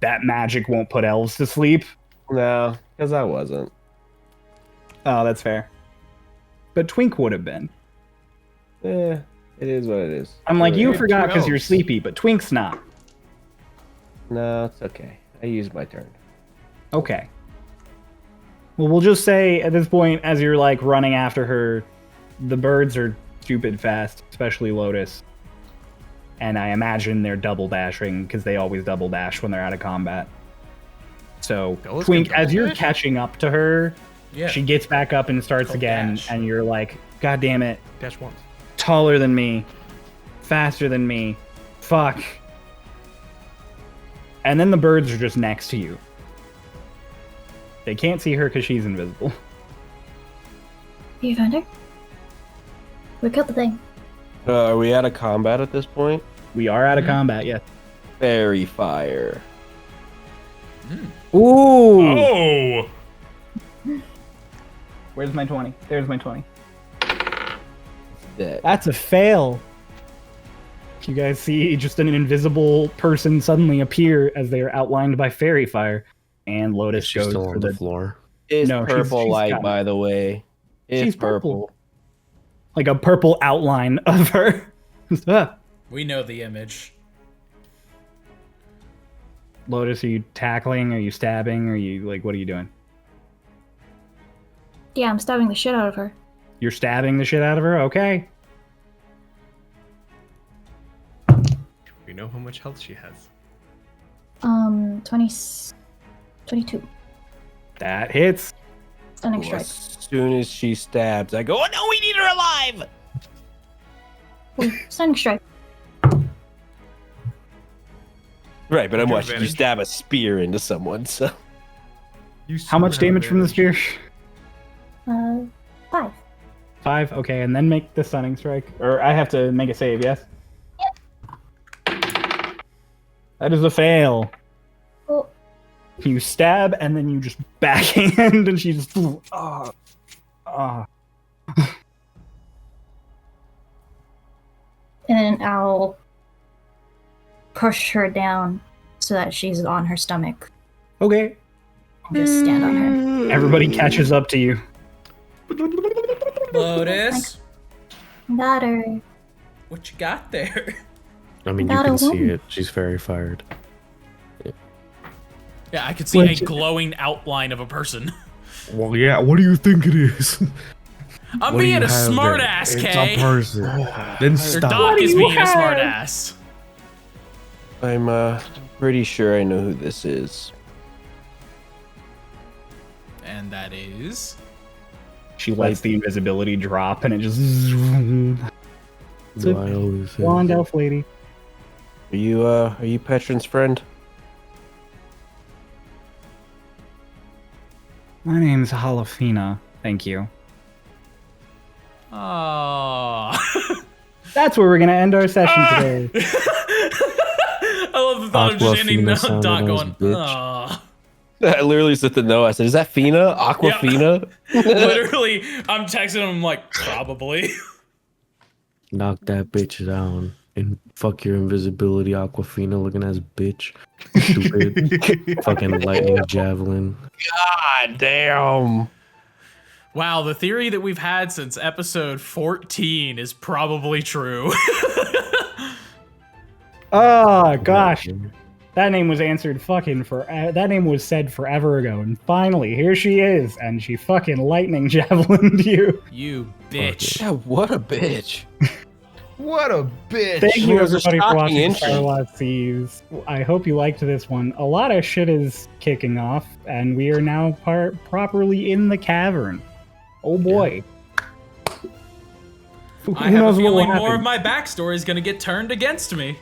that magic won't put elves to sleep. No, because I wasn't. Oh, that's fair. But Twink would have been. Eh, it is what it is. I'm like, you Hey, forgot two because you're elves. sleepy, but Twink's not. No, it's okay. I used my turn. Okay. Well, we'll just say at this point, as you're like running after her, the birds are stupid fast, especially Lotus. And I imagine they're double dashing because they always double dash when they're out of combat. So, Dolus Twink, can double as you're dash? catching up to her, Yeah. she gets back up and starts Called again, dash. and you're like, God damn it, Dash once. taller than me, faster than me, fuck. And then the birds are just next to you. They can't see her because she's invisible. You found her? We killed the thing. Are we out of combat at this point? We are out of combat, yes. Fairy fire. Ooh! Oh! Where's my 20? There's my 20. Dead. That's a fail. You guys see just an invisible person suddenly appear as they are outlined by fairy fire. And Lotus She's goes still for on the the floor. It's No, she's- purple she's light, got- by the way. It's She's purple. purple. like a purple outline of her. Ah. We know the image. Lotus, are you tackling? Are you stabbing? Are you like what are you doing? Yeah, I'm stabbing the shit out of her. You're stabbing the shit out of her? Okay. We know how much health she has. 22. That hits. Stunning strike. As soon as she stabs, I go, oh no, we need her alive! Ooh, stunning strike. Right, but I'm watching you advantage. stab a spear into someone, so. How much damage from the spear? 5. 5? Okay, and then make the stunning strike. Or I have to make a save, yes? That is a fail. Oh, You stab and then you just backhand and she just and then I'll push her down so that she's on her stomach. Okay. Just stand on her. Everybody catches up to you. Lotus, Got her. what you got there? I mean, you Got a can see woman. it. She's very fired. Yeah, I could see a glowing outline of a person. Well, yeah. What do you think it is? I'm being a smartass, Kay. person. Then Or stop. Doc is you being a have? smartass. I'm pretty sure I know who this is. And that is. She lets the invisibility drop and it just Do I always say blonde that? elf lady. Are you Petron's friend? My name's Halafina. Thank you. Oh. That's where we're gonna end our session today. I love the thought of just ending Aquafina the sounded Doc as going, bitch. oh. I literally said to know. I said, is that Fina? Aquafina? Literally, I'm texting him, I'm like, probably. Knock that bitch down and fuck your invisibility, Aquafina looking ass bitch. Stupid fucking lightning javelin. God damn. Wow, the theory that we've had since episode 14 is probably true. Oh gosh, that name was answered fucking for. That name was said forever ago, and finally here she is, and she fucking lightning javelined you. You bitch. Yeah, what a bitch. What a bitch! Thank you It was a everybody for shocking watching entry. Starlost Seas. I hope you liked this one. A lot of shit is kicking off, and we are now properly in the cavern. Oh boy. Who I have a knows what will feeling more happen? of my backstory is going to get turned against me.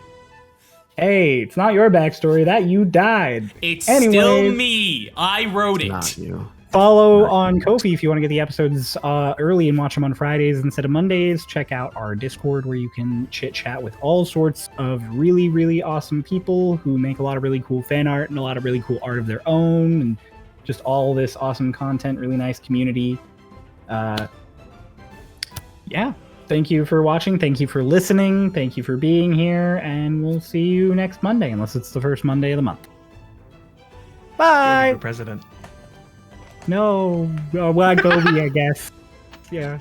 Hey, it's not your backstory. That you died. It's still Anyways. me. I wrote it. Not you. Follow on Ko-fi if you want to get the episodes early and watch them on Fridays instead of Mondays. Check out our Discord where you can chit-chat with all sorts of really, really awesome people who make a lot of really cool fan art and a lot of really cool art of their own and just all this awesome content, really nice community. Yeah. Thank you for watching. Thank you for listening. Thank you for being here. And we'll see you next Monday, unless it's the first Monday of the month. Bye. For president. No, well, Gobi, I guess. Yeah.